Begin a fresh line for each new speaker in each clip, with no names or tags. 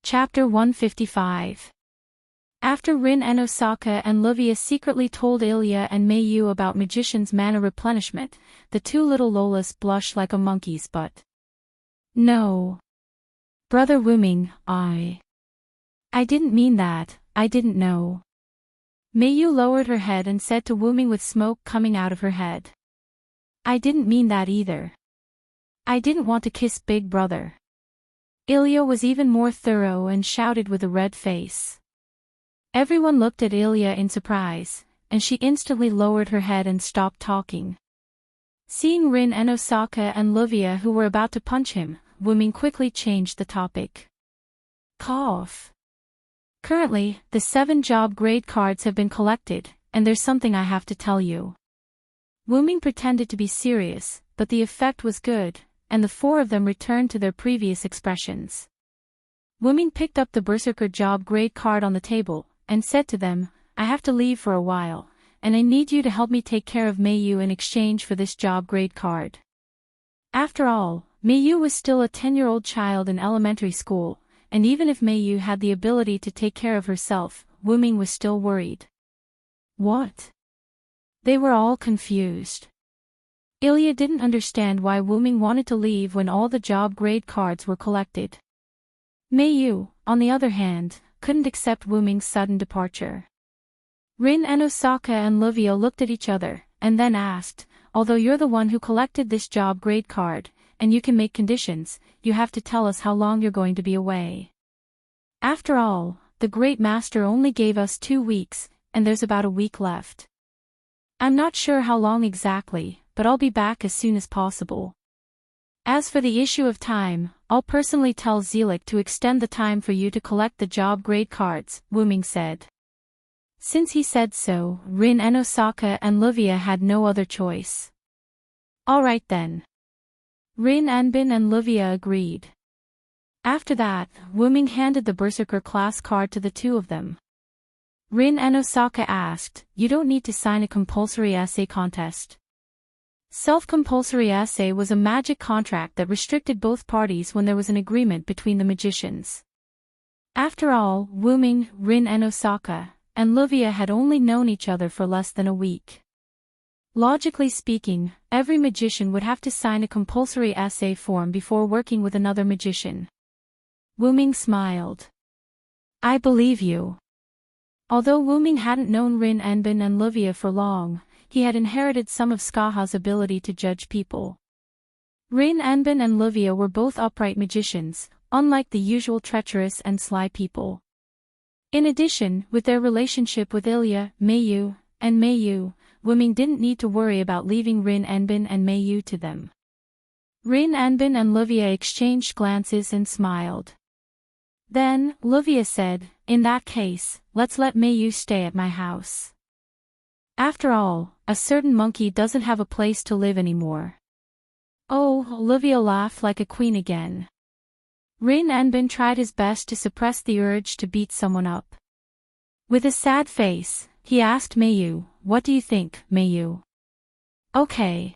Chapter 155. After Rin and Osaka and Livia secretly told Ilya and Meiyu about magician's mana replenishment, the two little Lolas blushed like a monkey's butt. No. Brother Wuming, I didn't mean that, I didn't know. Meiyu lowered her head and said to Wuming with smoke coming out of her head. I didn't mean that either. I didn't want to kiss big brother. Ilya was even more thorough and shouted with a red face. Everyone looked at Ilya in surprise, and she instantly lowered her head and stopped talking. Seeing Rin and Osaka and Livia who were about to punch him, Wuming quickly changed the topic. Cough. Currently, the 7 job grade cards have been collected, and there's something I have to tell you. Wuming pretended to be serious, but the effect was good, and the 4 of them returned to their previous expressions. Wuming picked up the Berserker job grade card on the table, and said to them, I have to leave for a while, and I need you to help me take care of Meiyu in exchange for this job grade card. After all, Meiyu was still a 10-year-old child in elementary school, and even if Meiyu had the ability to take care of herself, Wuming was still worried. What? They were all confused. Ilya didn't understand why Wuming wanted to leave when all the job grade cards were collected. Meiyu, on the other hand, couldn't accept Wuming's sudden departure. Rin and Osaka and Livia looked at each other, and then asked, although you're the one who collected this job grade card, and you can make conditions, you have to tell us how long you're going to be away. After all, the Great Master only gave us 2 weeks, and there's about a week left. I'm not sure how long exactly, but I'll be back as soon as possible. As for the issue of time, I'll personally tell Zelik to extend the time for you to collect the job grade cards, Wuming said. Since he said so, Rin and Osaka and Livia had no other choice. Alright then. Rin Anbin and Livia agreed. After that, Wuming handed the Berserker class card to the 2 of them. Rin and Osaka asked, you don't need to sign a compulsory essay contest. Self-compulsory essay was a magic contract that restricted both parties when there was an agreement between the magicians. After all, Wuming, Rin and Osaka, and Livia had only known each other for less than a week. Logically speaking, every magician would have to sign a compulsory essay form before working with another magician. Wuming smiled. I believe you. Although Wuming hadn't known Rin Anbin and Livia for long, he had inherited some of Skaha's ability to judge people. Rin Anbin and Livia were both upright magicians, unlike the usual treacherous and sly people. In addition, with their relationship with Ilya, Meiyu, and Meiyu, Wuming didn't need to worry about leaving Rin Anbin and Meiyu to them. Rin Anbin and Livia exchanged glances and smiled. Then, Livia said, in that case, let's let Meiyu stay at my house. After all, a certain monkey doesn't have a place to live anymore. Oh, Livia laughed like a queen again. Rin Anbin tried his best to suppress the urge to beat someone up. With a sad face, he asked Meiyu, what do you think, Meiyu? Okay.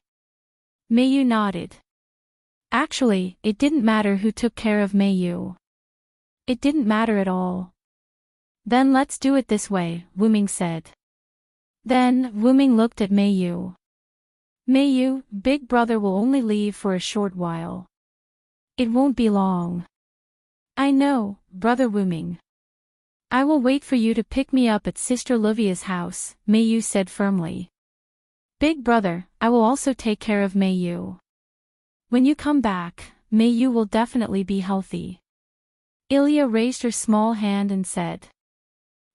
Meiyu nodded. Actually, it didn't matter who took care of Meiyu. It didn't matter at all. Then let's do it this way, Wuming said. Then, Wuming looked at Meiyu. Meiyu, big brother will only leave for a short while. It won't be long. I know, brother Wuming. I will wait for you to pick me up at Sister Livia's house, Meiyu said firmly. Big brother, I will also take care of Meiyu. When you come back, Meiyu will definitely be healthy. Ilya raised her small hand and said.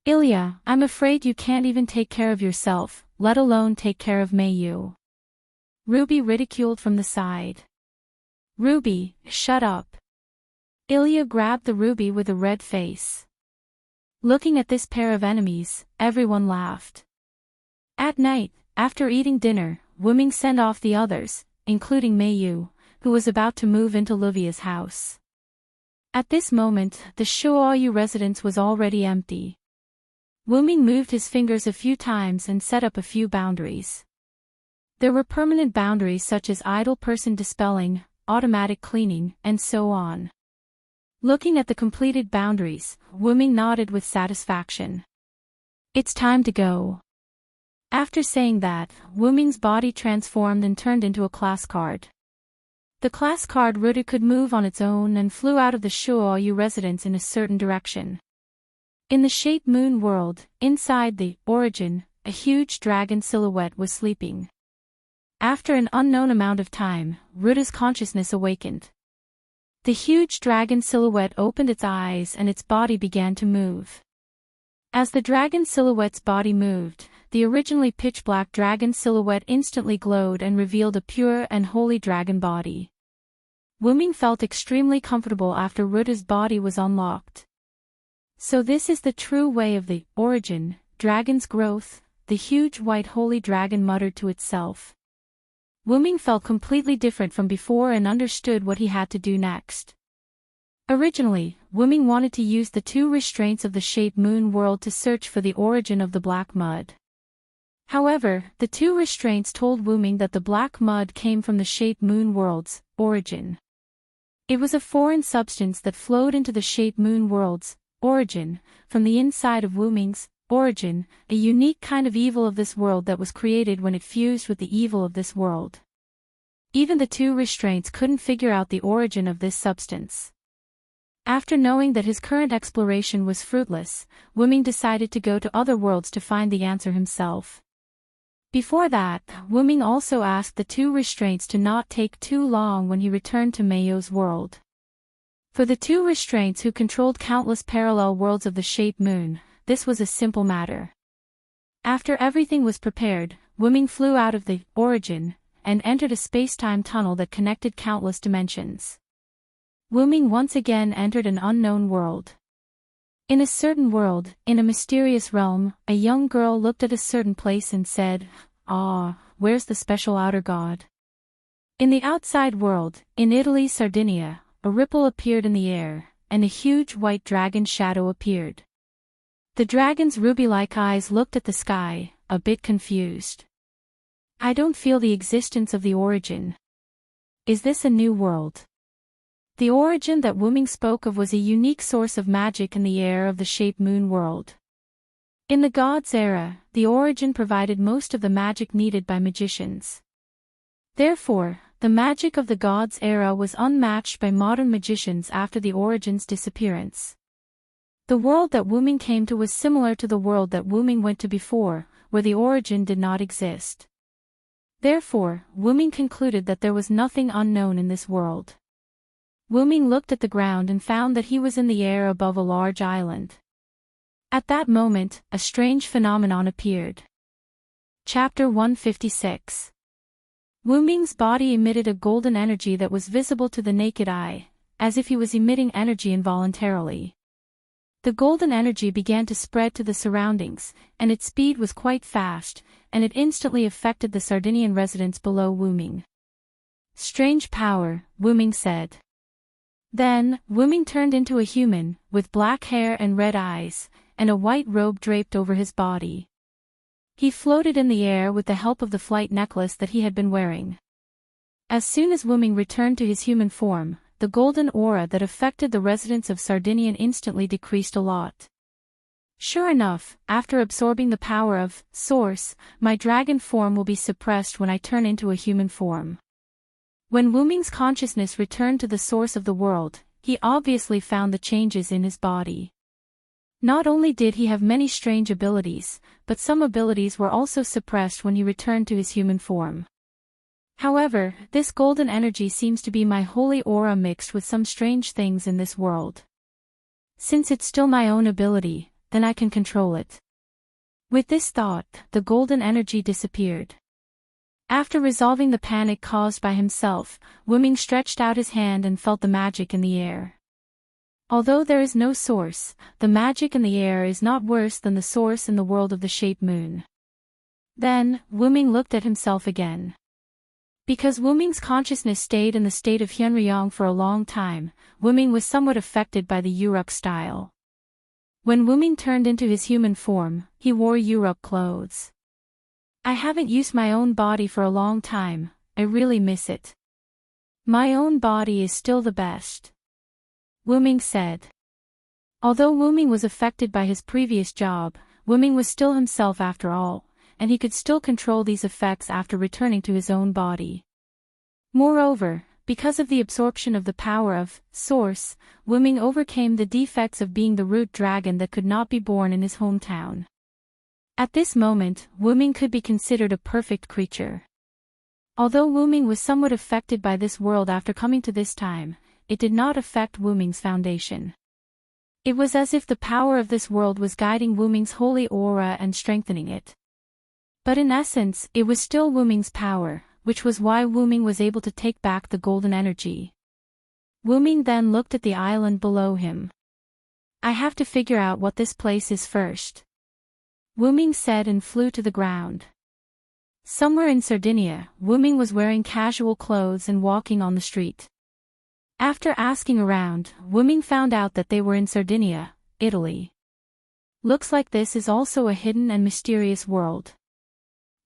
Ilya, I'm afraid you can't even take care of yourself, let alone take care of Meiyu. Ruby ridiculed from the side. Ruby, shut up. Ilya grabbed the Ruby with a red face. Looking at this pair of enemies, everyone laughed. At night, after eating dinner, Wuming sent off the others, including Meiyu, who was about to move into Livia's house. At this moment, the Shuoyu residence was already empty. Wuming moved his fingers a few times and set up a few boundaries. There were permanent boundaries such as idle person dispelling, automatic cleaning, and so on. Looking at the completed boundaries, Wuming nodded with satisfaction. It's time to go. After saying that, Wuming's body transformed and turned into a class card. The class card Ruta could move on its own and flew out of the Shuoyu residence in a certain direction. In the Shape Moon world, inside the origin, a huge dragon silhouette was sleeping. After an unknown amount of time, Ruta's consciousness awakened. The huge dragon silhouette opened its eyes and its body began to move. As the dragon silhouette's body moved, the originally pitch-black dragon silhouette instantly glowed and revealed a pure and holy dragon body. Wuming felt extremely comfortable after Ruta's body was unlocked. So this is the true way of the origin, dragon's growth, the huge white holy dragon muttered to itself. Wuming felt completely different from before and understood what he had to do next. Originally, Wuming wanted to use the two restraints of the Shape Moon world to search for the origin of the black mud. However, the two restraints told Wuming that the black mud came from the Shape Moon world's origin. It was a foreign substance that flowed into the Shape Moon world's origin, from the inside of Wuming's origin, a unique kind of evil of this world that was created when it fused with the evil of this world. Even the two restraints couldn't figure out the origin of this substance. After knowing that his current exploration was fruitless, Wuming decided to go to other worlds to find the answer himself. Before that, Wuming also asked the two restraints to not take too long when he returned to Mayo's world. For the two restraints who controlled countless parallel worlds of the Shape Moon, this was a simple matter. After everything was prepared, Wuming flew out of the origin and entered a space-time tunnel that connected countless dimensions. Wuming once again entered an unknown world. In a certain world, in a mysterious realm, a young girl looked at a certain place and said, "Ah, where's the special outer god?" In the outside world, in Italy's Sardinia, a ripple appeared in the air, and a huge white dragon shadow appeared. The dragon's ruby-like eyes looked at the sky, a bit confused. "I don't feel the existence of the origin. Is this a new world?" The origin that Wuming spoke of was a unique source of magic in the air of the Shape Moon world. In the God's era, the origin provided most of the magic needed by magicians. Therefore, the magic of the God's era was unmatched by modern magicians after the origin's disappearance. The world that Wuming came to was similar to the world that Wuming went to before, where the origin did not exist. Therefore, Wuming concluded that there was nothing unknown in this world. Wuming looked at the ground and found that he was in the air above a large island. At that moment, a strange phenomenon appeared. Chapter 156. Wuming's body emitted a golden energy that was visible to the naked eye, as if he was emitting energy involuntarily. The golden energy began to spread to the surroundings, and its speed was quite fast, and it instantly affected the Sardinian residents below Wuming. "Strange power," Wuming said. Then, Wuming turned into a human, with black hair and red eyes, and a white robe draped over his body. He floated in the air with the help of the flight necklace that he had been wearing. As soon as Wuming returned to his human form, the golden aura that affected the residents of Sardinian instantly decreased a lot. Sure enough, after absorbing the power of Source, my dragon form will be suppressed when I turn into a human form. When Wuming's consciousness returned to the source of the world, he obviously found the changes in his body. Not only did he have many strange abilities, but some abilities were also suppressed when he returned to his human form. However, this golden energy seems to be my holy aura mixed with some strange things in this world. Since it's still my own ability, then I can control it. With this thought, the golden energy disappeared. After resolving the panic caused by himself, Wuming stretched out his hand and felt the magic in the air. Although there is no source, the magic in the air is not worse than the source in the world of the Shape Moon. Then, Wuming looked at himself again. Because Wuming's consciousness stayed in the state of Hyunryong for a long time, Wuming was somewhat affected by the Uruk style. When Wuming turned into his human form, he wore Uruk clothes. "I haven't used my own body for a long time, I really miss it. My own body is still the best." Wu-ming said. Although Wu-ming was affected by his previous job, Wu-ming was still himself after all, and he could still control these effects after returning to his own body. Moreover, because of the absorption of the power of Source, Wu-ming overcame the defects of being the root dragon that could not be born in his hometown. At this moment, Wu-ming could be considered a perfect creature. Although Wu-ming was somewhat affected by this world after coming to this time, it did not affect Wu-ming's foundation. It was as if the power of this world was guiding Wu-ming's holy aura and strengthening it. But in essence, it was still Wu-ming's power, which was why Wu-ming was able to take back the golden energy. Wu-ming then looked at the island below him. I have to figure out what this place is first. Wu-ming said and flew to the ground. Somewhere in Sardinia, Wu-ming was wearing casual clothes and walking on the street. After asking around, Wu-ming found out that they were in Sardinia, Italy. Looks like this is also a hidden and mysterious world.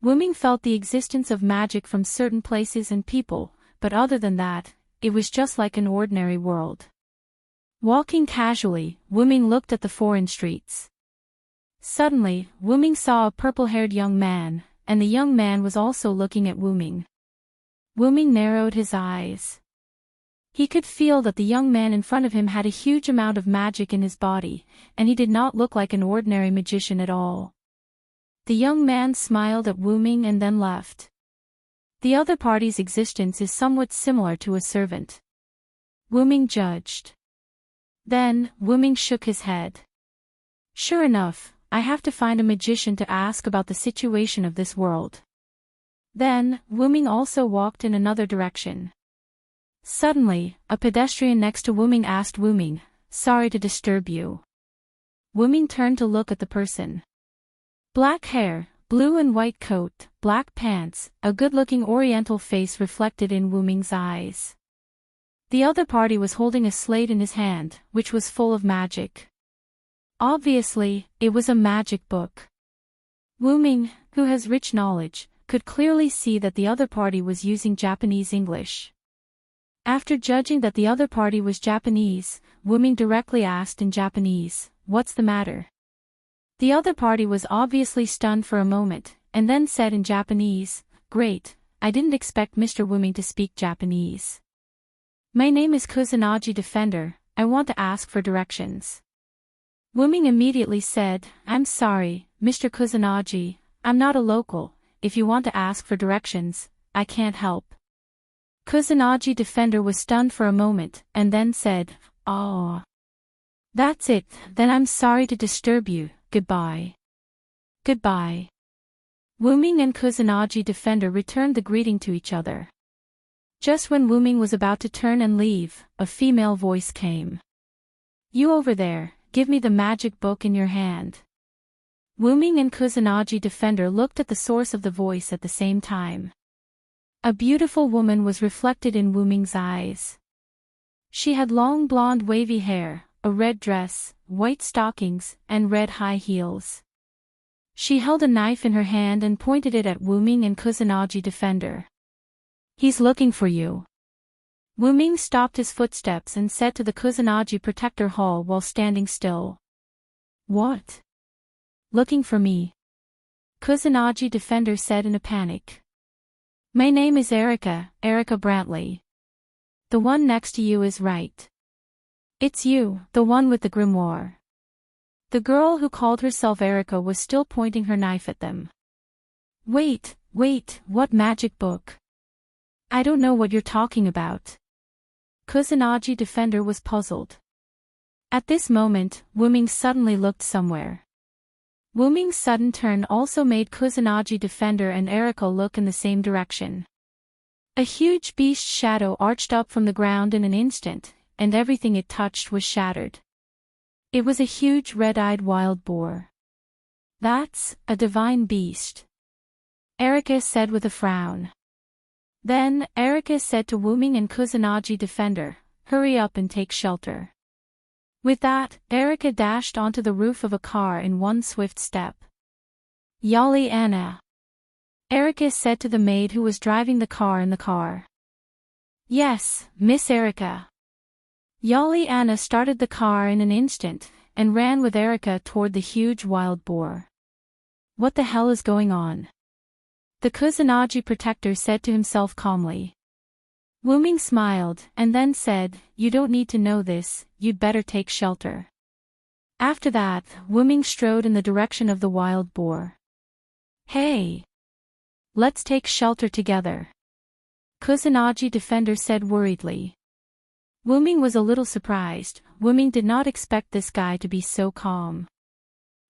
Wu-ming felt the existence of magic from certain places and people, but other than that, it was just like an ordinary world. Walking casually, Wu-ming looked at the foreign streets. Suddenly, Wu-ming saw a purple-haired young man, and the young man was also looking at Wu-ming. Wu-ming narrowed his eyes. He could feel that the young man in front of him had a huge amount of magic in his body, and he did not look like an ordinary magician at all. The young man smiled at Wu-ming and then left. The other party's existence is somewhat similar to a servant. Wu-ming judged. Then, Wu-ming shook his head. Sure enough, I have to find a magician to ask about the situation of this world. Then, Wu-ming also walked in another direction. Suddenly, a pedestrian next to Wu-ming asked Wu-ming, "Sorry to disturb you." Wu-ming turned to look at the person. Black hair, blue and white coat, black pants, a good-looking oriental face reflected in Wu-ming's eyes. The other party was holding a slate in his hand, which was full of magic. Obviously, it was a magic book. Wu-ming, who has rich knowledge, could clearly see that the other party was using Japanese English. After judging that the other party was Japanese, Wu-ming directly asked in Japanese, "What's the matter?" The other party was obviously stunned for a moment, and then said in Japanese, "Great, I didn't expect Mr. Wu-ming to speak Japanese. My name is Kusanagi Defender, I want to ask for directions." Wu-ming immediately said, "I'm sorry, Mr. Kusanagi, I'm not a local, if you want to ask for directions, I can't help." Kusanagi Defender was stunned for a moment, and then said, "Oh. That's it, then I'm sorry to disturb you, goodbye." Goodbye. Wu-ming and Kusanagi Defender returned the greeting to each other. Just when Wu-ming was about to turn and leave, a female voice came. "You over there, give me the magic book in your hand." Wu-ming and Kusanagi Defender looked at the source of the voice at the same time. A beautiful woman was reflected in Wu-ming's eyes. She had long blonde wavy hair, a red dress, white stockings, and red high heels. She held a knife in her hand and pointed it at Wu-ming and Kusanagi Defender. "He's looking for you." Wu-ming stopped his footsteps and said to the Kusanagi Protector Hall while standing still. "What? Looking for me?" Kusanagi Defender said in a panic. "My name is Erica Brantley. The one next to you is right. It's you, the one with the grimoire." The girl who called herself Erica was still pointing her knife at them. Wait, what magic book? I don't know what you're talking about." Kusanagi Defender was puzzled. At this moment, Wu-ming suddenly looked somewhere. Wu-ming's sudden turn also made Kusanagi Defender and Erica look in the same direction. A huge beast shadow arched up from the ground in an instant, and everything it touched was shattered. It was a huge red-eyed wild boar. "That's a divine beast," Erica said with a frown. Then, Erica said to Wu-ming and Kusanagi Defender, "Hurry up and take shelter." With that, Erica dashed onto the roof of a car in one swift step. "Yali Anna," Erica said to the maid who was driving the car in the car. "Yes, Miss Erica." Yali Anna started the car in an instant, and ran with Erica toward the huge wild boar. What the hell is going on? The Kusanagi protector said to himself calmly. Wuming smiled, and then said, "You don't need to know this, you'd better take shelter." After that, Wuming strode in the direction of the wild boar. Hey! Let's take shelter together, Kusanagi defender said worriedly. Wuming was a little surprised. Wuming did not expect this guy to be so calm.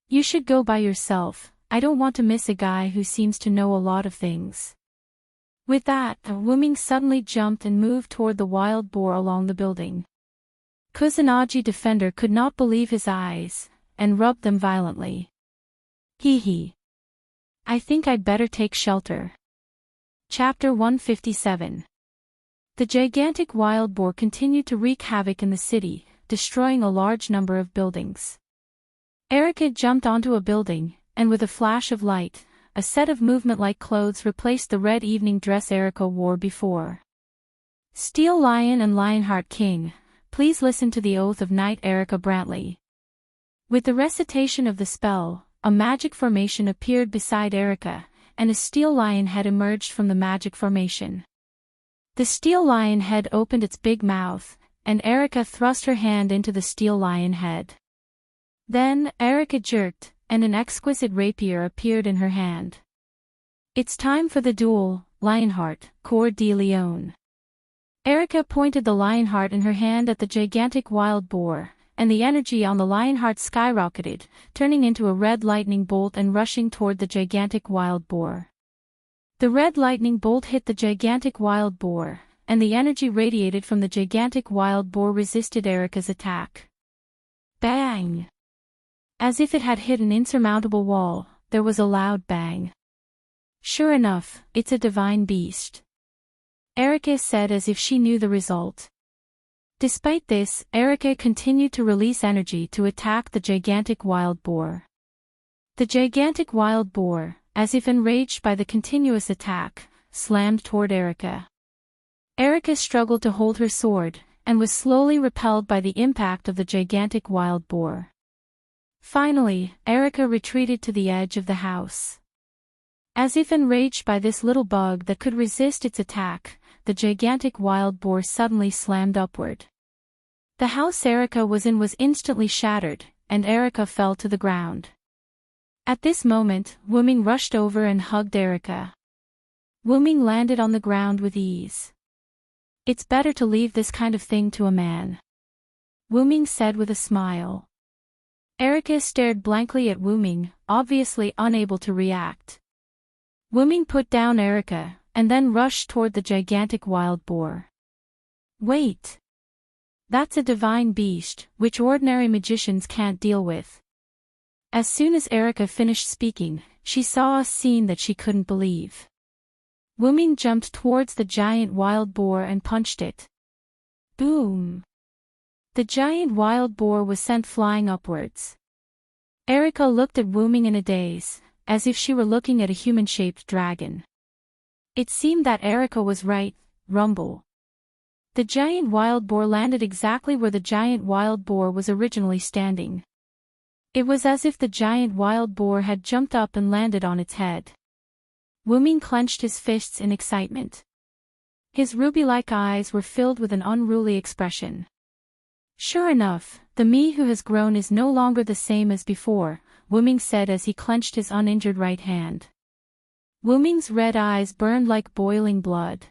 You should go by yourself, I don't want to miss a guy who seems to know a lot of things. With that, Wuming suddenly jumped and moved toward the wild boar along the building. Kusanagi defender could not believe his eyes, and rubbed them violently. Hee hee. I think I'd better take shelter. Chapter 157. The gigantic wild boar continued to wreak havoc in the city, destroying a large number of buildings. Erica jumped onto a building, and with a flash of light, a set of movement-like clothes replaced the red evening dress Erica wore before. Steel Lion and Lionheart King, please listen to the oath of Knight Erica Brantley. With the recitation of the spell, a magic formation appeared beside Erica, and a steel lion head emerged from the magic formation. The steel lion head opened its big mouth, and Erica thrust her hand into the steel lion head. Then, Erica jerked, and an exquisite rapier appeared in her hand. It's time for the duel, Lionheart, Coeur de Lion. Erica pointed the Lionheart in her hand at the gigantic wild boar, and the energy on the Lionheart skyrocketed, turning into a red lightning bolt and rushing toward the gigantic wild boar. The red lightning bolt hit the gigantic wild boar, and the energy radiated from the gigantic wild boar resisted Erica's attack. Bang! As if it had hit an insurmountable wall, there was a loud bang. Sure enough, it's a divine beast, Erica said as if she knew the result. Despite this, Erica continued to release energy to attack the gigantic wild boar. The gigantic wild boar, as if enraged by the continuous attack, slammed toward Erica. Erica struggled to hold her sword, and was slowly repelled by the impact of the gigantic wild boar. Finally, Erica retreated to the edge of the house. As if enraged by this little bug that could resist its attack, the gigantic wild boar suddenly slammed upward. The house Erica was in was instantly shattered, and Erica fell to the ground. At this moment, Wuming rushed over and hugged Erica. Wuming landed on the ground with ease. It's better to leave this kind of thing to a man, Wuming said with a smile. Erica stared blankly at Wuming, obviously unable to react. Wuming put down Erica, and then rushed toward the gigantic wild boar. Wait! That's a divine beast, which ordinary magicians can't deal with. As soon as Erica finished speaking, she saw a scene that she couldn't believe. Wuming jumped towards the giant wild boar and punched it. Boom! The giant wild boar was sent flying upwards. Erica looked at Wuming in a daze, as if she were looking at a human-shaped dragon. It seemed that Erica was right, rumble. The giant wild boar landed exactly where the giant wild boar was originally standing. It was as if the giant wild boar had jumped up and landed on its head. Wuming clenched his fists in excitement. His ruby-like eyes were filled with an unruly expression. Sure enough, the me who has grown is no longer the same as before, Wuming said as he clenched his uninjured right hand. Wuming's red eyes burned like boiling blood.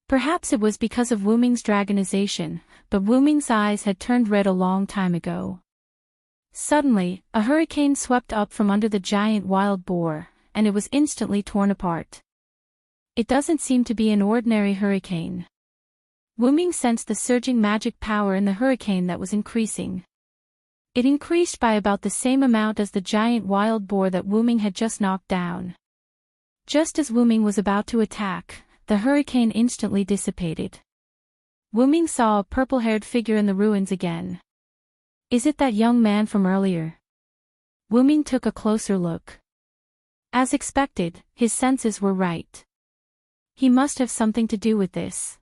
Perhaps it was because of Wuming's dragonization, but Wuming's eyes had turned red a long time ago. Suddenly, a hurricane swept up from under the giant wild boar, and it was instantly torn apart. It doesn't seem to be an ordinary hurricane. Wuming sensed the surging magic power in the hurricane that was increasing. It increased by about the same amount as the giant wild boar that Wuming had just knocked down. Just as Wuming was about to attack, the hurricane instantly dissipated. Wuming saw a purple-haired figure in the ruins again. Is it that young man from earlier? Wuming took a closer look. As expected, his senses were right. He must have something to do with this.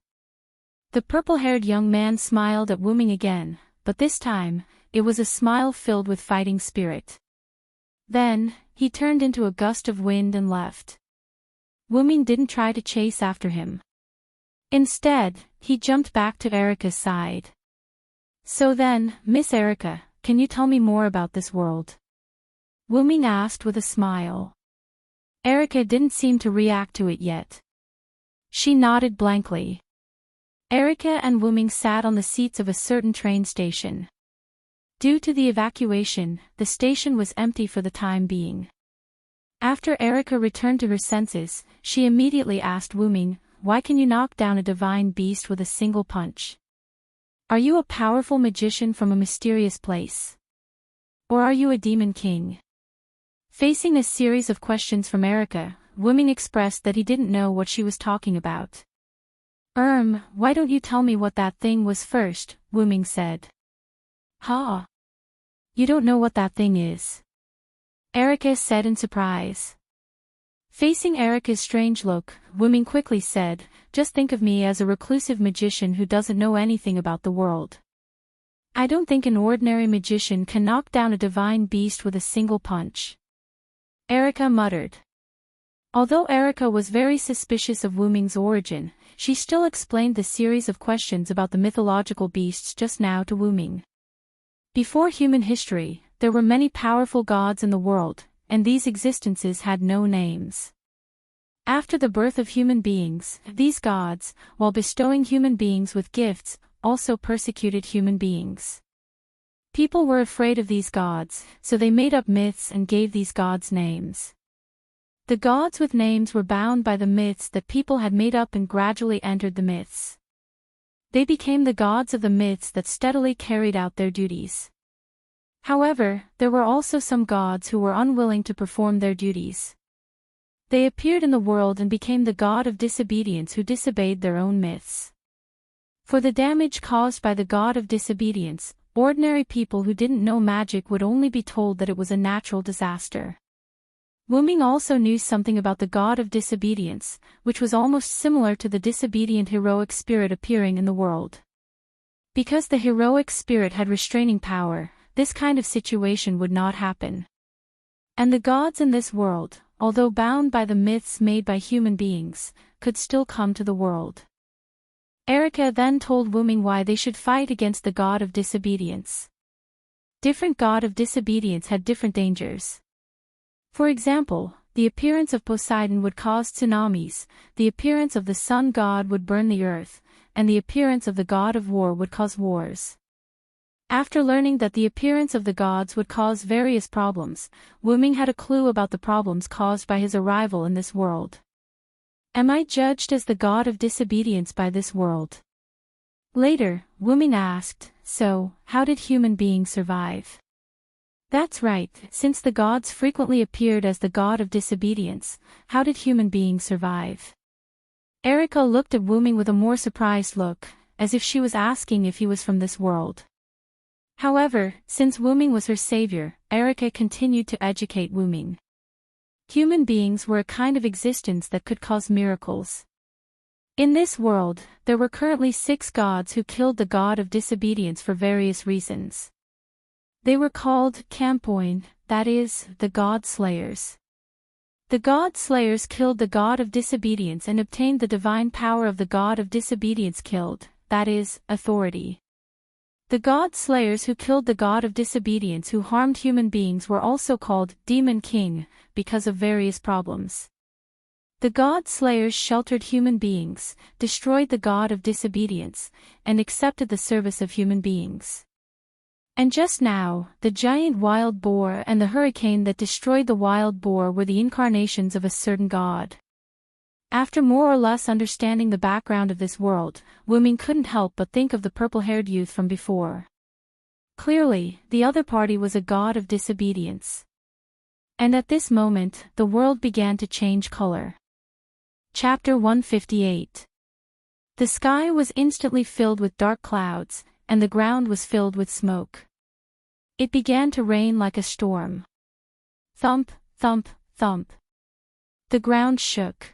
The purple-haired young man smiled at Wu Ming again, but this time, it was a smile filled with fighting spirit. Then, he turned into a gust of wind and left. Wu Ming didn't try to chase after him. Instead, he jumped back to Erica's side. "So then, Miss Erica, can you tell me more about this world?" Wu Ming asked with a smile. Erica didn't seem to react to it yet. She nodded blankly. Erica and Wu Ming sat on the seats of a certain train station. Due to the evacuation, the station was empty for the time being. After Erica returned to her senses, she immediately asked Wu Ming, "Why can you knock down a divine beast with a single punch? Are you a powerful magician from a mysterious place? Or are you a demon king?" Facing a series of questions from Erica, Wu Ming expressed that he didn't know what she was talking about. Why don't you tell me what that thing was first?" Wu Ming said. "Huh? You don't know what that thing is?" Erica said in surprise. Facing Erica's strange look, Wu Ming quickly said, "Just think of me as a reclusive magician who doesn't know anything about the world. I don't think an ordinary magician can knock down a divine beast with a single punch." Erica muttered. Although Erica was very suspicious of Wu Ming's origin, she still explained the series of questions about the mythological beasts just now to Wu Ming. Before human history, there were many powerful gods in the world, and these existences had no names. After the birth of human beings, these gods, while bestowing human beings with gifts, also persecuted human beings. People were afraid of these gods, so they made up myths and gave these gods names. The gods with names were bound by the myths that people had made up and gradually entered the myths. They became the gods of the myths that steadily carried out their duties. However, there were also some gods who were unwilling to perform their duties. They appeared in the world and became the god of disobedience who disobeyed their own myths. For the damage caused by the god of disobedience, ordinary people who didn't know magic would only be told that it was a natural disaster. Wu Ming also knew something about the god of disobedience, which was almost similar to the disobedient heroic spirit appearing in the world. Because the heroic spirit had restraining power, this kind of situation would not happen. And the gods in this world, although bound by the myths made by human beings, could still come to the world. Erica then told Wu Ming why they should fight against the god of disobedience. Different god of disobedience had different dangers. For example, the appearance of Poseidon would cause tsunamis, the appearance of the sun god would burn the earth, and the appearance of the god of war would cause wars. After learning that the appearance of the gods would cause various problems, Wu Ming had a clue about the problems caused by his arrival in this world. "Am I judged as the god of disobedience by this world?" Later, Wu Ming asked, "So, how did human beings survive?" "That's right, since the gods frequently appeared as the god of disobedience, how did human beings survive?" Erica looked at Wu Ming with a more surprised look, as if she was asking if he was from this world. However, since Wu Ming was her savior, Erica continued to educate Wu Ming. Human beings were a kind of existence that could cause miracles. In this world, there were currently 6 gods who killed the god of disobedience for various reasons. They were called Kampoin, that is, the god slayers. The god slayers killed the god of disobedience and obtained the divine power of the god of disobedience killed, that is, authority. The god slayers who killed the god of disobedience who harmed human beings were also called demon king, because of various problems. The god slayers sheltered human beings, destroyed the god of disobedience, and accepted the service of human beings. And just now, the giant wild boar and the hurricane that destroyed the wild boar were the incarnations of a certain god. After more or less understanding the background of this world, Wu Ming couldn't help but think of the purple-haired youth from before. Clearly, the other party was a god of disobedience. And at this moment, the world began to change color. Chapter 158. The sky was instantly filled with dark clouds, and the ground was filled with smoke. It began to rain like a storm. Thump, thump, thump. The ground shook.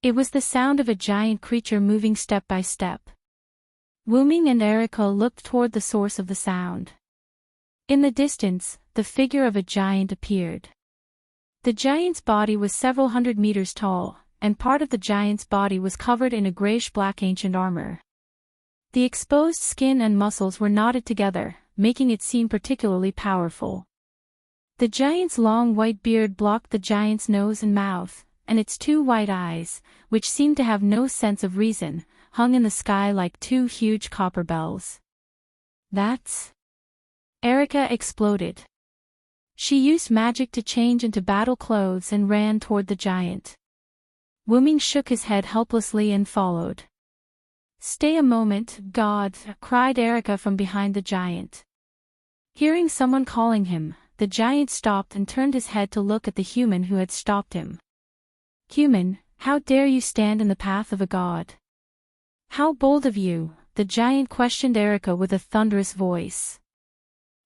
It was the sound of a giant creature moving step by step. Wu-Ming and Erica looked toward the source of the sound. In the distance, the figure of a giant appeared. The giant's body was several hundred meters tall, and part of the giant's body was covered in a grayish-black ancient armor. The exposed skin and muscles were knotted together, making it seem particularly powerful. The giant's long white beard blocked the giant's nose and mouth, and its two white eyes, which seemed to have no sense of reason, hung in the sky like two huge copper bells. That's... Erica exploded. She used magic to change into battle clothes and ran toward the giant. Wu-Ming shook his head helplessly and followed. "Stay a moment, God," cried Erica from behind the giant. Hearing someone calling him, the giant stopped and turned his head to look at the human who had stopped him. "Human, how dare you stand in the path of a god? How bold of you," the giant questioned Erica with a thunderous voice.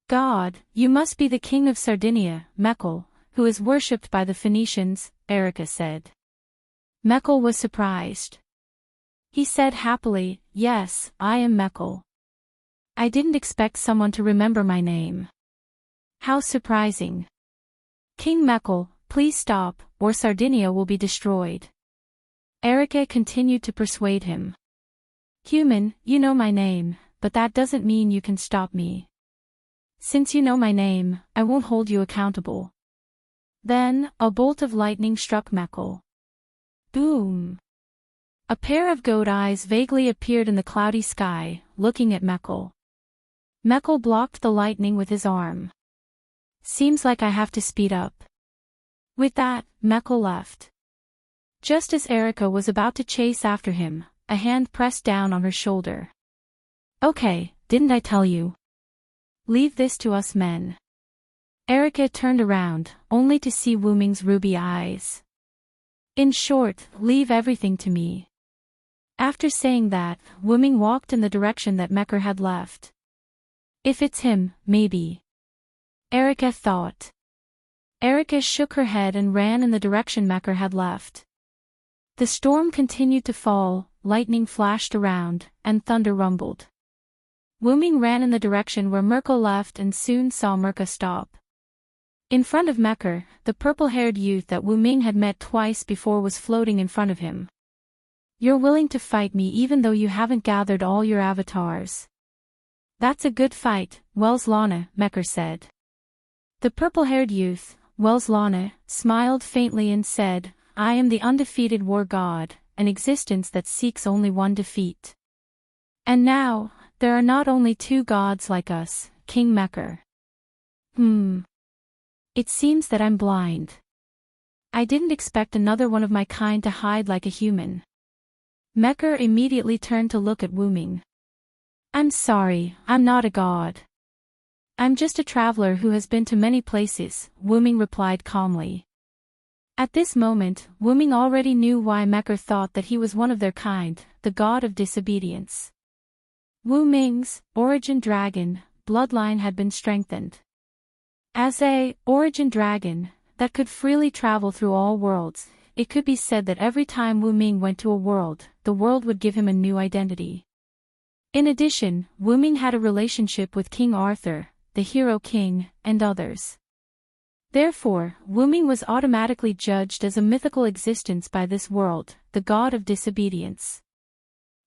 "God, you must be the king of Sardinia, Mekhl, who is worshipped by the Phoenicians," Erica said. Mekhl was surprised. He said happily, "Yes, I am Mekhl. I didn't expect someone to remember my name. How surprising. King Mekhl, please stop, or Sardinia will be destroyed." Erica continued to persuade him. "Human, you know my name, but that doesn't mean you can stop me. Since you know my name, I won't hold you accountable." Then, a bolt of lightning struck Mekhl. Boom! A pair of goat eyes vaguely appeared in the cloudy sky, looking at Mekhl. Mekhl blocked the lightning with his arm. "Seems like I have to speed up." With that, Mekhl left. Just as Erica was about to chase after him, a hand pressed down on her shoulder. "Okay, didn't I tell you? Leave this to us men." Erica turned around, only to see Wu-Ming's ruby eyes. "In short, leave everything to me." After saying that, Wu-Ming walked in the direction that Mekhl had left. "If it's him, maybe," Erica thought. Erica shook her head and ran in the direction Mekhl had left. The storm continued to fall, lightning flashed around, and thunder rumbled. Wu-Ming ran in the direction where Mekhl left and soon saw Mekhl stop. In front of Mekhl, the purple-haired youth that Wu-Ming had met twice before was floating in front of him. "You're willing to fight me even though you haven't gathered all your avatars. That's a good fight, Welslana," Mekhl said. The purple-haired youth, Welslana, smiled faintly and said, "I am the undefeated war god, an existence that seeks only one defeat. And now, there are not only two gods like us, King Mekhl. It seems that I'm blind. I didn't expect another one of my kind to hide like a human." Mekhl immediately turned to look at Wu-Ming. "I'm sorry, I'm not a god. I'm just a traveler who has been to many places," Wu-Ming replied calmly. At this moment, Wu-Ming already knew why Mekhl thought that he was one of their kind, the god of disobedience. Wu-Ming's origin dragon bloodline had been strengthened. As a origin dragon that could freely travel through all worlds, it could be said that every time Wu-Ming went to a world, the world would give him a new identity. In addition, Wu-Ming had a relationship with King Arthur, the hero king, and others. Therefore, Wu-Ming was automatically judged as a mythical existence by this world, the god of disobedience.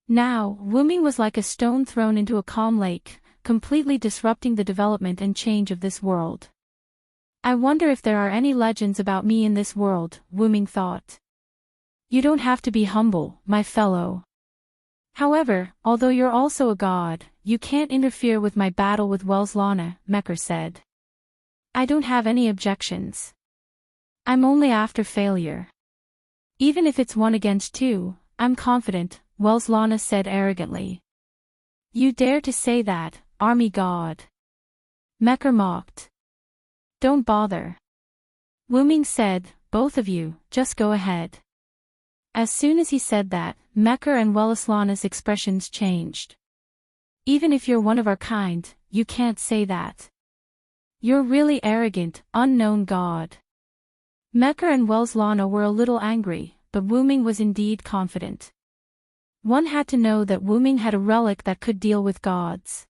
Now, Wu-Ming was like a stone thrown into a calm lake, completely disrupting the development and change of this world. "I wonder if there are any legends about me in this world," Wu-Ming thought. "You don't have to be humble, my fellow. However, although you're also a god, you can't interfere with my battle with Welslana," Mekhl said. "I don't have any objections. I'm only after failure. Even if it's 1 against 2, I'm confident," Welslana said arrogantly. "You dare to say that, army god?" Mekhl mocked. "Don't bother," Wu-Ming said, "both of you, just go ahead." As soon as he said that, Mekhl and Welslana's expressions changed. "Even if you're one of our kind, you can't say that. You're really arrogant, unknown god." Mekhl and Welslana were a little angry, but Wu-Ming was indeed confident. One had to know that Wu Ming had a relic that could deal with gods.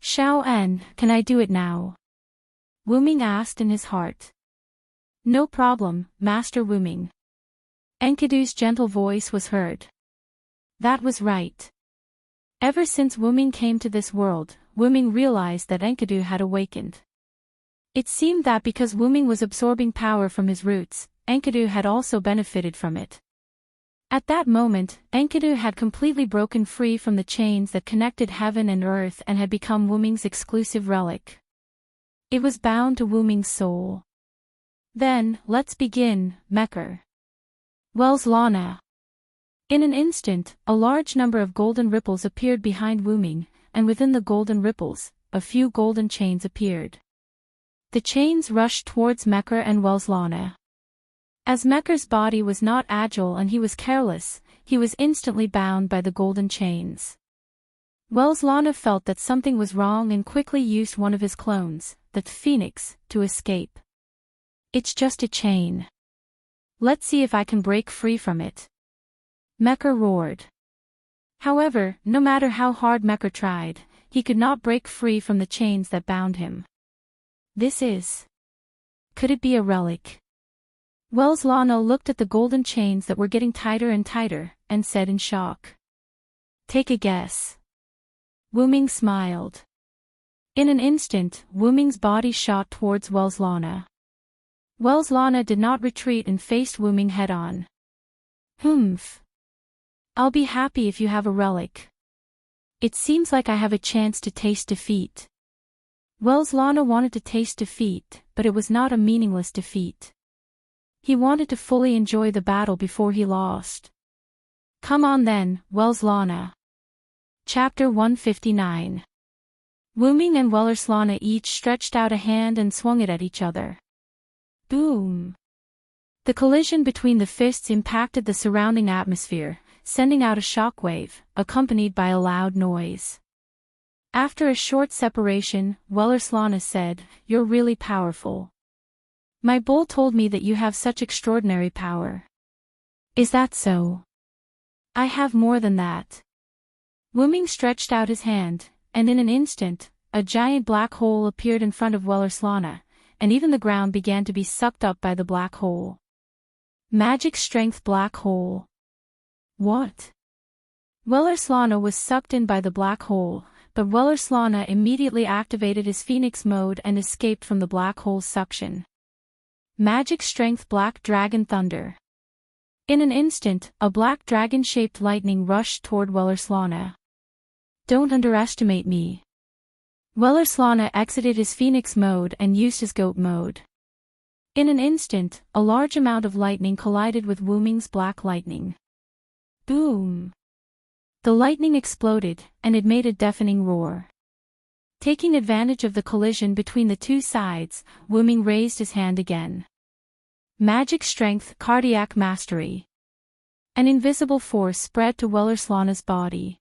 Xiao En, can I do it now? Wu Ming asked in his heart. No problem, Master Wu Ming. Enkidu's gentle voice was heard. That was right. Ever since Wu Ming came to this world, Wu Ming realized that Enkidu had awakened. It seemed that because Wu Ming was absorbing power from his roots, Enkidu had also benefited from it. At that moment, Enkidu had completely broken free from the chains that connected heaven and earth and had become Wu Ming's exclusive relic. It was bound to Wu Ming's soul. Then, let's begin, Mekker. Wells Lana. In an instant, a large number of golden ripples appeared behind Wu Ming, and within the golden ripples, a few golden chains appeared. The chains rushed towards Mekker and Wells Lana. As Mekker's body was not agile and he was careless, he was instantly bound by the golden chains. Wells Lana felt that something was wrong and quickly used one of his clones, the phoenix, to escape. It's just a chain. Let's see if I can break free from it. Mekker roared. However, no matter how hard Mekker tried, he could not break free from the chains that bound him. Could it be a relic? Wells Lana looked at the golden chains that were getting tighter and tighter, and said in shock. Take a guess. Wu Ming smiled. In an instant, Wu Ming's body shot towards Wells Lana. Wells Lana did not retreat and faced Wu Ming head-on. Humph. I'll be happy if you have a relic. It seems like I have a chance to taste defeat. Wells Lana wanted to taste defeat, but it was not a meaningless defeat. He wanted to fully enjoy the battle before he lost. Come on then, Wells Lana. Chapter 159. Wu Ming and Wells Lana each stretched out a hand and swung it at each other. Boom! The collision between the fists impacted the surrounding atmosphere, sending out a shockwave, accompanied by a loud noise. After a short separation, Wells Lana said, You're really powerful. My bull told me that you have such extraordinary power. Is that so? I have more than that. Wu Ming stretched out his hand, and in an instant, a giant black hole appeared in front of Wells Lana, and even the ground began to be sucked up by the black hole. Magic strength black hole. What? Wells Lana was sucked in by the black hole, but Wells Lana immediately activated his phoenix mode and escaped from the black hole's suction. Magic strength black dragon thunder. In an instant, a black dragon-shaped lightning rushed toward Wells Lana. Don't underestimate me. Wells Lana exited his phoenix mode and used his goat mode. In an instant, a large amount of lightning collided with Wu Ming's black lightning. Boom! The lightning exploded, and it made a deafening roar. Taking advantage of the collision between the two sides, Wu Ming raised his hand again. Magic strength cardiac mastery. An invisible force spread to Wells Lana's body.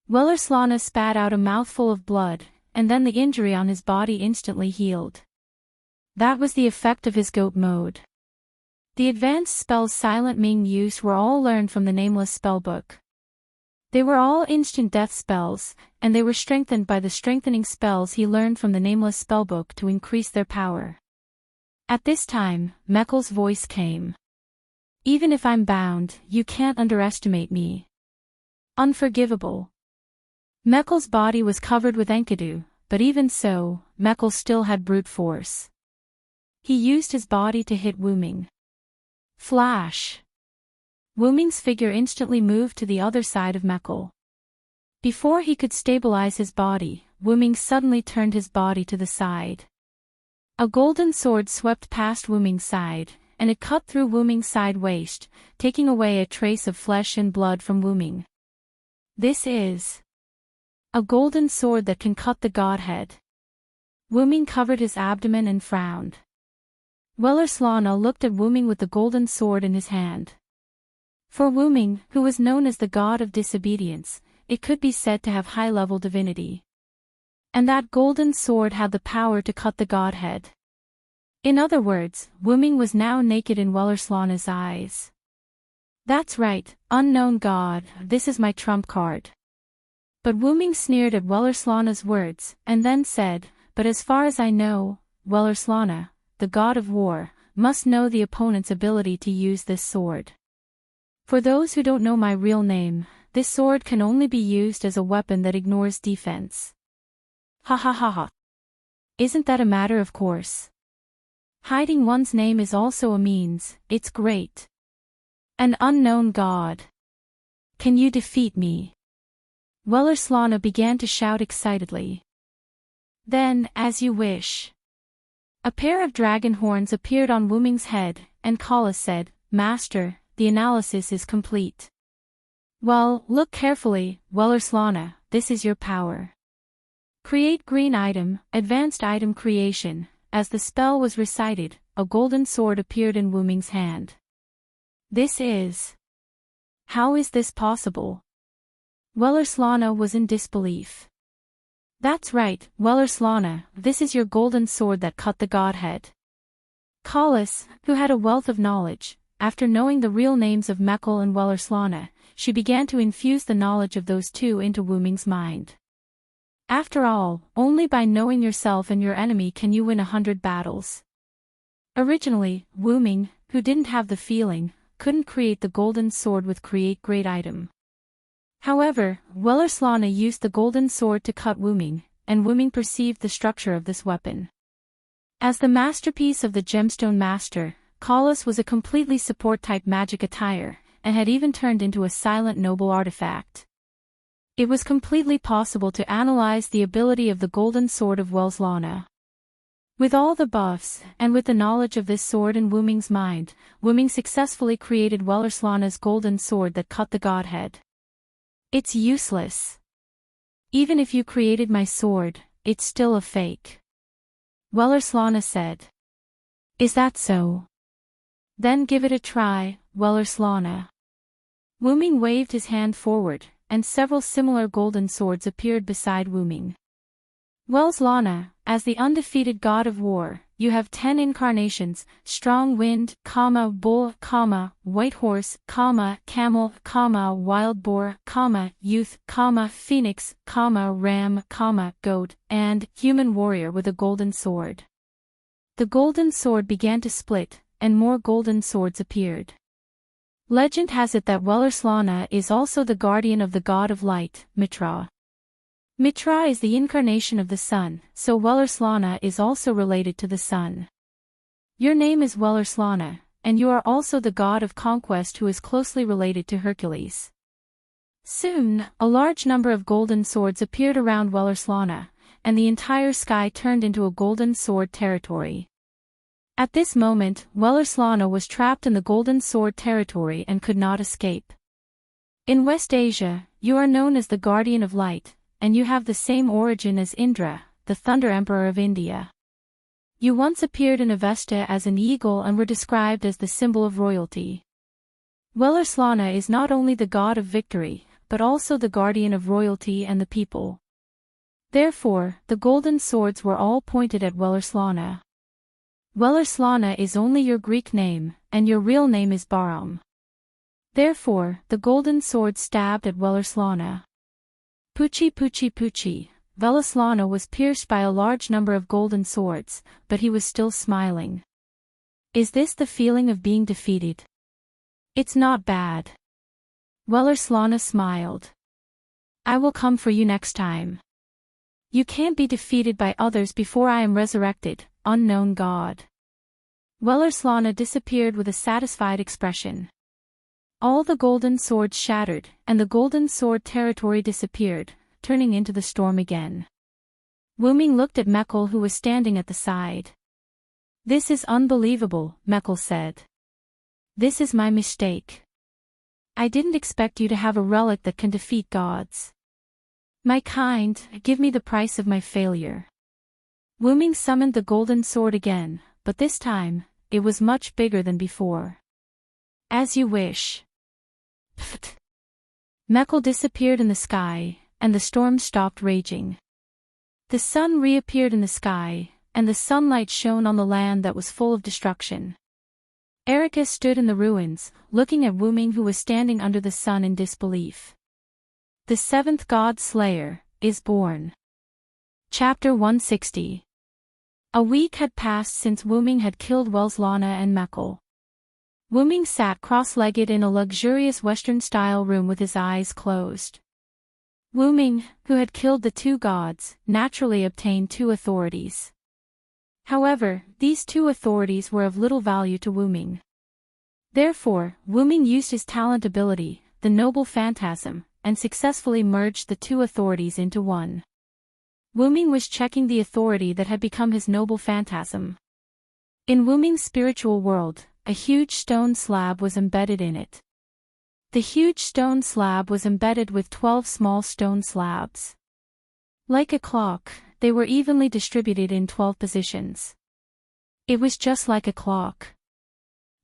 Wells Lana spat out a mouthful of blood, and then the injury on his body instantly healed. That was the effect of his goat mode. The advanced spells Silent Ming used were all learned from the Nameless spellbook. They were all instant death spells, and they were strengthened by the strengthening spells he learned from the Nameless spellbook to increase their power. At this time, Mekkel's voice came. Even if I'm bound, you can't underestimate me. Unforgivable. Mekkel's body was covered with Enkidu, but even so, Mekkel still had brute force. He used his body to hit Wu Ming. Flash! Wu Ming's figure instantly moved to the other side of Mekkel. Before he could stabilize his body, Wu Ming suddenly turned his body to the side. A golden sword swept past Wu Ming's side, and it cut through Wu Ming's side waist, taking away a trace of flesh and blood from Wu Ming. This is a golden sword that can cut the godhead. Wu Ming covered his abdomen and frowned. Wells Lana looked at Wu Ming with the golden sword in his hand. For Wu Ming, who was known as the god of disobedience, it could be said to have high-level divinity. And that golden sword had the power to cut the godhead. In other words, Wu Ming was now naked in Wells Lana's eyes. That's right, unknown god, this is my trump card. But Wuming sneered at Wellerslana's words, and then said, but as far as I know, Wellerslana, the god of war, must know the opponent's ability to use this sword. For those who don't know my real name, this sword can only be used as a weapon that ignores defense. Ha ha ha ha. Isn't that a matter of course? Hiding one's name is also a means, it's great. An unknown god. Can you defeat me? Wellerslana began to shout excitedly. Then, as you wish. A pair of dragon horns appeared on Wuming's head, and Kala said, Master, the analysis is complete. Well, look carefully, Wellerslana, this is your power. Create green item, advanced item creation. As the spell was recited, a golden sword appeared in Wuming's hand. This is... How is this possible? Wellerslana was in disbelief. That's right, Wellerslana, this is your golden sword that cut the godhead. Kalis, who had a wealth of knowledge, after knowing the real names of Mekl and Wellerslana, she began to infuse the knowledge of those two into Wuming's mind. After all, only by knowing yourself and your enemy can you win 100 battles. Originally, Wuming, who didn't have the feeling, couldn't create the golden sword with create great item. However, Wellerslana used the golden sword to cut Wuming, and Wuming perceived the structure of this weapon. As the masterpiece of the gemstone master, Kalis was a completely support-type magic attire, and had even turned into a silent noble artifact. It was completely possible to analyze the ability of the golden sword of Wellerslana. With all the buffs, and with the knowledge of this sword in Wuming's mind, Wuming successfully created Wellerslana's golden sword that cut the godhead. It's useless. Even if you created my sword, it's still a fake. Wellerslana said. Is that so? Then give it a try, Wellerslana. Wuming waved his hand forward, and several similar golden swords appeared beside Wuming. Wellerslana, as the undefeated god of war, you have 10 incarnations, strong wind, bull, white horse, camel, wild boar, youth, phoenix, ram, goat, and human warrior with a golden sword. The golden sword began to split, and more golden swords appeared. Legend has it that Wellerslana is also the guardian of the god of light, Mitra. Mitra is the incarnation of the sun, so Wellerslana is also related to the sun. Your name is Wellerslana, and you are also the god of conquest who is closely related to Hercules. Soon, a large number of golden swords appeared around Wellerslana, and the entire sky turned into a golden sword territory. At this moment, Wellerslana was trapped in the golden sword territory and could not escape. In West Asia, you are known as the guardian of light, and you have the same origin as Indra, the Thunder Emperor of India. You once appeared in Avesta as an eagle and were described as the symbol of royalty. Wellerslana is not only the god of victory, but also the guardian of royalty and the people. Therefore, the golden swords were all pointed at Wellerslana. Wellerslana is only your Greek name, and your real name is Bahram. Therefore, the golden sword stabbed at Wellerslana. Puchi puchi puchi, Wellerslana was pierced by a large number of golden swords, but he was still smiling. Is this the feeling of being defeated? It's not bad. Wellerslana smiled. I will come for you next time. You can't be defeated by others before I am resurrected, unknown god. Wellerslana disappeared with a satisfied expression. All the golden swords shattered, and the golden sword territory disappeared, turning into the storm again. Wuming looked at Mekl who was standing at the side. This is unbelievable, Mekl said. This is my mistake. I didn't expect you to have a relic that can defeat gods. My kind, give me the price of my failure. Wuming summoned the golden sword again, but this time, it was much bigger than before. As you wish. Pfft. Mekl disappeared in the sky, and the storm stopped raging. The sun reappeared in the sky, and the sunlight shone on the land that was full of destruction. Erica stood in the ruins, looking at Wu Ming, who was standing under the sun in disbelief. The seventh god slayer is born. Chapter 160. A week had passed since Wu Ming had killed Welslana and Mekl. Wu Ming sat cross-legged in a luxurious Western-style room with his eyes closed. Wu Ming, who had killed the two gods, naturally obtained two authorities. However, these two authorities were of little value to Wu Ming. Therefore, Wu Ming used his talent ability, the noble phantasm, and successfully merged the two authorities into one. Wu Ming was checking the authority that had become his noble phantasm. In Wu Ming's spiritual world, a huge stone slab was embedded in it. The huge stone slab was embedded with 12 small stone slabs. Like a clock, they were evenly distributed in 12 positions. It was just like a clock.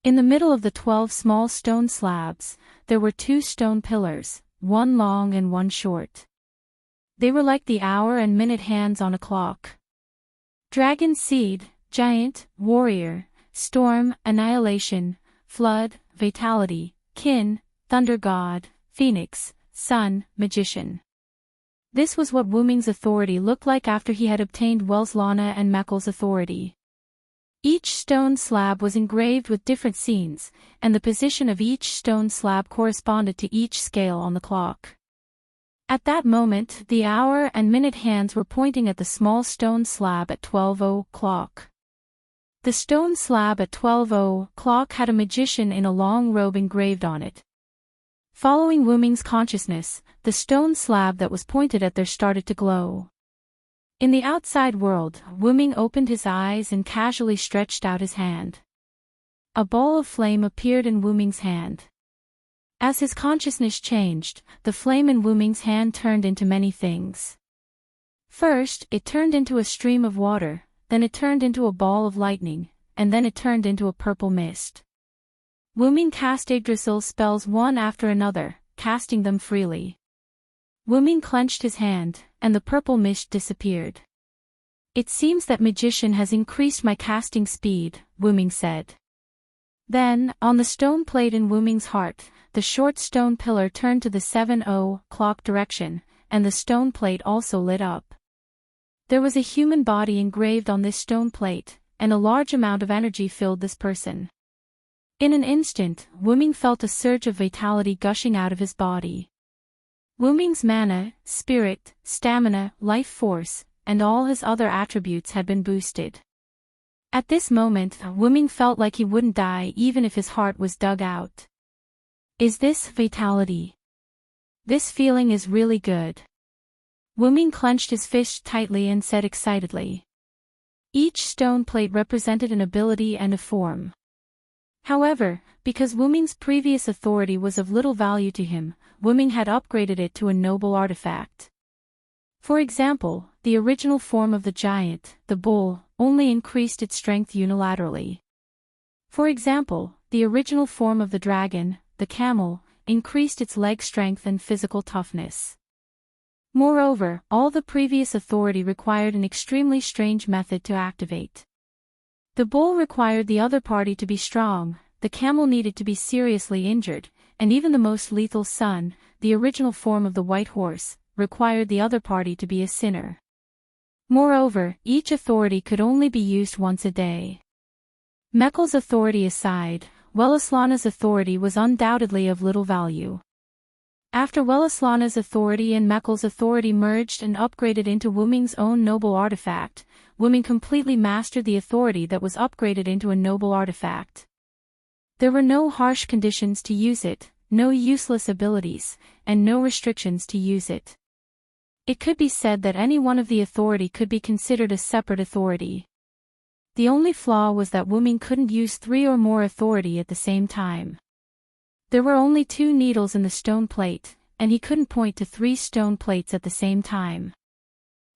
In the middle of the 12 small stone slabs, there were two stone pillars, one long and one short. They were like the hour and minute hands on a clock. Dragon seed, giant, warrior, storm, annihilation, flood, vitality, kin, thunder god, phoenix, sun, magician. This was what Wu Ming's authority looked like after he had obtained Welslana and Mekl's authority. Each stone slab was engraved with different scenes, and the position of each stone slab corresponded to each scale on the clock. At that moment, the hour and minute hands were pointing at the small stone slab at 12:00. The stone slab at 12:00 had a magician in a long robe engraved on it. Following Wu Ming's consciousness, the stone slab that was pointed at there started to glow. In the outside world, Wu Ming opened his eyes and casually stretched out his hand. A ball of flame appeared in Wu Ming's hand. As his consciousness changed, the flame in Wu Ming's hand turned into many things. First, it turned into a stream of water, then it turned into a ball of lightning, and then it turned into a purple mist. Wu Ming cast Yggdrasil spells one after another, casting them freely. Wu Ming clenched his hand, and the purple mist disappeared. "It seems that magician has increased my casting speed," Wu Ming said. Then, on the stone plate in Wu Ming's heart, the short stone pillar turned to the 7:00 direction, and the stone plate also lit up. There was a human body engraved on this stone plate, and a large amount of energy filled this person. In an instant, Wu Ming felt a surge of vitality gushing out of his body. Wu Ming's mana, spirit, stamina, life force, and all his other attributes had been boosted. At this moment, Wu Ming felt like he wouldn't die even if his heart was dug out. Is this vitality? This feeling is really good. Wu Ming clenched his fist tightly and said excitedly. Each stone plate represented an ability and a form. However, because Wu Ming's previous authority was of little value to him, Wu Ming had upgraded it to a noble artifact. For example, the original form of the giant, the bull, only increased its strength unilaterally. For example, the original form of the dragon, the camel, increased its leg strength and physical toughness. Moreover, all the previous authority required an extremely strange method to activate. The bull required the other party to be strong, the camel needed to be seriously injured, and even the most lethal sun, the original form of the white horse, required the other party to be a sinner. Moreover, each authority could only be used once a day. Mekl's authority aside, Welslana's authority was undoubtedly of little value. After Welslana's authority and Mekl's authority merged and upgraded into Wu Ming's own noble artifact, Wu Ming completely mastered the authority that was upgraded into a noble artifact. There were no harsh conditions to use it, no useless abilities, and no restrictions to use it. It could be said that any one of the authority could be considered a separate authority. The only flaw was that Wu Ming couldn't use 3 or more authority at the same time. There were only 2 needles in the stone plate, and he couldn't point to 3 stone plates at the same time.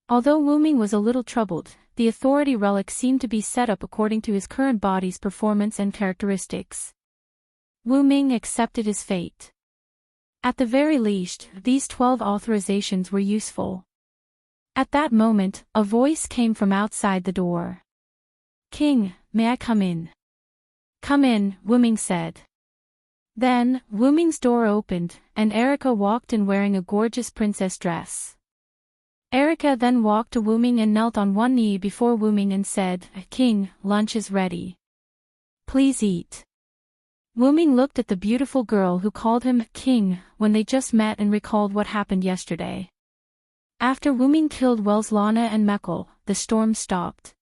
Although Wu Ming was a little troubled, the authority relic seemed to be set up according to his current body's performance and characteristics. Wu Ming accepted his fate. At the very least, these 12 authorizations were useful. At that moment, a voice came from outside the door. "King, may I come in?" Come in, Wu-ming said. Then, Wu-ming's door opened, and Erica walked in wearing a gorgeous princess dress. Erica then walked to Wu-ming and knelt on one knee before Wu-ming and said, "King, lunch is ready. Please eat." Wu-ming looked at the beautiful girl who called him king when they just met and recalled what happened yesterday. After Wu-ming killed Welslana and Mekl, the storm stopped.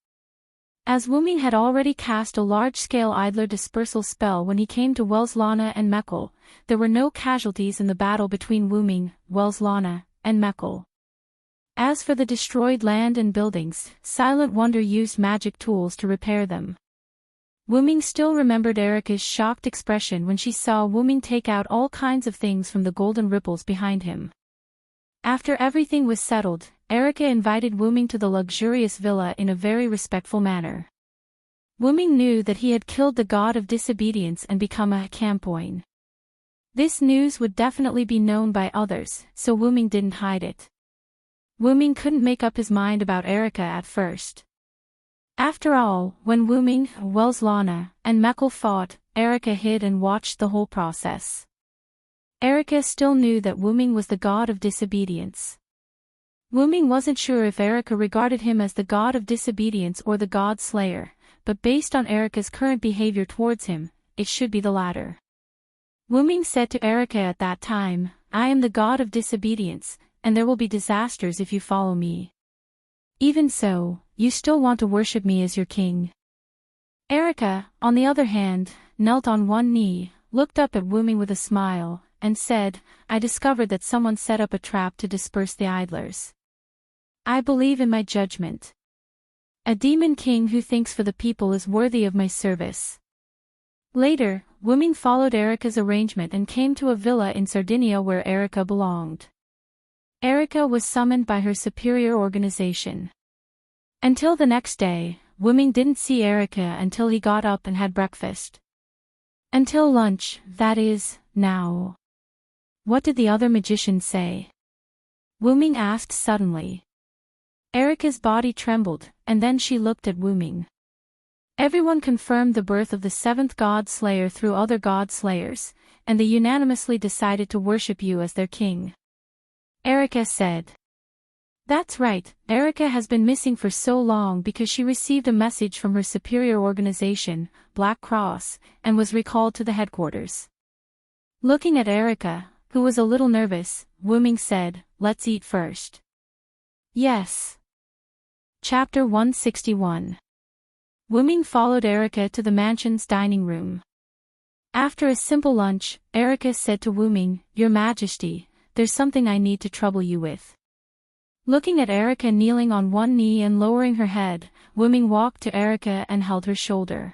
As Wu-ming had already cast a large-scale idler dispersal spell when he came to Welslana and Mekl, there were no casualties in the battle between Wu-ming, Welslana, and Mekl. As for the destroyed land and buildings, Silent Wonder used magic tools to repair them. Wu-ming still remembered Erica's shocked expression when she saw Wu-ming take out all kinds of things from the golden ripples behind him. After everything was settled, Erica invited Wu-ming to the luxurious villa in a very respectful manner. Wu-ming knew that he had killed the god of disobedience and become a campoin. This news would definitely be known by others, so Wu-ming didn't hide it. Wu-ming couldn't make up his mind about Erica at first. After all, when Wu-ming, Welslana, and Mekl fought, Erica hid and watched the whole process. Erica still knew that Wu-ming was the god of disobedience. Wu-ming wasn't sure if Erica regarded him as the god of disobedience or the god slayer, but based on Erica's current behavior towards him, it should be the latter. Wu-ming said to Erica at that time, "I am the god of disobedience, and there will be disasters if you follow me. Even so, you still want to worship me as your king." Erica, on the other hand, knelt on one knee, looked up at Wu-ming with a smile, and said, "I discovered that someone set up a trap to disperse the idlers. I believe in my judgment. A demon king who thinks for the people is worthy of my service." Later, Wu-ming followed Erica's arrangement and came to a villa in Sardinia where Erica belonged. Erica was summoned by her superior organization. Until the next day, Wu-ming didn't see Erica until he got up and had breakfast. Until lunch, that is, now. What did the other magicians say? Wu-ming asked suddenly. Erica's body trembled, and then she looked at Wu-ming. Everyone confirmed the birth of the seventh god slayer through other god slayers, and they unanimously decided to worship you as their king. Erica said. That's right, Erica has been missing for so long because she received a message from her superior organization, Black Cross, and was recalled to the headquarters. Looking at Erica, who was a little nervous, Wu-ming said, "Let's eat first." Yes. Chapter 161. Wu-ming followed Erica to the mansion's dining room. After a simple lunch, Erica said to Wu-ming, "Your Majesty, there's something I need to trouble you with." Looking at Erica kneeling on one knee and lowering her head, Wu-ming walked to Erica and held her shoulder.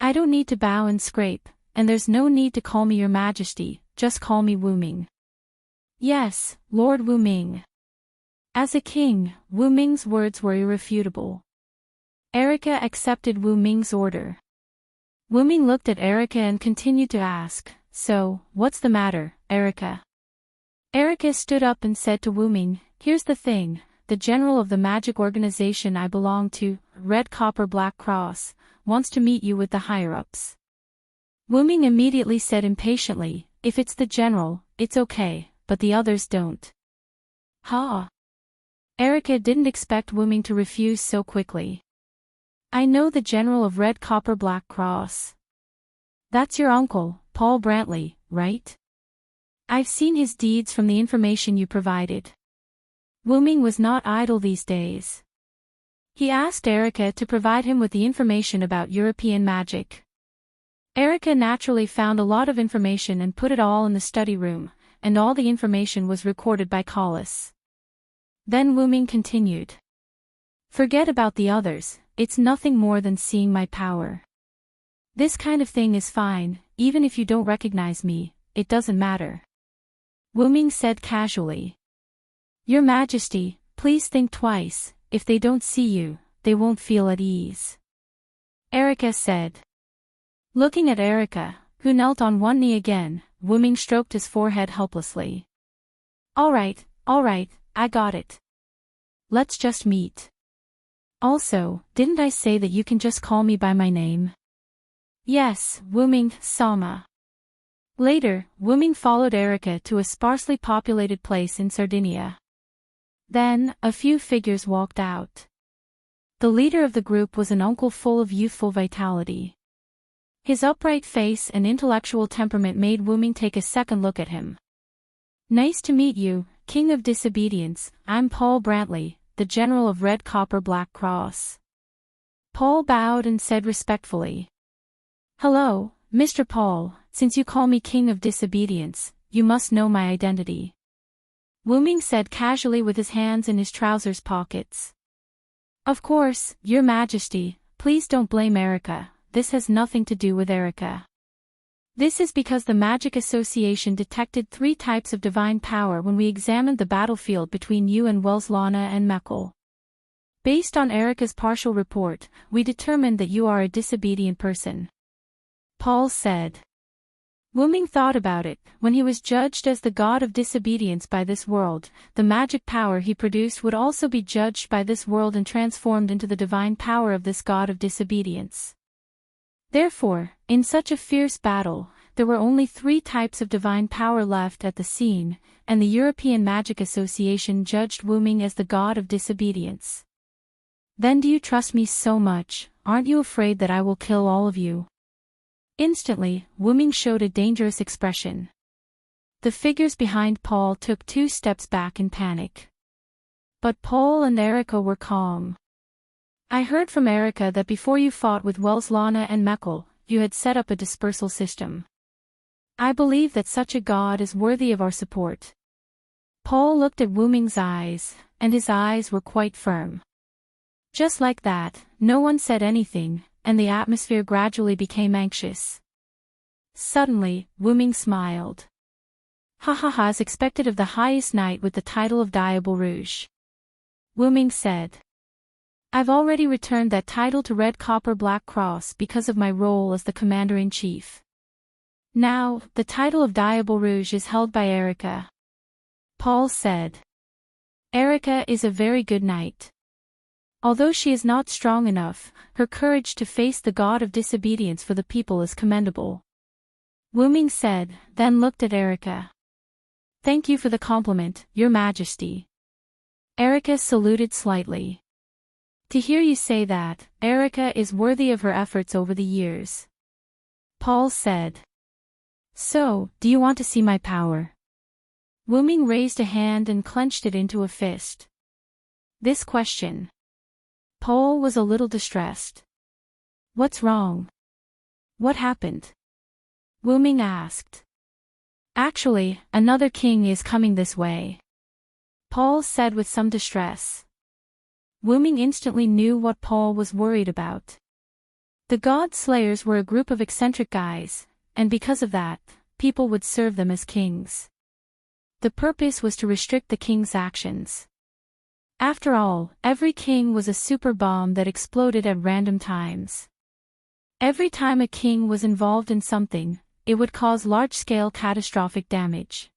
"I don't need to bow and scrape, and there's no need to call me Your Majesty, just call me Wu-ming." "Yes, Lord Wu-ming." As a king, Wu-ming's words were irrefutable. Erica accepted Wu-ming's order. Wu-ming looked at Erica and continued to ask, "So, what's the matter, Erica?" Erica stood up and said to Wu-ming, "Here's the thing, the general of the magic organization I belong to, Red Copper Black Cross, wants to meet you with the higher-ups." Wu-ming immediately said impatiently, "If it's the general, it's okay, but the others don't." "Huh?" Erica didn't expect Wu-ming to refuse so quickly. "I know the general of Red Copper Black Cross. That's your uncle, Paul Brantley, right? I've seen his deeds from the information you provided." Wu-ming was not idle these days. He asked Erica to provide him with the information about European magic. Erica naturally found a lot of information and put it all in the study room, and all the information was recorded by Collis. Then Wu-ming continued. "Forget about the others, it's nothing more than seeing my power. This kind of thing is fine, even if you don't recognize me, it doesn't matter." Wu-ming said casually. "Your Majesty, please think twice, if they don't see you, they won't feel at ease." Erica said. Looking at Erica, who knelt on one knee again, Wu-ming stroked his forehead helplessly. All right, I got it. Let's just meet. Also, didn't I say that you can just call me by my name? Yes, Wuming, Sama. Later, Wuming followed Erica to a sparsely populated place in Sardinia. Then, a few figures walked out. The leader of the group was an uncle full of youthful vitality. His upright face and intellectual temperament made Wuming take a second look at him. Nice to meet you, King of Disobedience. I'm Paul Brantley, the General of Red Copper Black Cross. Paul bowed and said respectfully. Hello, Mr. Paul, since you call me King of Disobedience, you must know my identity. Wuming said casually with his hands in his trousers pockets. Of course, Your Majesty, please don't blame Erica, this has nothing to do with Erica. This is because the Magic Association detected 3 types of divine power when we examined the battlefield between you and Welslana and Mekkel. Based on Erica's partial report, we determined that you are a disobedient person. Paul said. Wuming thought about it. When he was judged as the god of disobedience by this world, the magic power he produced would also be judged by this world and transformed into the divine power of this god of disobedience. Therefore, in such a fierce battle, there were only 3 types of divine power left at the scene, and the European Magic Association judged Wuming as the god of disobedience. Then do you trust me so much? Aren't you afraid that I will kill all of you? Instantly, Wuming showed a dangerous expression. The figures behind Paul took 2 steps back in panic. But Paul and Erica were calm. I heard from Erica that before you fought with Welslana and Mekkel, you had set up a dispersal system. I believe that such a god is worthy of our support. Paul looked at Wuming's eyes, and his eyes were quite firm. Just like that, no one said anything, and the atmosphere gradually became anxious. Suddenly, Wuming smiled. Ha ha ha, as expected of the highest knight with the title of Diable Rouge. Wuming said. I've already returned that title to Red Copper Black Cross because of my role as the Commander-in-Chief. Now, the title of Diable Rouge is held by Erica. Paul said. Erica is a very good knight. Although she is not strong enough, her courage to face the god of disobedience for the people is commendable. Wuming said, then looked at Erica. Thank you for the compliment, Your Majesty. Erica saluted slightly. To hear you say that, Erica is worthy of her efforts over the years. Paul said. So, do you want to see my power? Wuming raised a hand and clenched it into a fist. This question. Paul was a little distressed. What's wrong? What happened? Wuming asked. Actually, another king is coming this way. Paul said with some distress. Wuming instantly knew what Paul was worried about. The God Slayers were a group of eccentric guys, and because of that, people would serve them as kings. The purpose was to restrict the king's actions. After all, every king was a super bomb that exploded at random times. Every time a king was involved in something, it would cause large-scale catastrophic damage.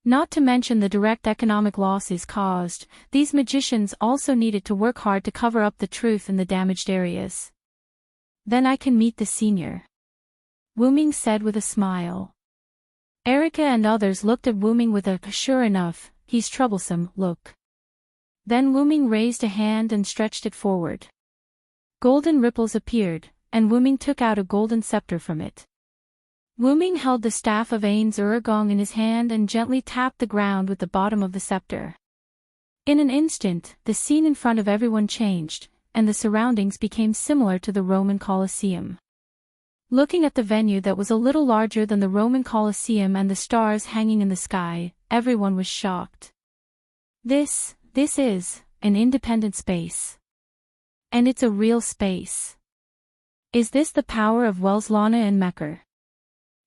Not to mention the direct economic losses caused, these magicians also needed to work hard to cover up the truth in the damaged areas. Then I can meet the senior. Wuming said with a smile. Erica and others looked at Wuming with a sure enough, he's troublesome look. Then Wuming raised a hand and stretched it forward. Golden ripples appeared, and Wuming took out a golden scepter from it. Wuming held the staff of Ain's Uragong in his hand and gently tapped the ground with the bottom of the scepter. In an instant, the scene in front of everyone changed, and the surroundings became similar to the Roman Colosseum. Looking at the venue that was a little larger than the Roman Colosseum and the stars hanging in the sky, everyone was shocked. This is an independent space. And it's a real space. Is this the power of Welslana and Mekkel?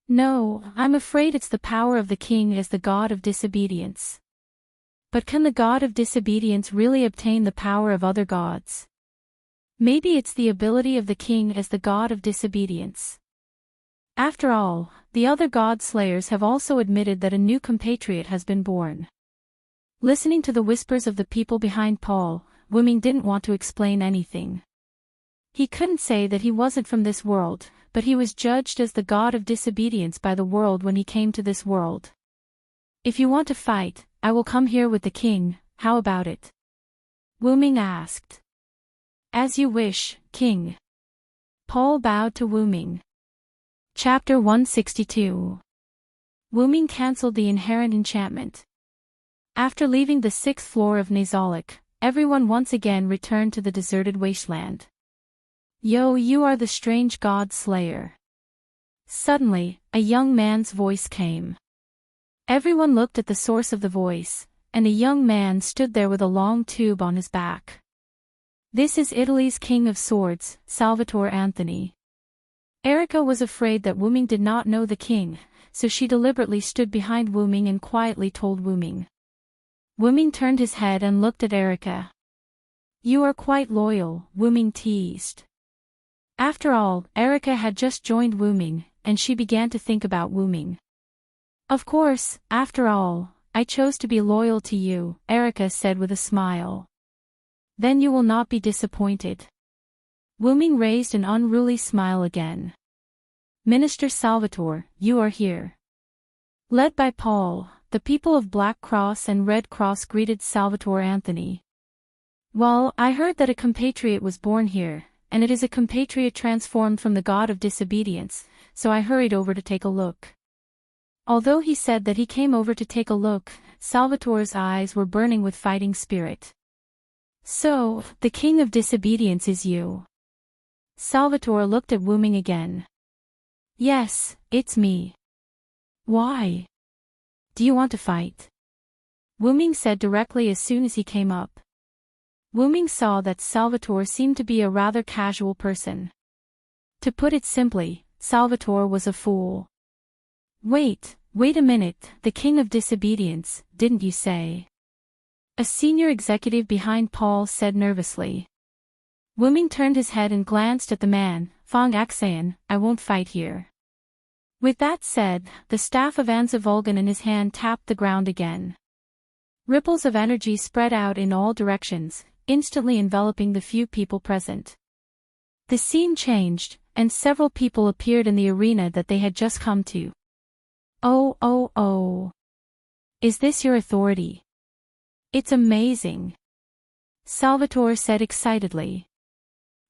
No, I'm afraid it's the power of the king as the god of disobedience. But can the god of disobedience really obtain the power of other gods? Maybe it's the ability of the king as the god of disobedience. After all, the other god slayers have also admitted that a new compatriot has been born. Listening to the whispers of the people behind Paul, Wuming didn't want to explain anything. He couldn't say that he wasn't from this world, but he was judged as the god of disobedience by the world when he came to this world. If you want to fight, I will come here with the king, how about it? Wu Ming asked. As you wish, king. Paul bowed to Wu Ming. Chapter 162. Wu Ming cancelled the inherent enchantment. After leaving the 6th floor of Nazalik, everyone once again returned to the deserted wasteland. Yo, you are the strange god slayer. Suddenly, a young man's voice came. Everyone looked at the source of the voice, and a young man stood there with a long tube on his back. This is Italy's King of Swords, Salvatore Anthony. Erica was afraid that Wu Ming did not know the king, so she deliberately stood behind Wu Ming and quietly told Wu Ming. Wu Ming turned his head and looked at Erica. You are quite loyal, Wu Ming teased. After all, Erica had just joined Wu Ming, and she began to think about Wu Ming. Of course, after all, I chose to be loyal to you, Erica said with a smile. Then you will not be disappointed. Wu Ming raised an unruly smile again. Minister Salvatore, you are here. Led by Paul, the people of Black Cross and Red Cross greeted Salvatore Anthony. Well, I heard that a compatriot was born here, and it is a compatriot transformed from the god of disobedience, so I hurried over to take a look. Although he said that he came over to take a look, Salvatore's eyes were burning with fighting spirit. So, the king of disobedience is you. Salvatore looked at Wu Ming again. Yes, it's me. Why? Do you want to fight? Wu Ming said directly as soon as he came up. Wu Ming saw that Salvatore seemed to be a rather casual person. To put it simply, Salvatore was a fool. Wait a minute, the king of disobedience, didn't you say? A senior executive behind Paul said nervously. Wu Ming turned his head and glanced at the man. Fong Axayan, I won't fight here. With that said, the staff of Anza Vulgan in his hand tapped the ground again. Ripples of energy spread out in all directions, instantly enveloping the few people present. The scene changed, and several people appeared in the arena that they had just come to. Oh. Is this your authority? It's amazing. Salvatore said excitedly.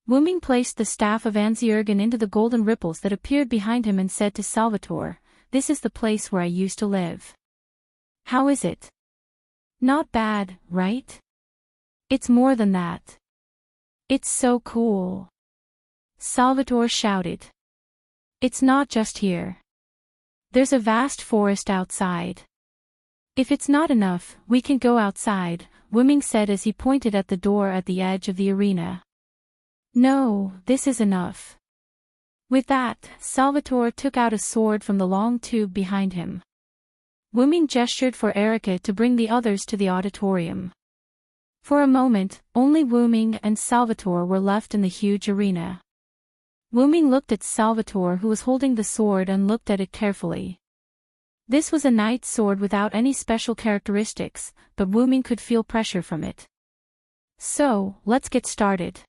Wu Ming placed the staff of Anziergan into the golden ripples that appeared behind him and said to Salvatore, this is the place where I used to live. How is it? Not bad, right? It's more than that. It's so cool. Salvatore shouted. It's not just here. There's a vast forest outside. If it's not enough, we can go outside, Wu Ming said as he pointed at the door at the edge of the arena. No, this is enough. With that, Salvatore took out a sword from the long tube behind him. Wu Ming gestured for Erica to bring the others to the auditorium. For a moment, only Wu Ming and Salvatore were left in the huge arena. Wu Ming looked at Salvatore, who was holding the sword, and looked at it carefully. This was a knight's sword without any special characteristics, but Wu Ming could feel pressure from it. So, let's get started.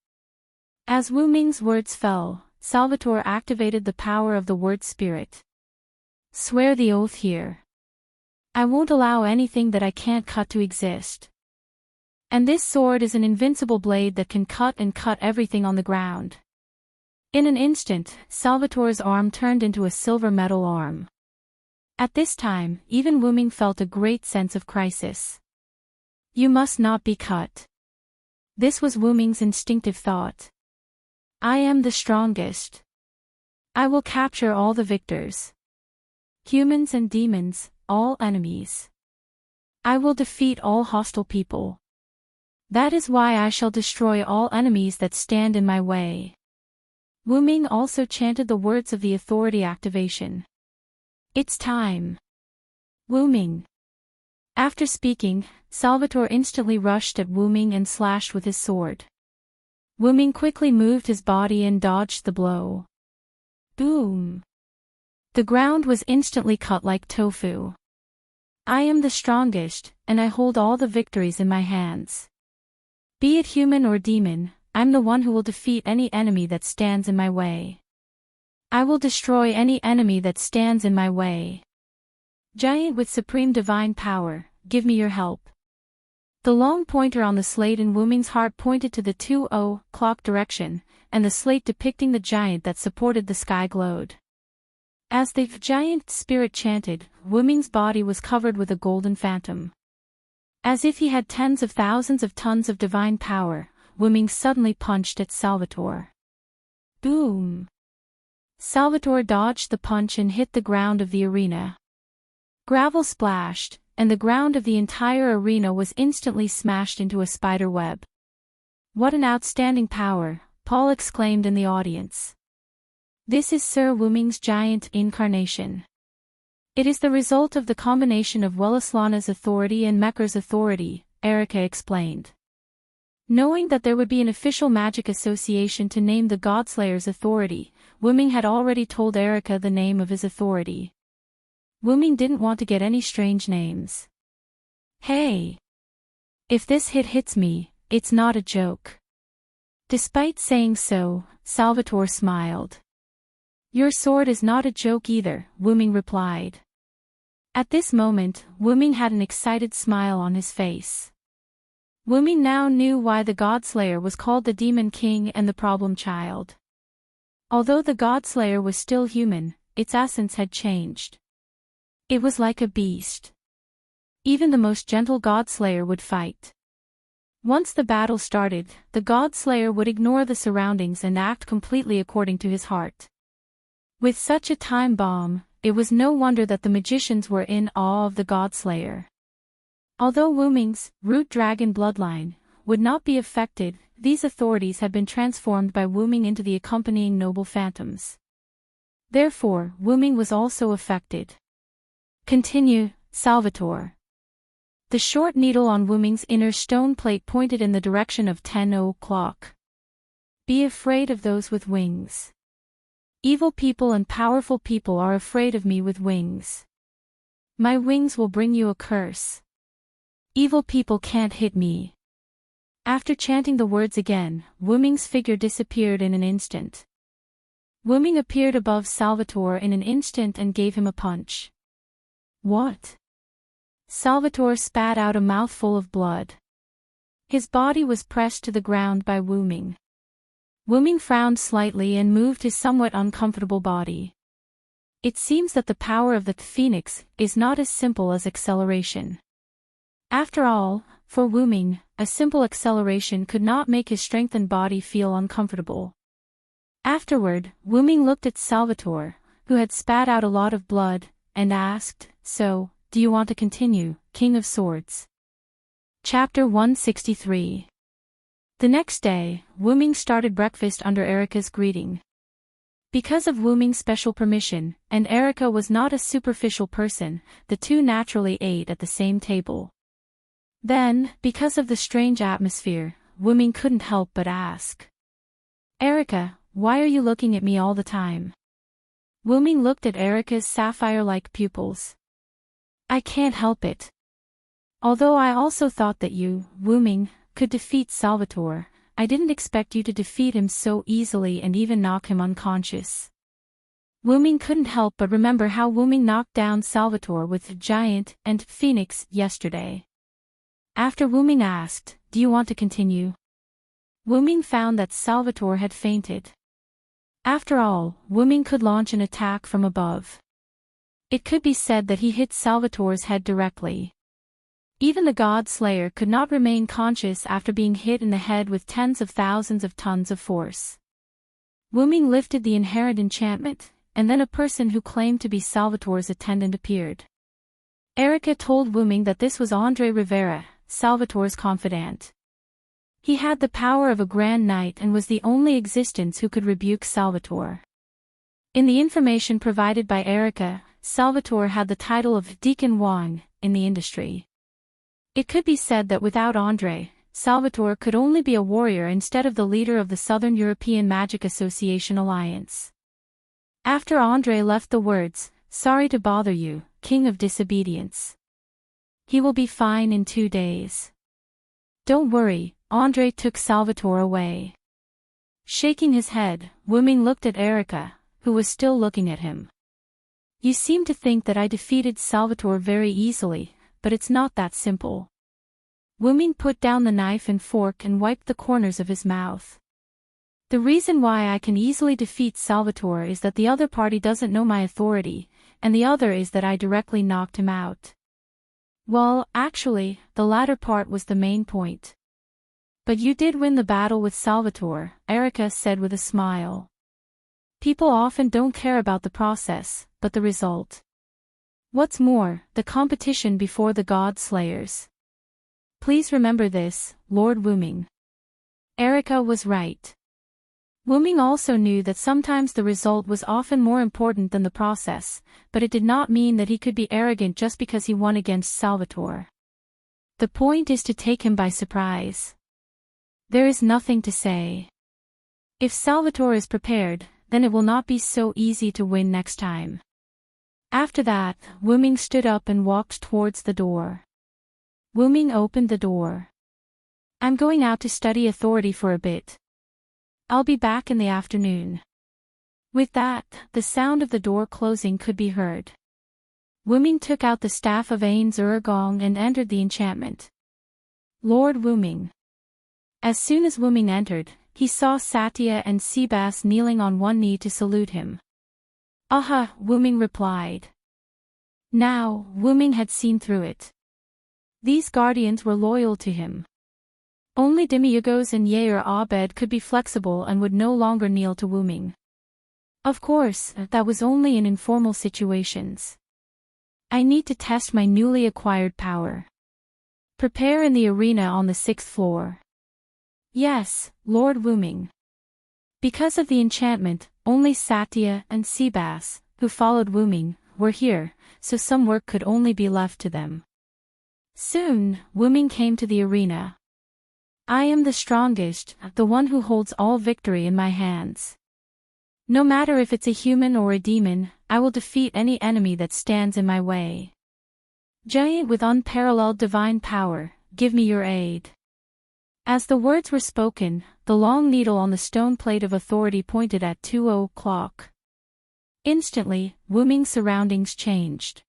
As Wu Ming's words fell, Salvatore activated the power of the word spirit. Swear the oath here. I won't allow anything that I can't cut to exist. And this sword is an invincible blade that can cut everything on the ground. In an instant, Salvatore's arm turned into a silver metal arm. At this time, even Wu Ming felt a great sense of crisis. You must not be cut. This was Wu Ming's instinctive thought. I am the strongest. I will capture all the victors. Humans and demons, all enemies. I will defeat all hostile people. That is why I shall destroy all enemies that stand in my way. Wu Ming also chanted the words of the authority activation. It's time. Wu Ming. After speaking, Salvatore instantly rushed at Wu Ming and slashed with his sword. Wu Ming quickly moved his body and dodged the blow. Boom. The ground was instantly cut like tofu. I am the strongest, and I hold all the victories in my hands. Be it human or demon, I'm the one who will defeat any enemy that stands in my way. I will destroy any enemy that stands in my way. Giant with supreme divine power, give me your help. The long pointer on the slate in Wuming's heart pointed to the 2:00 direction, and the slate depicting the giant that supported the sky glowed. As the giant spirit chanted, Wuming's body was covered with a golden phantom. As if he had tens of thousands of tons of divine power, Wuming suddenly punched at Salvatore. Boom! Salvatore dodged the punch and hit the ground of the arena. Gravel splashed, and the ground of the entire arena was instantly smashed into a spider web. What an outstanding power, Paul exclaimed in the audience. This is Sir Wuming's giant incarnation. It is the result of the combination of Welleslana's authority and Mecker's authority, Erica explained. Knowing that there would be an official magic association to name the Godslayer's authority, Wuming had already told Erica the name of his authority. Wuming didn't want to get any strange names. Hey! If this hits me, it's not a joke. Despite saying so, Salvatore smiled. Your sword is not a joke either, Wuming replied. At this moment, Wuming had an excited smile on his face. Wuming now knew why the Godslayer was called the Demon King and the Problem Child. Although the Godslayer was still human, its essence had changed. It was like a beast. Even the most gentle Godslayer would fight. Once the battle started, the Godslayer would ignore the surroundings and act completely according to his heart. With such a time bomb, it was no wonder that the magicians were in awe of the Godslayer. Although Wuming's root dragon bloodline would not be affected, these authorities had been transformed by Wuming into the accompanying noble phantoms. Therefore, Wuming was also affected. Continue, Salvatore. The short needle on Wuming's inner stone plate pointed in the direction of 10:00. Be afraid of those with wings. Evil people and powerful people are afraid of me with wings. My wings will bring you a curse. Evil people can't hit me. After chanting the words again, Wuming's figure disappeared in an instant. Wuming appeared above Salvatore in an instant and gave him a punch. What? Salvatore spat out a mouthful of blood. His body was pressed to the ground by Wuming. Wuming frowned slightly and moved his somewhat uncomfortable body. It seems that the power of the phoenix is not as simple as acceleration. After all, for Wuming, a simple acceleration could not make his strengthened body feel uncomfortable. Afterward, Wuming looked at Salvatore, who had spat out a lot of blood, and asked, So, do you want to continue, King of Swords? Chapter 163. The next day, Wuming started breakfast under Erica's greeting. Because of Wuming's special permission, and Erica was not a superficial person, the two naturally ate at the same table. Then, because of the strange atmosphere, Wuming couldn't help but ask. Erica, why are you looking at me all the time? Wuming looked at Erica's sapphire-like pupils. I can't help it. Although I also thought that you, Wuming, could defeat Salvatore, I didn't expect you to defeat him so easily and even knock him unconscious. Wuming couldn't help but remember how Wuming knocked down Salvatore with Giant and Phoenix yesterday. After Wuming asked, Do you want to continue? Wuming found that Salvatore had fainted. After all, Wuming could launch an attack from above. It could be said that he hit Salvatore's head directly. Even the God Slayer could not remain conscious after being hit in the head with tens of thousands of tons of force. Wuming lifted the inherent enchantment, and then a person who claimed to be Salvatore's attendant appeared. Erica told Wuming that this was Andre Rivera, Salvatore's confidant. He had the power of a grand knight and was the only existence who could rebuke Salvatore. In the information provided by Erica, Salvatore had the title of Deacon Wang in the industry. It could be said that without Andre, Salvatore could only be a warrior instead of the leader of the Southern European Magic Association Alliance. After Andre left the words, Sorry to bother you, King of Disobedience. He will be fine in 2 days. Don't worry, Andre took Salvatore away. Shaking his head, Wuming looked at Erica, who was still looking at him. You seem to think that I defeated Salvatore very easily, but it's not that simple. Wu Ming put down the knife and fork and wiped the corners of his mouth. The reason why I can easily defeat Salvatore is that the other party doesn't know my authority, and the other is that I directly knocked him out. Well, actually, the latter part was the main point. But you did win the battle with Salvatore, Erica said with a smile. People often don't care about the process, but the result. What's more, the competition before the God Slayers. Please remember this, Lord Wu Ming. Erica was right. Wu Ming also knew that sometimes the result was often more important than the process, but it did not mean that he could be arrogant just because he won against Salvatore. The point is to take him by surprise. There is nothing to say. If Salvatore is prepared, then it will not be so easy to win next time. After that, Wu Ming stood up and walked towards the door. Wu Ming opened the door. I'm going out to study authority for a bit. I'll be back in the afternoon. With that, the sound of the door closing could be heard. Wu Ming took out the staff of Ain's Gong and entered the enchantment. Lord Wu Ming. As soon as Wu Ming entered, he saw Satya and Seabass kneeling on one knee to salute him. Aha, Wu Ming replied. Now, Wu Ming had seen through it. These guardians were loyal to him. Only demigos and Yair Abed could be flexible and would no longer kneel to Wu Ming. Of course, that was only in informal situations. I need to test my newly acquired power. Prepare in the arena on the 6th floor. Yes, Lord Wu Ming. Because of the enchantment, only Satya and Seabass, who followed Wu Ming, were here, so some work could only be left to them. Soon, Wu Ming came to the arena. I am the strongest, the one who holds all victory in my hands. No matter if it's a human or a demon, I will defeat any enemy that stands in my way. Giant with unparalleled divine power, give me your aid. As the words were spoken, the long needle on the stone plate of authority pointed at 2:00. Instantly, Wu Ming's surroundings changed.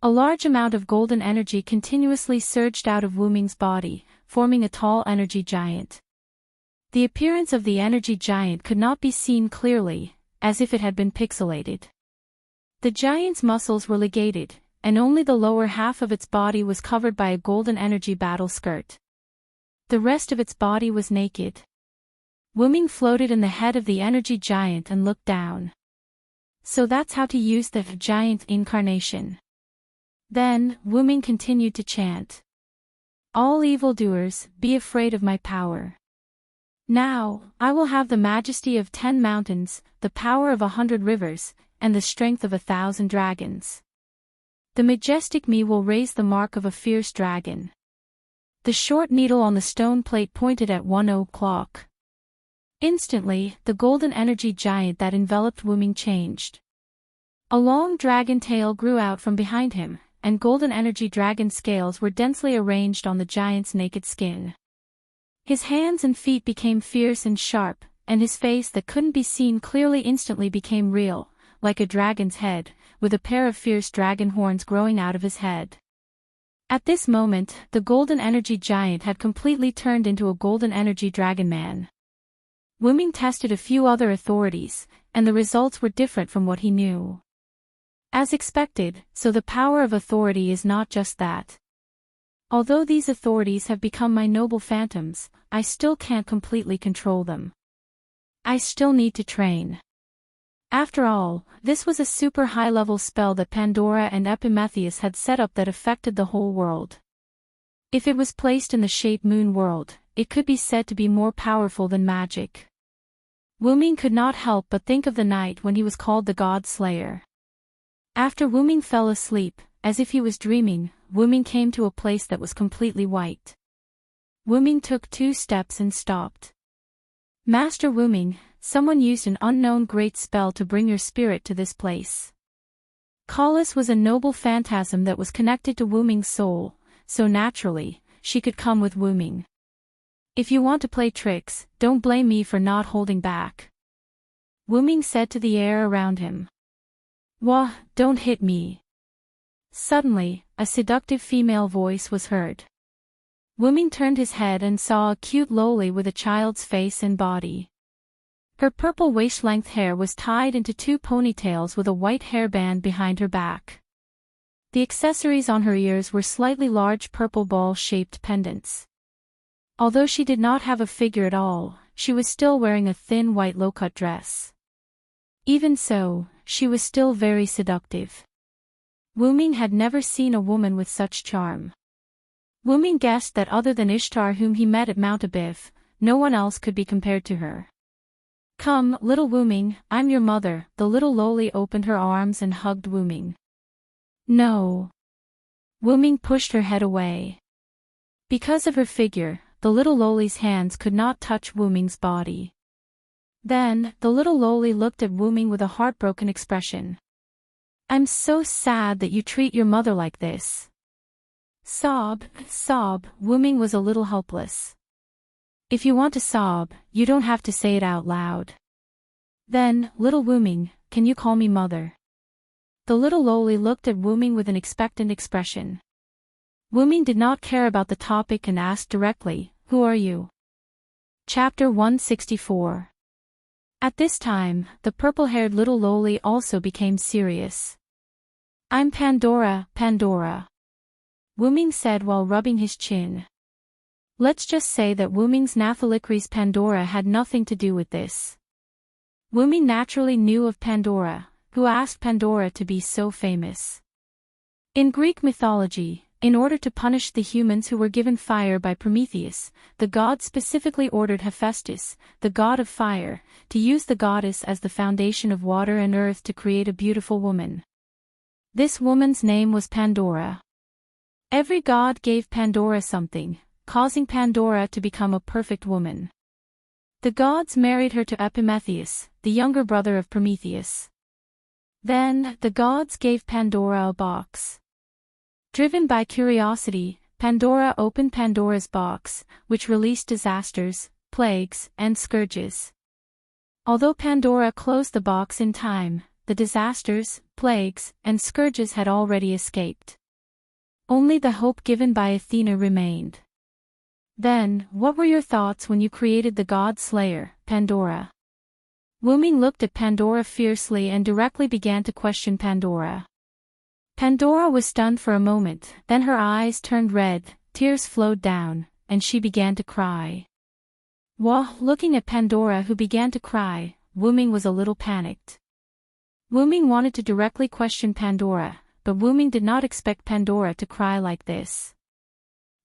A large amount of golden energy continuously surged out of Wu Ming's body, forming a tall energy giant. The appearance of the energy giant could not be seen clearly, as if it had been pixelated. The giant's muscles were ligated, and only the lower half of its body was covered by a golden energy battle skirt. The rest of its body was naked. Wu Ming floated in the head of the energy giant and looked down. So that's how to use the giant incarnation. Then, Wu Ming continued to chant. All evildoers, be afraid of my power. Now, I will have the majesty of 10 mountains, the power of 100 rivers, and the strength of 1,000 dragons. The majestic me will raise the mark of a fierce dragon. The short needle on the stone plate pointed at 1:00. Instantly, the golden energy giant that enveloped Wu Ming changed. A long dragon tail grew out from behind him, and golden energy dragon scales were densely arranged on the giant's naked skin. His hands and feet became fierce and sharp, and his face that couldn't be seen clearly instantly became real, like a dragon's head, with a pair of fierce dragon horns growing out of his head. At this moment, the golden energy giant had completely turned into a golden energy dragon man. Wu Ming tested a few other authorities, and the results were different from what he knew. As expected, so the power of authority is not just that. Although these authorities have become my noble phantoms, I still can't completely control them. I still need to train. After all, this was a super high-level spell that Pandora and Epimetheus had set up that affected the whole world. If it was placed in the Shape Moon world, it could be said to be more powerful than magic. Wu Ming could not help but think of the night when he was called the God Slayer. After Wu Ming fell asleep, as if he was dreaming, Wu Ming came to a place that was completely white. Wu Ming took 2 steps and stopped. Master Wu Ming, someone used an unknown great spell to bring your spirit to this place. Kalis was a noble phantasm that was connected to Wu Ming's soul, so naturally, she could come with Wu Ming. If you want to play tricks, don't blame me for not holding back. Wu-Ming said to the air around him. Wah, don't hit me. Suddenly, a seductive female voice was heard. Wu-Ming turned his head and saw a cute loli with a child's face and body. Her purple waist-length hair was tied into 2 ponytails with a white hairband behind her back. The accessories on her ears were slightly large purple ball-shaped pendants. Although she did not have a figure at all, she was still wearing a thin white low-cut dress. Even so, she was still very seductive. Wu-Ming had never seen a woman with such charm. Wu-Ming guessed that other than Ishtar whom he met at Mount Abiff, no one else could be compared to her. Come, little Wu-Ming, I'm your mother. The little loli opened her arms and hugged Wu-Ming. No. Wu-Ming pushed her head away. Because of her figure, the little loli's hands could not touch Wu-Ming's body. Then, the little loli looked at Wu-Ming with a heartbroken expression. I'm so sad that you treat your mother like this. Sob, sob, Wu-Ming was a little helpless. If you want to sob, you don't have to say it out loud. Then, little Wu-Ming, can you call me mother? The little loli looked at Wu-Ming with an expectant expression. Wu-Ming did not care about the topic and asked directly, who are you? Chapter 164. At this time, the purple-haired little loli also became serious. I'm Pandora, Pandora. Wu-Ming said while rubbing his chin. Let's just say that Wu-Ming's Nathalikri's Pandora had nothing to do with this. Wu-Ming naturally knew of Pandora, who asked Pandora to be so famous. In Greek mythology, in order to punish the humans who were given fire by Prometheus, the god specifically ordered Hephaestus, the god of fire, to use the goddess as the foundation of water and earth to create a beautiful woman. This woman's name was Pandora. Every god gave Pandora something, causing Pandora to become a perfect woman. The gods married her to Epimetheus, the younger brother of Prometheus. Then, the gods gave Pandora a box. Driven by curiosity, Pandora opened Pandora's box, which released disasters, plagues, and scourges. Although Pandora closed the box in time, the disasters, plagues, and scourges had already escaped. Only the hope given by Athena remained. Then, what were your thoughts when you created the god slayer, Pandora? Wu-Ming looked at Pandora fiercely and directly began to question Pandora. Pandora was stunned for a moment, then her eyes turned red, tears flowed down, and she began to cry. While looking at Pandora who began to cry, Wu-Ming was a little panicked. Wu-Ming wanted to directly question Pandora, but Wu-Ming did not expect Pandora to cry like this.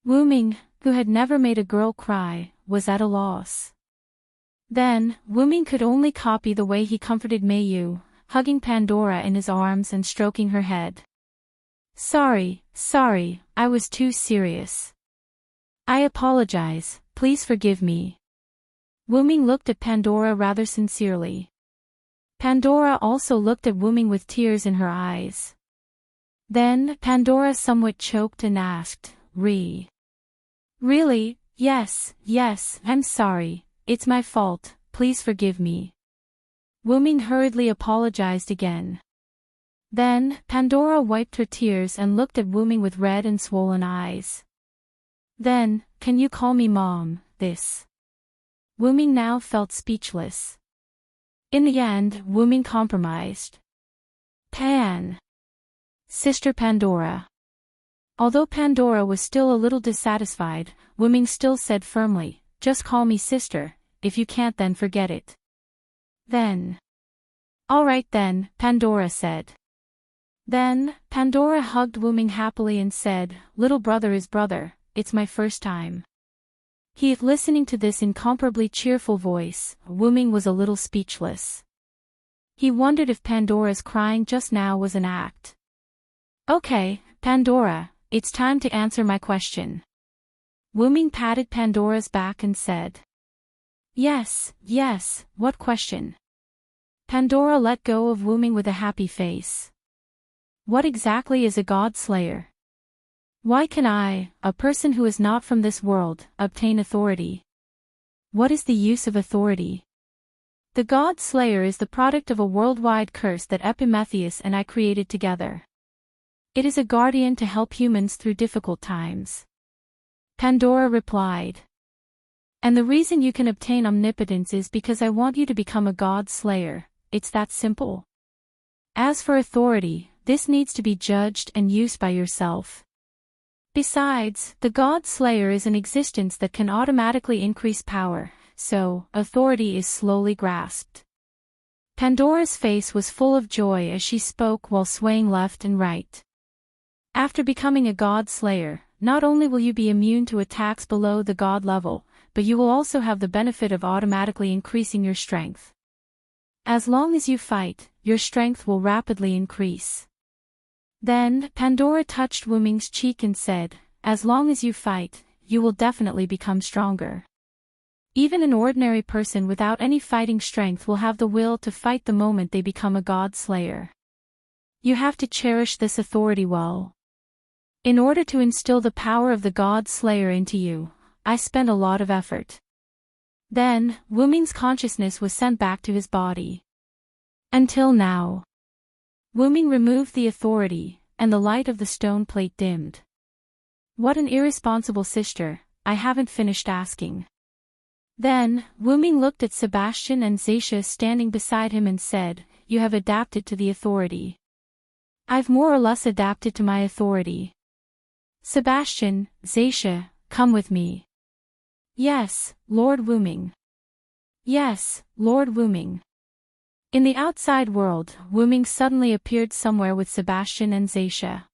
Wu-Ming, who had never made a girl cry, was at a loss. Then, Wu-Ming could only copy the way he comforted Meiyu, hugging Pandora in his arms and stroking her head. Sorry, I was too serious. I apologize, please forgive me. Wu-Ming looked at Pandora rather sincerely. Pandora also looked at Wu-Ming with tears in her eyes. Then, Pandora somewhat choked and asked, Really? Yes, I'm sorry, it's my fault, please forgive me. Wu-Ming hurriedly apologized again. Then, Pandora wiped her tears and looked at Wu-Ming with red and swollen eyes. Then, can you call me Mom, this? Wu-Ming now felt speechless. In the end, Wu-Ming compromised. Sister Pandora. Although Pandora was still a little dissatisfied, Wu-Ming still said firmly, just call me sister, if you can't then forget it. Then. All right then, Pandora said. Then, Pandora hugged Wu-Ming happily and said, little brother is brother, it's my first time. Listening to this incomparably cheerful voice, Wu-Ming was a little speechless. He wondered if Pandora's crying just now was an act. Okay, Pandora, it's time to answer my question. Wu-Ming patted Pandora's back and said. Yes, what question? Pandora let go of Wu-Ming with a happy face. What exactly is a god slayer? Why can I, a person who is not from this world, obtain authority? What is the use of authority? The God Slayer is the product of a worldwide curse that Epimetheus and I created together. It is a guardian to help humans through difficult times. Pandora replied. And the reason you can obtain omnipotence is because I want you to become a God Slayer. It's that simple. As for authority, this needs to be judged and used by yourself. Besides, the God Slayer is an existence that can automatically increase power, so authority is slowly grasped. Pandora's face was full of joy as she spoke while swaying left and right. After becoming a God Slayer, not only will you be immune to attacks below the God level, but you will also have the benefit of automatically increasing your strength. As long as you fight, your strength will rapidly increase. Then, Pandora touched Wu Ming's cheek and said, as long as you fight, you will definitely become stronger. Even an ordinary person without any fighting strength will have the will to fight the moment they become a God Slayer. You have to cherish this authority well. In order to instill the power of the God Slayer into you, I spent a lot of effort. Then, Wu Ming's consciousness was sent back to his body. Until now. Wu Ming removed the authority, and the light of the stone plate dimmed. What an irresponsible sister, I haven't finished asking. Then, Wu Ming looked at Sebastian and Zaisha standing beside him and said, you have adapted to the authority. I've more or less adapted to my authority. Sebastian, Zaisha, come with me. Yes, Lord Wu Ming. Yes, Lord Wu Ming. In the outside world, Wu Ming suddenly appeared somewhere with Sebastian and Zaisha.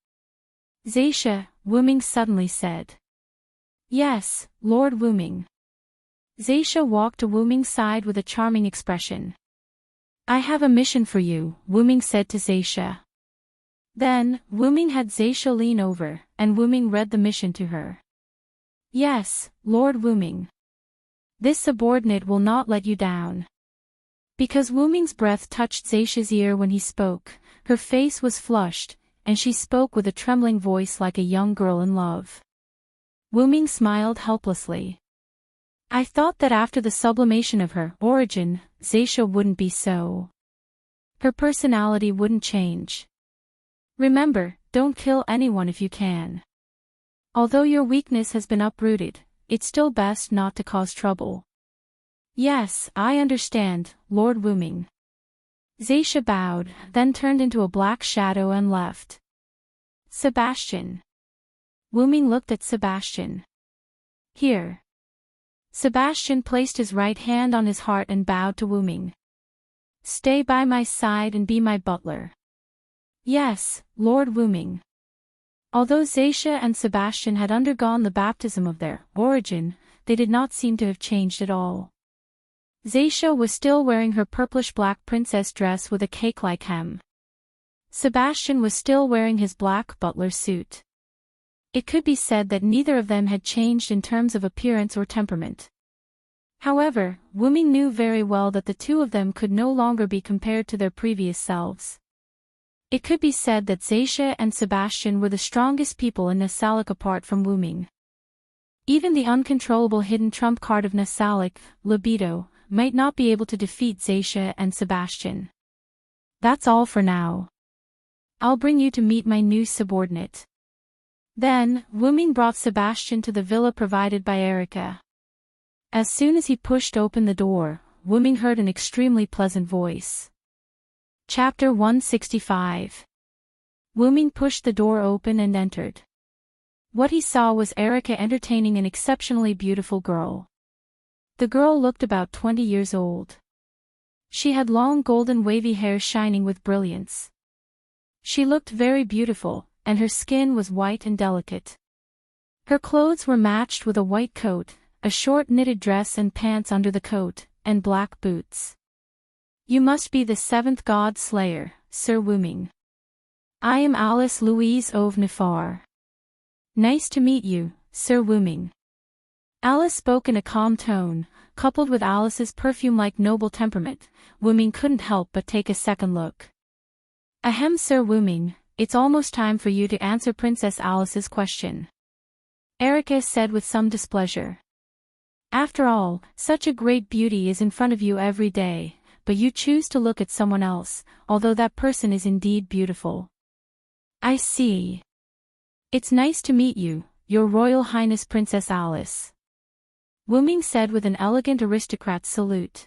Zaisha, Wu Ming suddenly said. Yes, Lord Wu Ming. Zaisha walked to Wu Ming's side with a charming expression. I have a mission for you, Wu Ming said to Zaisha. Then, Wu Ming had Zaisha lean over, and Wu Ming read the mission to her. Yes, Lord Wu Ming. This subordinate will not let you down. Because Wu Ming's breath touched Zaisha's ear when he spoke, her face was flushed, and she spoke with a trembling voice like a young girl in love. Wu Ming smiled helplessly. I thought that after the sublimation of her origin, Zaisha wouldn't be so. Her personality wouldn't change. Remember, don't kill anyone if you can. Although your weakness has been uprooted, it's still best not to cause trouble. Yes, I understand, Lord Wu Ming. Zaisha bowed, then turned into a black shadow and left. Sebastian. Wu Ming looked at Sebastian. Here. Sebastian placed his right hand on his heart and bowed to Wu Ming. Stay by my side and be my butler. Yes, Lord Wu Ming. Although Zaisha and Sebastian had undergone the baptism of their origin, they did not seem to have changed at all. Zaisha was still wearing her purplish-black princess dress with a cake-like hem. Sebastian was still wearing his black butler suit. It could be said that neither of them had changed in terms of appearance or temperament. However, Wu Ming knew very well that the two of them could no longer be compared to their previous selves. It could be said that Zaisha and Sebastian were the strongest people in Nasalic apart from Wu Ming. Even the uncontrollable hidden trump card of Nasalic, libido, might not be able to defeat Zaisha and Sebastian. That's all for now. I'll bring you to meet my new subordinate. Then, Wu Ming brought Sebastian to the villa provided by Erica. As soon as he pushed open the door, Wu Ming heard an extremely pleasant voice. Chapter 165. Wu Ming pushed the door open and entered. What he saw was Erica entertaining an exceptionally beautiful girl. The girl looked about 20 years old. She had long golden wavy hair shining with brilliance. She looked very beautiful, and her skin was white and delicate. Her clothes were matched with a white coat, a short knitted dress and pants under the coat, and black boots. You must be the seventh God Slayer, Sir Wu Ming. I am Alice Louise of Nifar. Nice to meet you, Sir Wu Ming. Alice spoke in a calm tone, coupled with Alice's perfume-like noble temperament. Wu Ming couldn't help but take a second look. Ahem, Sir Wu Ming, it's almost time for you to answer Princess Alice's question. Erica said with some displeasure. After all, such a great beauty is in front of you every day, but you choose to look at someone else, although that person is indeed beautiful. I see. It's nice to meet you, Your Royal Highness Princess Alice. Wu Ming said with an elegant aristocrat's salute.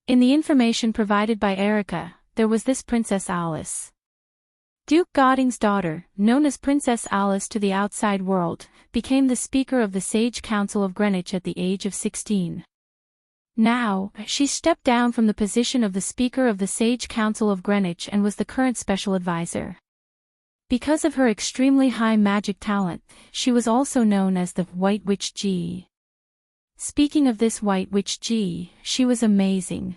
In the information provided by Erica, there was this Princess Alice. Duke Godding's daughter, known as Princess Alice to the outside world, became the Speaker of the Sage Council of Greenwich at the age of 16. Now, she stepped down from the position of the Speaker of the Sage Council of Greenwich and was the current special advisor. Because of her extremely high magic talent, she was also known as the White Witch G. Speaking of this White Witch G, she was amazing.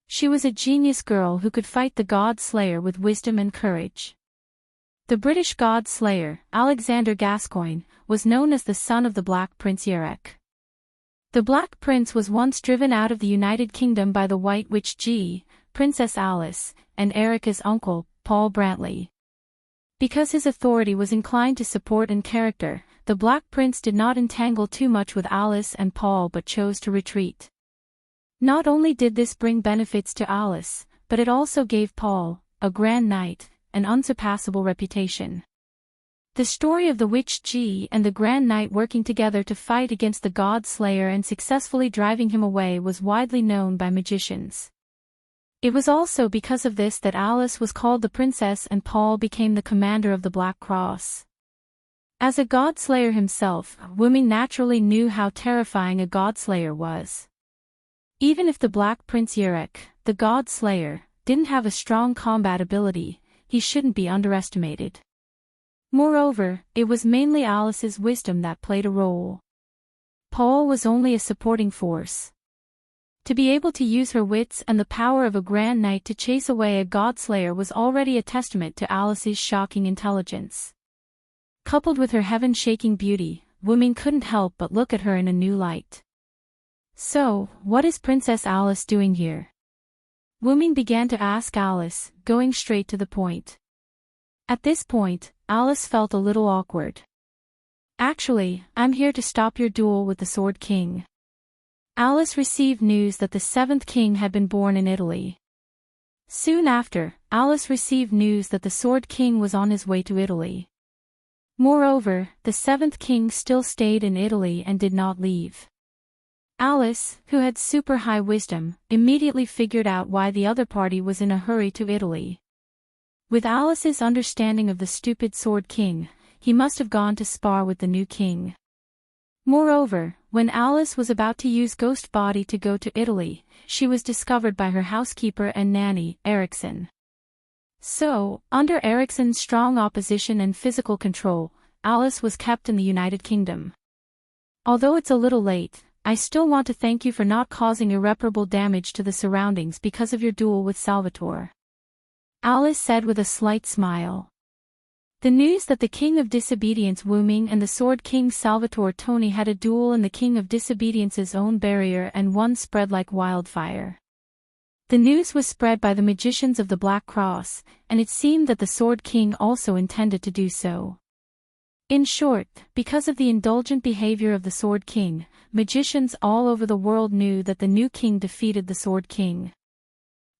She was a genius girl who could fight the God Slayer with wisdom and courage. The British God Slayer, Alexander Gascoigne, was known as the son of the Black Prince Yerek. The Black Prince was once driven out of the United Kingdom by the White Witch G, Princess Alice, and Erica's uncle, Paul Brantley. Because his authority was inclined to support and character, the Black Prince did not entangle too much with Alice and Paul but chose to retreat. Not only did this bring benefits to Alice, but it also gave Paul, a grand knight, an unsurpassable reputation. The story of the Witch G and the Grand Knight working together to fight against the God Slayer and successfully driving him away was widely known by magicians. It was also because of this that Alice was called the Princess and Paul became the commander of the Black Cross. As a God Slayer himself, Wu Ming naturally knew how terrifying a God Slayer was. Even if the Black Prince Yerek, the God Slayer, didn't have a strong combat ability, he shouldn't be underestimated. Moreover, it was mainly Alice's wisdom that played a role. Paul was only a supporting force. To be able to use her wits and the power of a Grand Knight to chase away a God Slayer was already a testament to Alice's shocking intelligence. Coupled with her heaven-shaking beauty, Wu Ming couldn't help but look at her in a new light. So, what is Princess Alice doing here? Wu Ming began to ask Alice, going straight to the point. At this point, Alice felt a little awkward. Actually, I'm here to stop your duel with the Sword King. Alice received news that the 7th king had been born in Italy. Soon after, Alice received news that the Sword King was on his way to Italy. Moreover, the 7th king still stayed in Italy and did not leave. Alice, who had super high wisdom, immediately figured out why the other party was in a hurry to Italy. With Alice's understanding of the stupid Sword King, he must have gone to spar with the new king. Moreover, when Alice was about to use Ghost Body to go to Italy, she was discovered by her housekeeper and nanny, Erickson. So, under Erickson's strong opposition and physical control, Alice was kept in the United Kingdom. Although it's a little late, I still want to thank you for not causing irreparable damage to the surroundings because of your duel with Salvatore. Alice said with a slight smile. The news that the King of Disobedience Wu Ming and the Sword King Salvatore Tony had a duel in the King of Disobedience's own barrier and one spread like wildfire. The news was spread by the magicians of the Black Cross, and it seemed that the Sword King also intended to do so. In short, because of the indulgent behavior of the Sword King, magicians all over the world knew that the new king defeated the Sword King.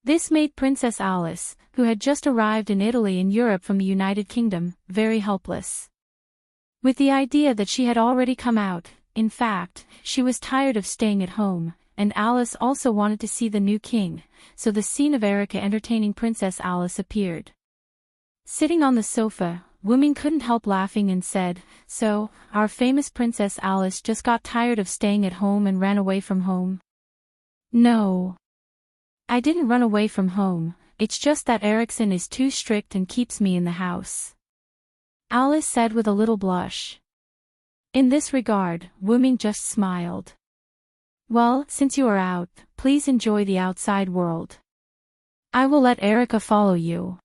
This made Princess Alice, who had just arrived in Italy and Europe from the United Kingdom, very helpless. With the idea that she had already come out, in fact, she was tired of staying at home, and Alice also wanted to see the new king, so the scene of Erica entertaining Princess Alice appeared. Sitting on the sofa, Wu Ming couldn't help laughing and said, "So, our famous Princess Alice just got tired of staying at home and ran away from home?" "No. I didn't run away from home, it's just that Erickson is too strict and keeps me in the house," Alice said with a little blush. In this regard, Wu Ming just smiled. "Well, since you are out, please enjoy the outside world. I will let Erica follow you,"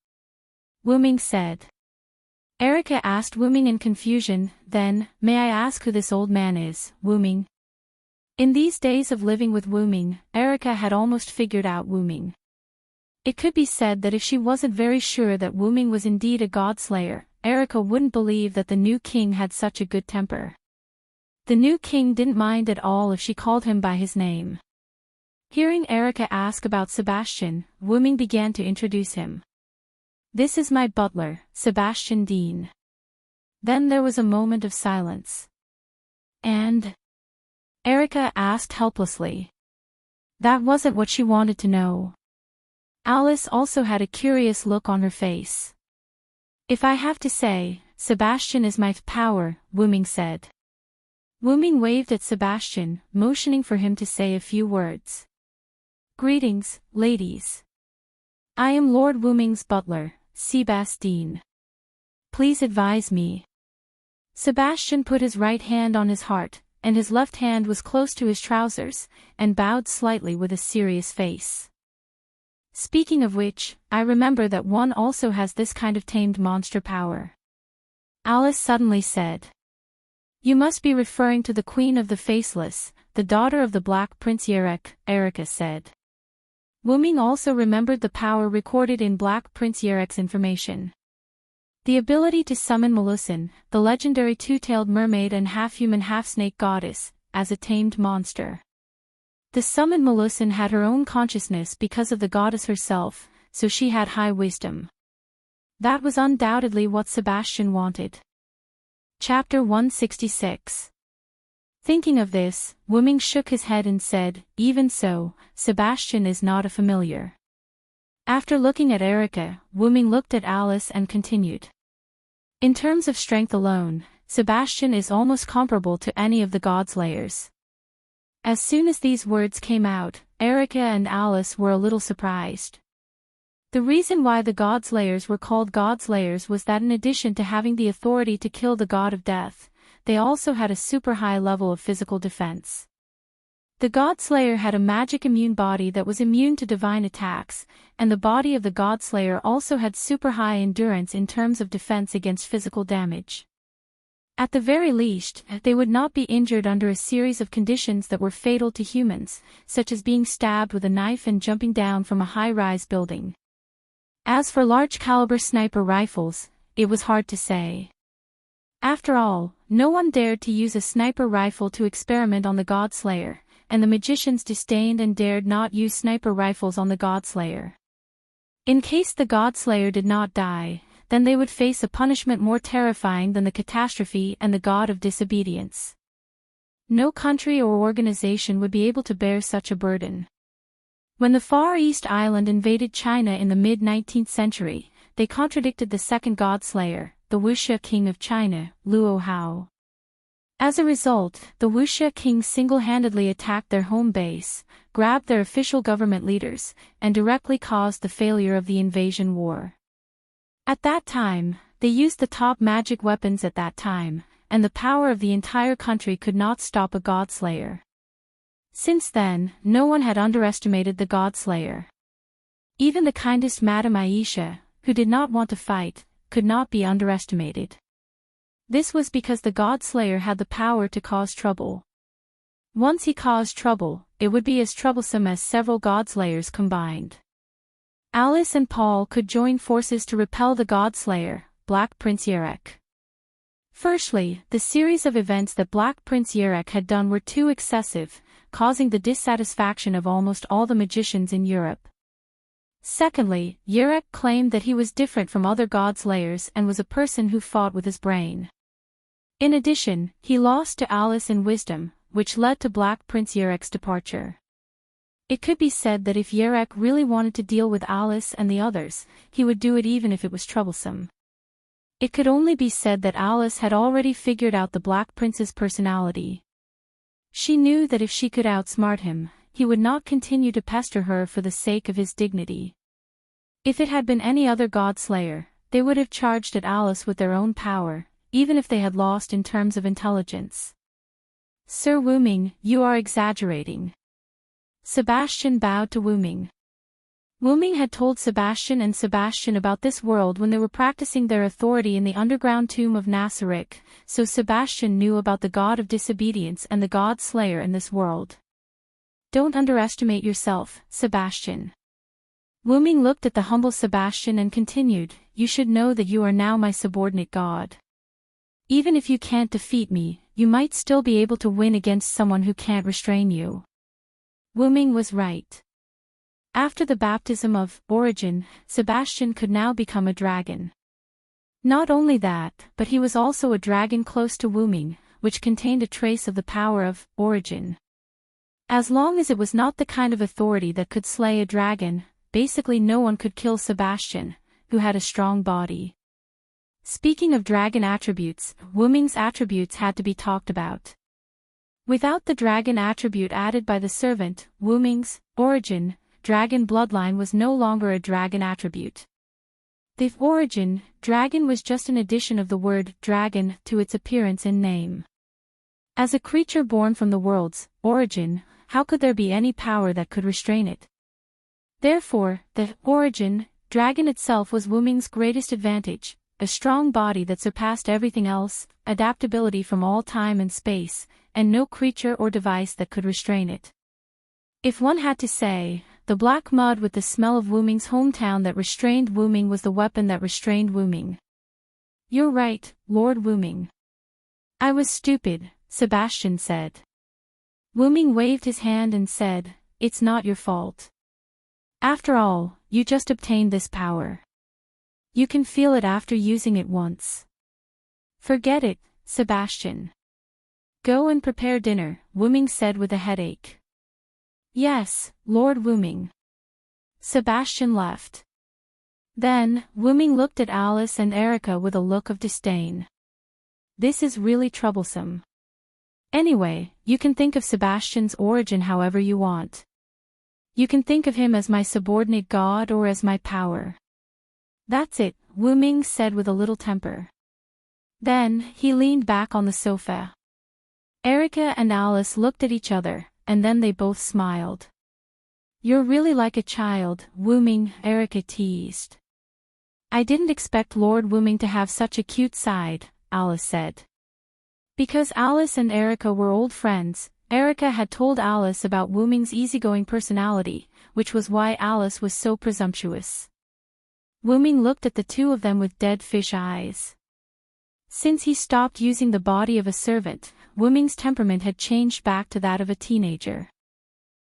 Wu Ming said. Erica asked Wu Ming in confusion, then, "May I ask who this old man is, Wu Ming?" In these days of living with Wu Ming, Erica had almost figured out Wu Ming. It could be said that if she wasn't very sure that Wu Ming was indeed a god-slayer, Erica wouldn't believe that the new king had such a good temper. The new king didn't mind at all if she called him by his name. Hearing Erica ask about Sebastian, Wu-ming began to introduce him. "This is my butler, Sebastian Dean." Then there was a moment of silence. "And?" Erica asked helplessly. That wasn't what she wanted to know. Alice also had a curious look on her face. "If I have to say, Sebastian is my power," Wu-ming said. Wu-ming waved at Sebastian, motioning for him to say a few words. "Greetings, ladies. I am Lord Wu-ming's butler, Sebastian. Please advise me." Sebastian put his right hand on his heart, and his left hand was close to his trousers, and bowed slightly with a serious face. "Speaking of which, I remember that one also has this kind of tamed monster power," Alice suddenly said. "You must be referring to the Queen of the Faceless, the daughter of the Black Prince Yerek," Erica said. Wu-ming also remembered the power recorded in Black Prince Yerek's information. The ability to summon Melusin, the legendary two-tailed mermaid and half-human half-snake goddess, as a tamed monster. The summoned Melusin had her own consciousness because of the goddess herself, so she had high wisdom. That was undoubtedly what Sebastian wanted. Chapter 166. Thinking of this, Wu-ming shook his head and said, "Even so, Sebastian is not a familiar." After looking at Erica, Wu-ming looked at Alice and continued. "In terms of strength alone, Sebastian is almost comparable to any of the Godslayers." As soon as these words came out, Erica and Alice were a little surprised. The reason why the Godslayers were called Godslayers was that in addition to having the authority to kill the god of death, they also had a super high level of physical defense. The Godslayer had a magic immune body that was immune to divine attacks, and the body of the Godslayer also had super high endurance in terms of defense against physical damage. At the very least, they would not be injured under a series of conditions that were fatal to humans, such as being stabbed with a knife and jumping down from a high-rise building. As for large-caliber sniper rifles, it was hard to say. After all, no one dared to use a sniper rifle to experiment on the Godslayer, and the magicians disdained and dared not use sniper rifles on the Godslayer. In case the Godslayer did not die, then they would face a punishment more terrifying than the catastrophe and the god of disobedience. No country or organization would be able to bear such a burden. When the Far East Island invaded China in the mid-19th century, they contradicted the second Godslayer, the Wuxia king of China, Luo Hao. As a result, the Wuxia king single-handedly attacked their home base, grabbed their official government leaders, and directly caused the failure of the invasion war. At that time, they used the top magic weapons at that time, and the power of the entire country could not stop a Godslayer. Since then, no one had underestimated the Godslayer. Even the kindest Madame Aisha, who did not want to fight, could not be underestimated. This was because the Godslayer had the power to cause trouble. Once he caused trouble, it would be as troublesome as several Godslayers combined. Alice and Paul could join forces to repel the Godslayer, Black Prince Yerek. Firstly, the series of events that Black Prince Yerek had done were too excessive, causing the dissatisfaction of almost all the magicians in Europe. Secondly, Yerek claimed that he was different from other Godslayers and was a person who fought with his brain. In addition, he lost to Alice in wisdom, which led to Black Prince Yerek's departure. It could be said that if Yerek really wanted to deal with Alice and the others, he would do it even if it was troublesome. It could only be said that Alice had already figured out the Black Prince's personality. She knew that if she could outsmart him, he would not continue to pester her for the sake of his dignity. If it had been any other Godslayer, they would have charged at Alice with their own power, even if they had lost in terms of intelligence. "Sir Wu-ming, you are exaggerating." Sebastian bowed to Wu-ming. Wu-ming had told Sebastian about this world when they were practicing their authority in the underground tomb of Nasarick, so Sebastian knew about the god of disobedience and the god slayer in this world. "Don't underestimate yourself, Sebastian." Wu-ming looked at the humble Sebastian and continued, "You should know that you are now my subordinate god. Even if you can't defeat me, you might still be able to win against someone who can't restrain you." Wu Ming was right. After the baptism of origin, Sebastian could now become a dragon. Not only that, but he was also a dragon close to Wu Ming, which contained a trace of the power of origin. As long as it was not the kind of authority that could slay a dragon, basically no one could kill Sebastian, who had a strong body. Speaking of dragon attributes, Wu Ming's attributes had to be talked about. Without the dragon attribute added by the servant, Wu Ming's origin, dragon bloodline was no longer a dragon attribute. The origin, dragon was just an addition of the word dragon to its appearance in name. As a creature born from the world's origin, how could there be any power that could restrain it? Therefore, the origin, dragon itself was Wu Ming's greatest advantage, a strong body that surpassed everything else, adaptability from all time and space, and no creature or device that could restrain it. If one had to say, the black mud with the smell of Wu Ming's hometown that restrained Wu Ming was the weapon that restrained Wu Ming. You're right, Lord Wu Ming. I was stupid, Sebastian said. Wu Ming waved his hand and said, it's not your fault. After all, you just obtained this power. You can feel it after using it once. Forget it, Sebastian. Go and prepare dinner, Wu Ming said with a headache. Yes, Lord Wu Ming. Sebastian left. Then, Wu Ming looked at Alice and Erica with a look of disdain. This is really troublesome. Anyway, you can think of Sebastian's origin however you want. You can think of him as my subordinate god or as my power. That's it, Wu Ming said with a little temper. Then, he leaned back on the sofa. Erica and Alice looked at each other, and then they both smiled. You're really like a child, Wu Ming, Erica teased. I didn't expect Lord Wu Ming to have such a cute side, Alice said. Because Alice and Erica were old friends, Erica had told Alice about Wu Ming's easygoing personality, which was why Alice was so presumptuous. Wu Ming looked at the two of them with dead fish eyes. Since he stopped using the body of a servant, Wu Ming's temperament had changed back to that of a teenager.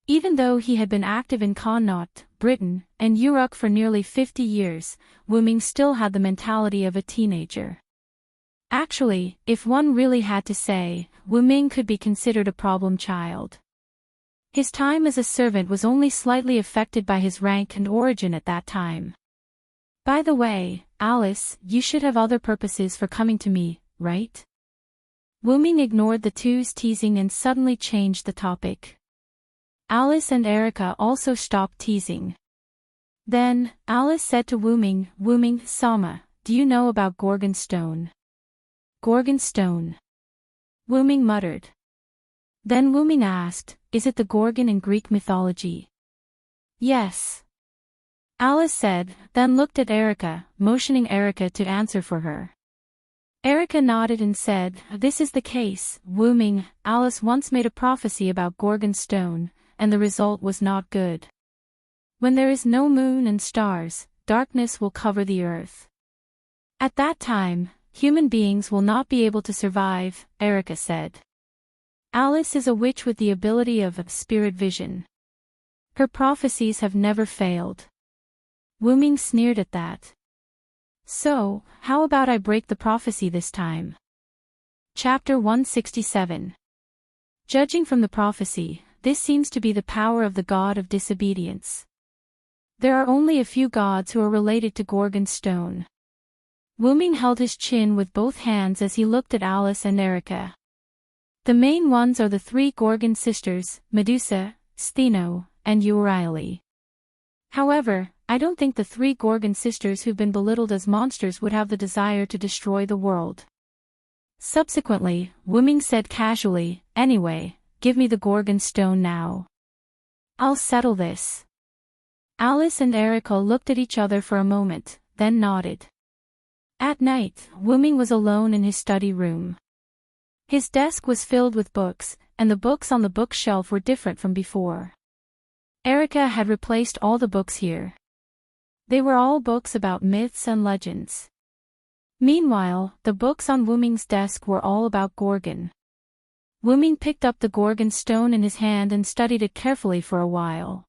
Even though he had been active in Connaught, Britain, and Uruk for nearly 50 years, Wu Ming still had the mentality of a teenager. Actually, if one really had to say, Wu Ming could be considered a problem child. His time as a servant was only slightly affected by his rank and origin at that time. By the way, Alice, you should have other purposes for coming to me, right? Wu Ming ignored the two's teasing and suddenly changed the topic. Alice and Erica also stopped teasing. Then, Alice said to Wu Ming, Sama, do you know about Gorgon Stone? Gorgon Stone. Wu Ming muttered. Then Wu Ming asked, is it the Gorgon in Greek mythology? Yes. Alice said, then looked at Erica, motioning Erica to answer for her. Erica nodded and said, this is the case, Wu Ming. Alice once made a prophecy about Gorgon Stone, and the result was not good. When there is no moon and stars, darkness will cover the earth. At that time, human beings will not be able to survive, Erica said. Alice is a witch with the ability of spirit vision. Her prophecies have never failed. Wu Ming sneered at that. So, how about I break the prophecy this time? Chapter 167. Judging from the prophecy, this seems to be the power of the god of disobedience. There are only a few gods who are related to Gorgon Stone. Wu Ming held his chin with both hands as he looked at Alice and Erica. The main ones are the three Gorgon sisters, Medusa, Stheno, and Euryale. However, I don't think the three Gorgon sisters who've been belittled as monsters would have the desire to destroy the world. Subsequently, Wu Ming said casually, anyway, give me the Gorgon Stone now. I'll settle this. Alice and Erica looked at each other for a moment, then nodded. At night, Wu Ming was alone in his study room. His desk was filled with books, and the books on the bookshelf were different from before. Erica had replaced all the books here. They were all books about myths and legends. Meanwhile, the books on Wu Ming's desk were all about Gorgon. Wuming picked up the Gorgon stone in his hand and studied it carefully for a while.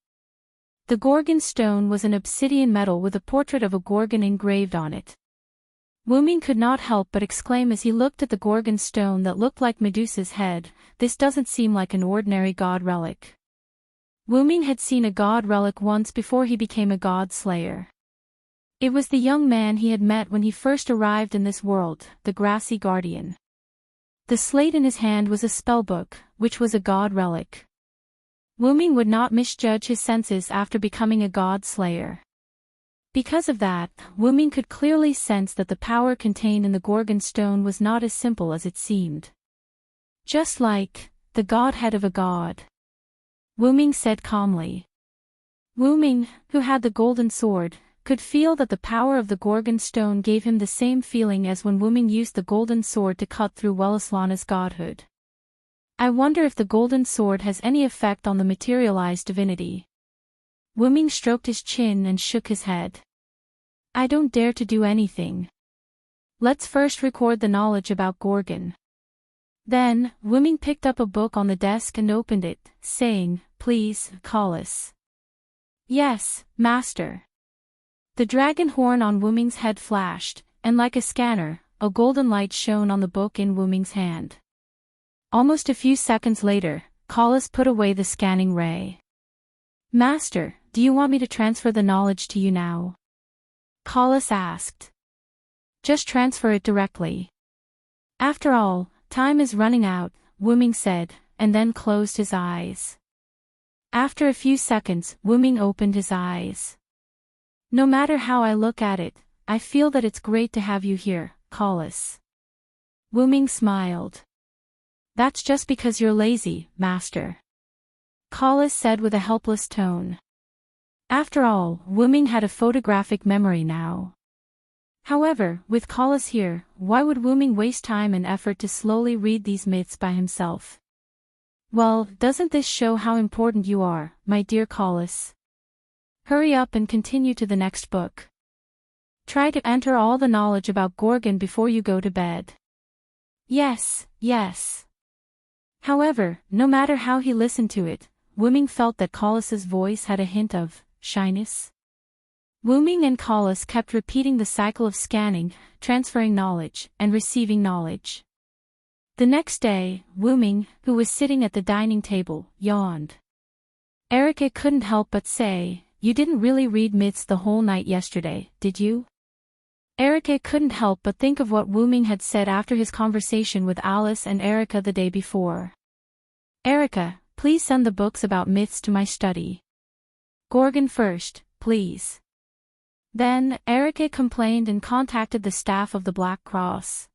The Gorgon stone was an obsidian metal with a portrait of a Gorgon engraved on it. Wuming could not help but exclaim as he looked at the Gorgon stone that looked like Medusa's head, "This doesn't seem like an ordinary god relic." Wuming had seen a god relic once before he became a god slayer. It was the young man he had met when he first arrived in this world, the grassy guardian. The slate in his hand was a spellbook, which was a god relic. Wuming would not misjudge his senses after becoming a god slayer. Because of that, Wuming could clearly sense that the power contained in the Gorgon stone was not as simple as it seemed. "Just like the godhead of a god," Wuming said calmly. Wuming, who had the golden sword, could feel that the power of the Gorgon stone gave him the same feeling as when Wuming used the golden sword to cut through Wellislana's godhood. "I wonder if the golden sword has any effect on the materialized divinity." Wuming stroked his chin and shook his head. "I don't dare to do anything. Let's first record the knowledge about Gorgon." Then, Wuming picked up a book on the desk and opened it, saying, "Please, call us." "Yes, master." The dragon horn on Wuming's head flashed, and like a scanner, a golden light shone on the book in Wuming's hand. Almost a few seconds later, Collis put away the scanning ray. "Master, do you want me to transfer the knowledge to you now?" Collis asked. "Just transfer it directly. After all, time is running out," Wuming said, and then closed his eyes. After a few seconds, Wuming opened his eyes. "No matter how I look at it, I feel that it's great to have you here, Collis." Wuming smiled. "That's just because you're lazy, master," Collis said with a helpless tone. After all, Wuming had a photographic memory now. However, with Collis here, why would Wuming waste time and effort to slowly read these myths by himself? "Well, doesn't this show how important you are, my dear Collis? Hurry up and continue to the next book. Try to enter all the knowledge about Gorgon before you go to bed." "Yes, yes." However, no matter how he listened to it, Wuming felt that Collis's voice had a hint of shyness. Wuming and Collis kept repeating the cycle of scanning, transferring knowledge, and receiving knowledge. The next day, Wuming, who was sitting at the dining table, yawned. Erica couldn't help but say, "You didn't really read myths the whole night yesterday, did you?" Erica couldn't help but think of what Wuming had said after his conversation with Alice and Erica the day before. "Erica, please send the books about myths to my study. Gorgon first, please." Then, Erica complained and contacted the staff of the Black Cross.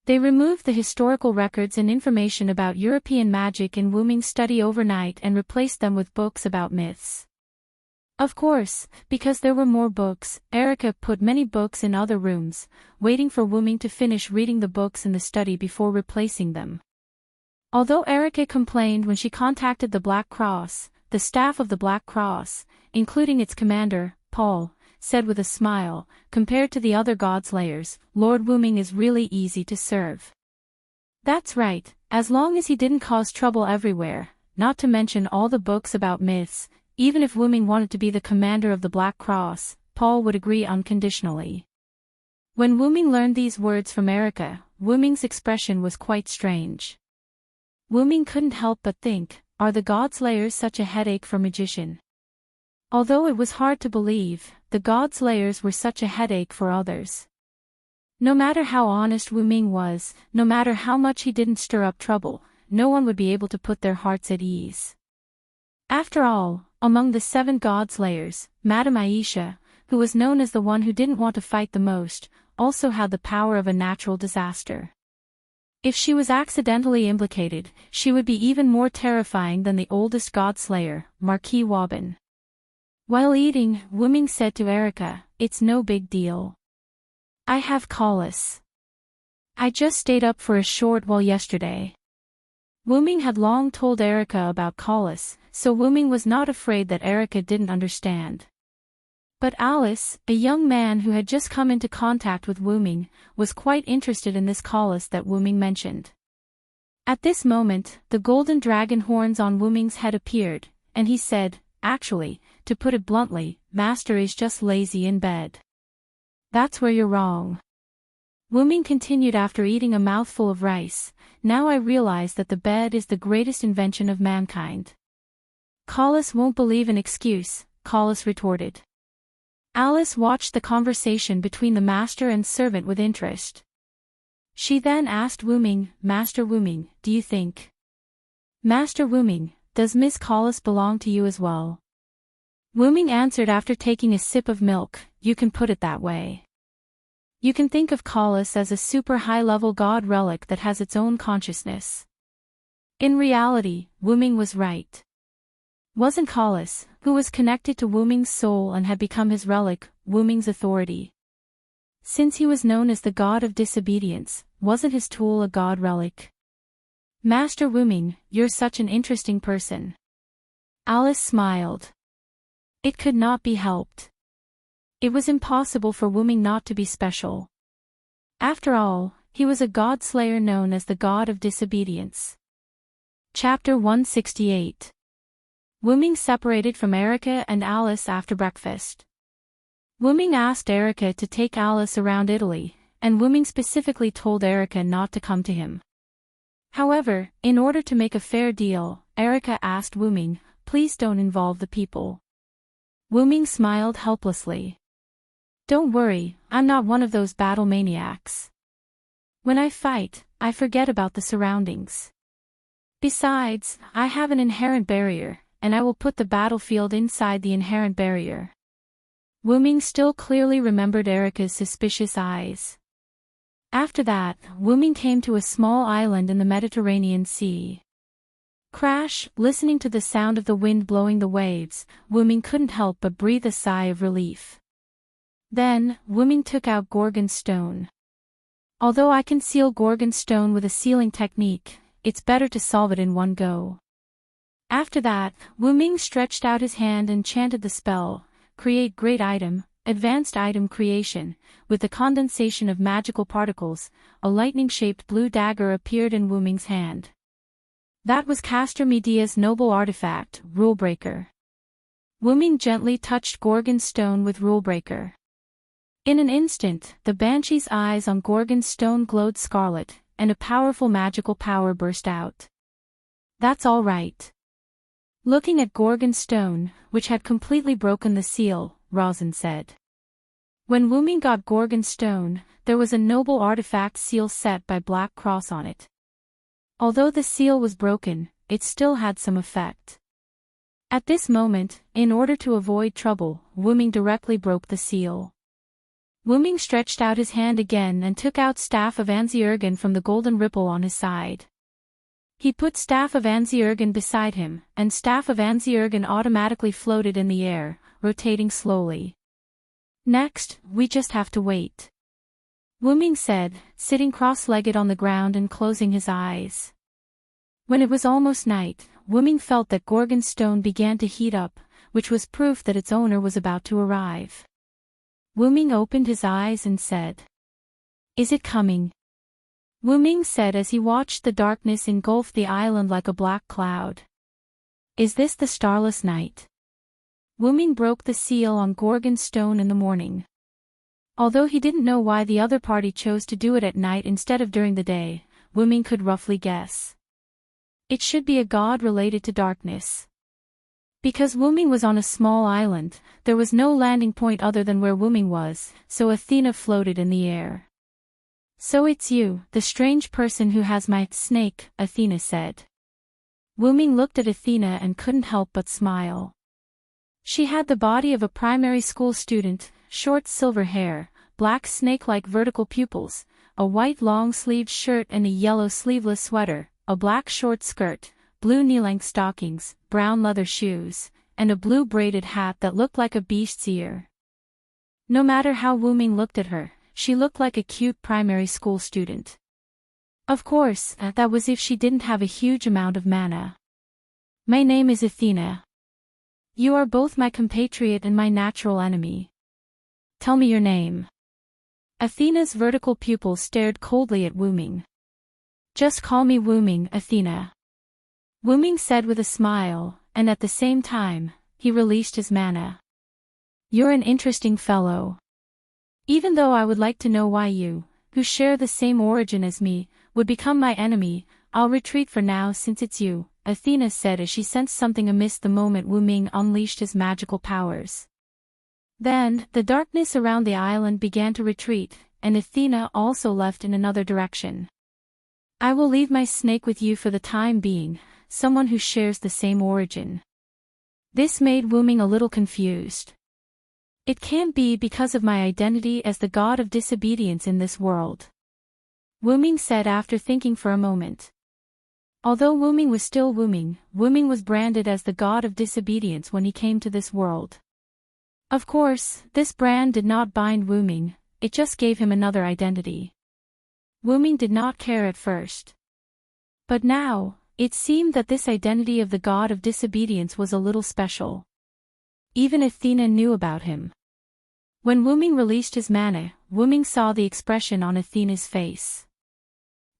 They removed the historical records and information about European magic in Wuming's study overnight and replaced them with books about myths. Of course, because there were more books, Erica put many books in other rooms, waiting for Wuming to finish reading the books in the study before replacing them. Although Erica complained when she contacted the Black Cross, the staff of the Black Cross, including its commander, Paul, said with a smile, "Compared to the other godslayers, Lord Wuming is really easy to serve." That's right, as long as he didn't cause trouble everywhere, not to mention all the books about myths. Even if Wuming wanted to be the commander of the Black Cross, Paul would agree unconditionally. When Wuming learned these words from Erica, Wuming's expression was quite strange. Wuming couldn't help but think, are the godslayers such a headache for magician? Although it was hard to believe, the godslayers were such a headache for others. No matter how honest Wuming was, no matter how much he didn't stir up trouble, no one would be able to put their hearts at ease. After all, among the 7 godslayers, Madame Aisha, who was known as the one who didn't want to fight the most, also had the power of a natural disaster. If she was accidentally implicated, she would be even more terrifying than the oldest godslayer, Marquis Wabin. While eating, Wuming said to Erica, "It's no big deal. I have Collis. I just stayed up for a short while yesterday." Wuming had long told Erica about Collis, so Wuming was not afraid that Erica didn't understand. But Alice, a young man who had just come into contact with Wuming, was quite interested in this Collis that Wuming mentioned. At this moment, the golden dragon horns on Wu Ming's head appeared, and he said, "Actually, to put it bluntly, Master is just lazy in bed." "That's where you're wrong." Wu Ming continued after eating a mouthful of rice. "Now I realize that the bed is the greatest invention of mankind." "Collis won't believe an excuse," Collis retorted. Alice watched the conversation between the master and servant with interest. She then asked Wu Ming, "Master Wu Ming, do you think?" "Master Wu Ming, does Miss Collis belong to you as well?" Wu Ming answered after taking a sip of milk, "You can put it that way. You can think of Collis as a super high-level god relic that has its own consciousness." In reality, Wu Ming was right. Wasn't Collis, who was connected to Wu Ming's soul and had become his relic, Wu Ming's authority? Since he was known as the god of disobedience, wasn't his tool a god relic? "Master Wu Ming, you're such an interesting person." Alice smiled. It could not be helped. It was impossible for Wu Ming not to be special. After all, he was a god-slayer known as the god of disobedience. Chapter 168. Wu Ming separated from Erica and Alice after breakfast. Wu Ming asked Erica to take Alice around Italy, and Wu Ming specifically told Erica not to come to him. However, in order to make a fair deal, Erica asked Wu Ming, "Please don't involve the people." Wu Ming smiled helplessly. "Don't worry, I'm not one of those battle maniacs. When I fight, I forget about the surroundings. Besides, I have an inherent barrier, and I will put the battlefield inside the inherent barrier." Wu Ming still clearly remembered Erica's suspicious eyes. After that, Wu Ming came to a small island in the Mediterranean Sea. Crash, listening to the sound of the wind blowing the waves, Wu Ming couldn't help but breathe a sigh of relief. Then, Wu Ming took out Gorgon stone. Although I can seal Gorgon stone with a sealing technique, it's better to solve it in one go. After that, Wu Ming stretched out his hand and chanted the spell, "Create great item, advanced item creation." With the condensation of magical particles, a lightning-shaped blue dagger appeared in Wu Ming's hand. That was Castor Media's noble artifact, Rulebreaker. Wu Ming gently touched Gorgon stone with Rulebreaker. In an instant, the Banshee's eyes on Gorgon stone glowed scarlet, and a powerful magical power burst out. "That's all right." Looking at Gorgon stone, which had completely broken the seal, Rosin said. When Wu Ming got Gorgon stone, there was a noble artifact seal set by Black Cross on it. Although the seal was broken, it still had some effect. At this moment, in order to avoid trouble, Wu Ming directly broke the seal. Wu Ming stretched out his hand again and took out Staff of Anziurgan from the golden ripple on his side. He put Staff of Anziurgan beside him, and Staff of Anziurgan automatically floated in the air, rotating slowly. "Next, we just have to wait," Wu Ming said, sitting cross-legged on the ground and closing his eyes. When it was almost night, Wu Ming felt that Gorgon stone began to heat up, which was proof that its owner was about to arrive. Wu Ming opened his eyes and said, "Is it coming?" Wu Ming said as he watched the darkness engulf the island like a black cloud. "Is this the starless night?" Wu Ming broke the seal on Gorgon stone in the morning. Although he didn't know why the other party chose to do it at night instead of during the day, Wu Ming could roughly guess. It should be a god related to darkness. Because Wu Ming was on a small island, there was no landing point other than where Wu Ming was, so Athena floated in the air. "So it's you, the strange person who has my snake," Athena said. Wu Ming looked at Athena and couldn't help but smile. She had the body of a primary school student, short silver hair, black snake-like vertical pupils, a white long-sleeved shirt and a yellow sleeveless sweater, a black short skirt, blue knee-length stockings, brown leather shoes, and a blue braided hat that looked like a beast's ear. No matter how Wu Ming looked at her, she looked like a cute primary school student. Of course, that was if she didn't have a huge amount of mana. "My name is Athena. You are both my compatriot and my natural enemy. Tell me your name." Athena's vertical pupils stared coldly at Wu Ming. Just call me Wu Ming, Athena. Wu Ming said with a smile, and at the same time, he released his mana. You're an interesting fellow. Even though I would like to know why you, who share the same origin as me, would become my enemy, I'll retreat for now since it's you, Athena said as she sensed something amiss the moment Wu Ming unleashed his magical powers. Then, the darkness around the island began to retreat, and Athena also left in another direction. I will leave my snake with you for the time being, someone who shares the same origin. This made Wu Ming a little confused. It can't be because of my identity as the god of disobedience in this world. Wu Ming said after thinking for a moment. Although Wu Ming was still Wu Ming was branded as the god of disobedience when he came to this world. Of course, this brand did not bind Wu Ming, it just gave him another identity. Wu Ming did not care at first. But now, it seemed that this identity of the god of disobedience was a little special. Even Athena knew about him. When Wu Ming released his mana, Wu Ming saw the expression on Athena's face.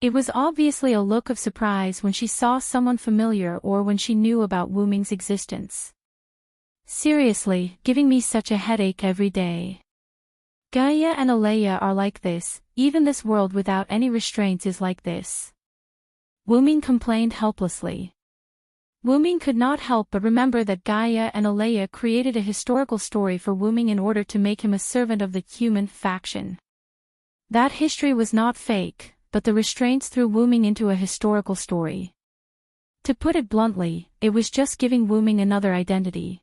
It was obviously a look of surprise when she saw someone familiar or when she knew about Wu Ming's existence. Seriously, giving me such a headache every day. Gaia and Alea are like this, even this world without any restraints is like this. Wu Ming complained helplessly. Wu Ming could not help but remember that Gaia and Alea created a historical story for Wu Ming in order to make him a servant of the human faction. That history was not fake, but the restraints threw Wu Ming into a historical story. To put it bluntly, it was just giving Wu Ming another identity.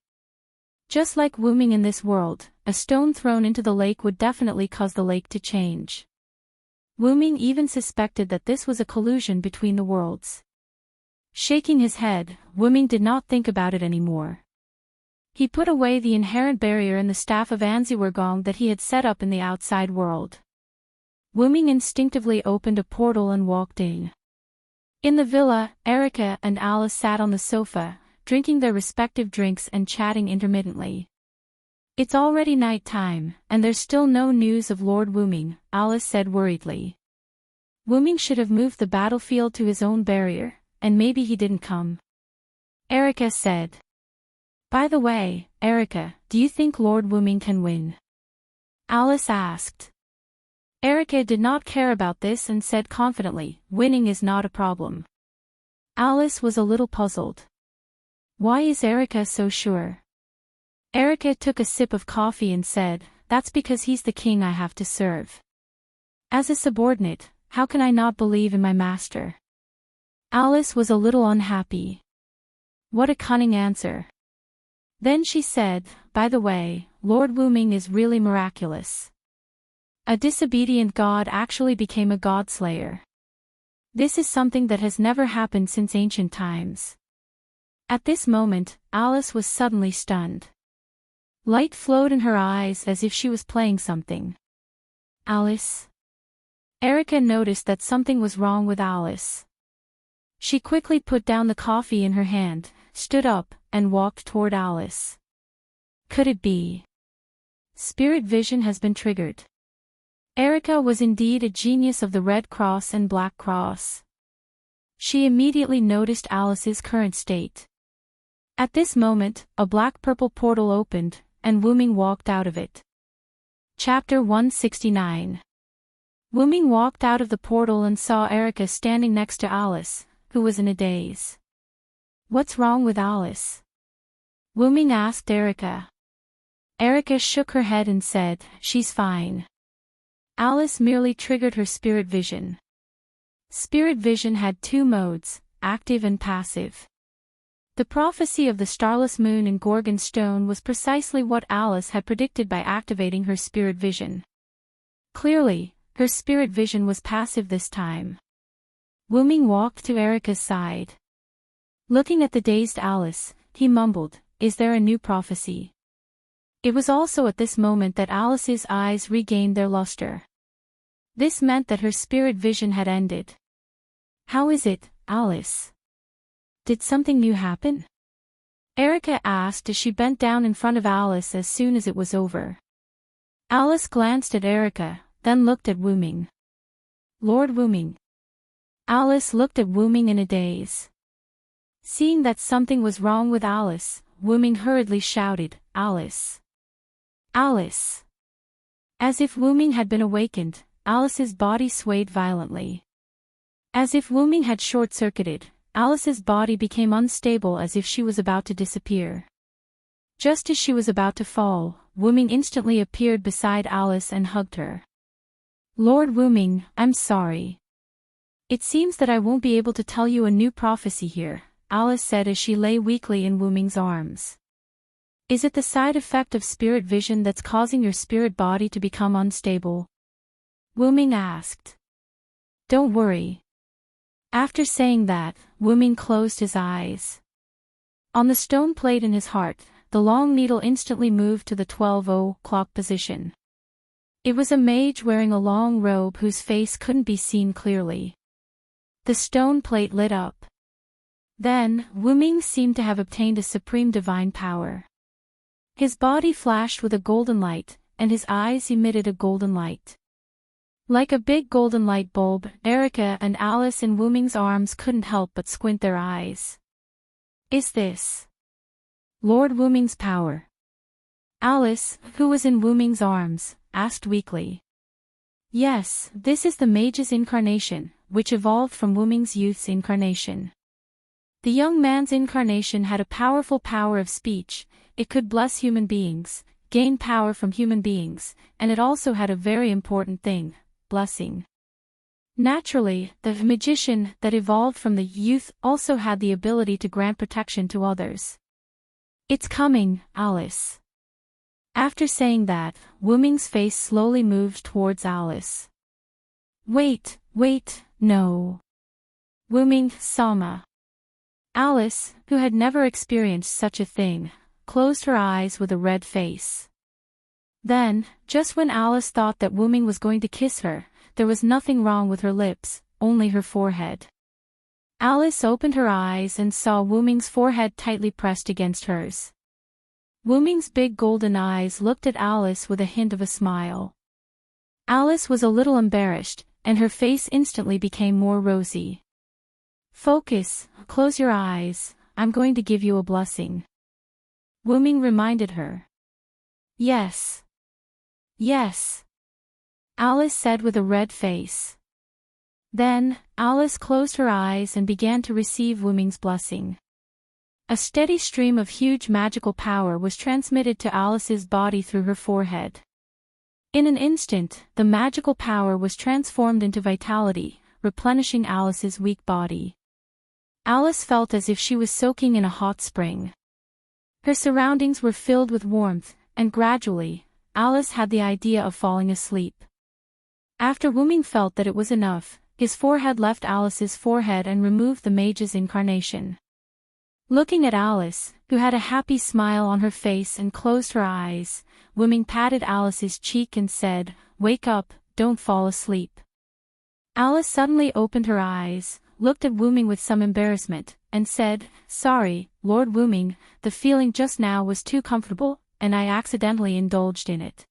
Just like Wu Ming in this world, a stone thrown into the lake would definitely cause the lake to change. Wu Ming even suspected that this was a collusion between the worlds. Shaking his head, Wu Ming did not think about it anymore. He put away the inherent barrier in the staff of Anziwergong that he had set up in the outside world. Wu Ming instinctively opened a portal and walked in. In the villa, Erica and Alice sat on the sofa, drinking their respective drinks and chatting intermittently. It's already night time, and there's still no news of Lord Wu Ming, Alice said worriedly. Wu Ming should have moved the battlefield to his own barrier, and maybe he didn't come. Erica said. By the way, Erica, do you think Lord Wu Ming can win? Alice asked. Erica did not care about this and said confidently, winning is not a problem. Alice was a little puzzled. Why is Erica so sure? Erica took a sip of coffee and said, that's because he's the king I have to serve. As a subordinate, how can I not believe in my master? Alice was a little unhappy. What a cunning answer. Then she said, by the way, Lord Wu Ming is really miraculous. A disobedient god actually became a godslayer. This is something that has never happened since ancient times. At this moment, Alice was suddenly stunned. Light flowed in her eyes as if she was playing something. Alice? Erica noticed that something was wrong with Alice. She quickly put down the coffee in her hand, stood up, and walked toward Alice. Could it be? Spirit vision has been triggered. Erica was indeed a genius of the Red Cross and Black Cross. She immediately noticed Alice's current state. At this moment, a black-purple portal opened, and Wu Ming walked out of it. Chapter 169. Wu Ming walked out of the portal and saw Erica standing next to Alice, who was in a daze. What's wrong with Alice? Wu Ming asked Erica. Erica shook her head and said, she's fine. Alice merely triggered her spirit vision. Spirit vision had two modes, active and passive. The prophecy of the starless moon in Gorgon Stone was precisely what Alice had predicted by activating her spirit vision. Clearly, her spirit vision was passive this time. Wu Ming walked to Erica's side. Looking at the dazed Alice, he mumbled, is there a new prophecy? It was also at this moment that Alice's eyes regained their luster. This meant that her spirit vision had ended. How is it, Alice? Did something new happen? Erica asked as she bent down in front of Alice as soon as it was over. Alice glanced at Erica, then looked at Wu Ming. Lord Wu Ming. Alice looked at Wu Ming in a daze. Seeing that something was wrong with Alice, Wu Ming hurriedly shouted, "Alice! Alice!" As if Wu Ming had been awakened, Alice's body swayed violently. As if Wu Ming had short-circuited, Alice's body became unstable as if she was about to disappear. Just as she was about to fall, Wu Ming instantly appeared beside Alice and hugged her. "Lord Wu Ming, I'm sorry. It seems that I won't be able to tell you a new prophecy here," Alice said as she lay weakly in Wu Ming's arms. "Is it the side effect of spirit vision that's causing your spirit body to become unstable?" Wu Ming asked. "Don't worry." After saying that, Wu Ming closed his eyes. On the stone plate in his heart, the long needle instantly moved to the 12 o'clock position. It was a mage wearing a long robe whose face couldn't be seen clearly. The stone plate lit up. Then, Wu Ming seemed to have obtained a supreme divine power. His body flashed with a golden light, and his eyes emitted a golden light. Like a big golden light bulb, Erica and Alice in Wu Ming's arms couldn't help but squint their eyes. "Is this Lord Wu Ming's power?" Alice, who was in Wu Ming's arms, asked weakly. "Yes, this is the mage's incarnation, which evolved from Wu Ming's youth's incarnation. The young man's incarnation had a powerful power of speech. It could bless human beings, gain power from human beings, and it also had a very important thing, blessing. Naturally, the magician that evolved from the youth also had the ability to grant protection to others." "It's coming, Alice." After saying that, Wu Ming's face slowly moved towards Alice. Wait, no. Wu Ming, Sama." Alice, who had never experienced such a thing, closed her eyes with a red face. Then, just when Alice thought that Wu Ming was going to kiss her, there was nothing wrong with her lips, only her forehead. Alice opened her eyes and saw Wu Ming's forehead tightly pressed against hers. Wu Ming's big golden eyes looked at Alice with a hint of a smile. Alice was a little embarrassed, and her face instantly became more rosy. "Focus, close your eyes, I'm going to give you a blessing," Wu Ming reminded her. Yes, Alice said with a red face. Then, Alice closed her eyes and began to receive Wu Ming's blessing. A steady stream of huge magical power was transmitted to Alice's body through her forehead. In an instant, the magical power was transformed into vitality, replenishing Alice's weak body. Alice felt as if she was soaking in a hot spring. Her surroundings were filled with warmth, and gradually, Alice had the idea of falling asleep. After Wu Ming felt that it was enough, his forehead left Alice's forehead and removed the mage's incarnation. Looking at Alice, who had a happy smile on her face and closed her eyes, Wu Ming patted Alice's cheek and said, "Wake up, don't fall asleep." Alice suddenly opened her eyes, looked at Wu Ming with some embarrassment, and said, "Sorry, Lord Wu Ming, the feeling just now was too comfortable, and I accidentally indulged in it."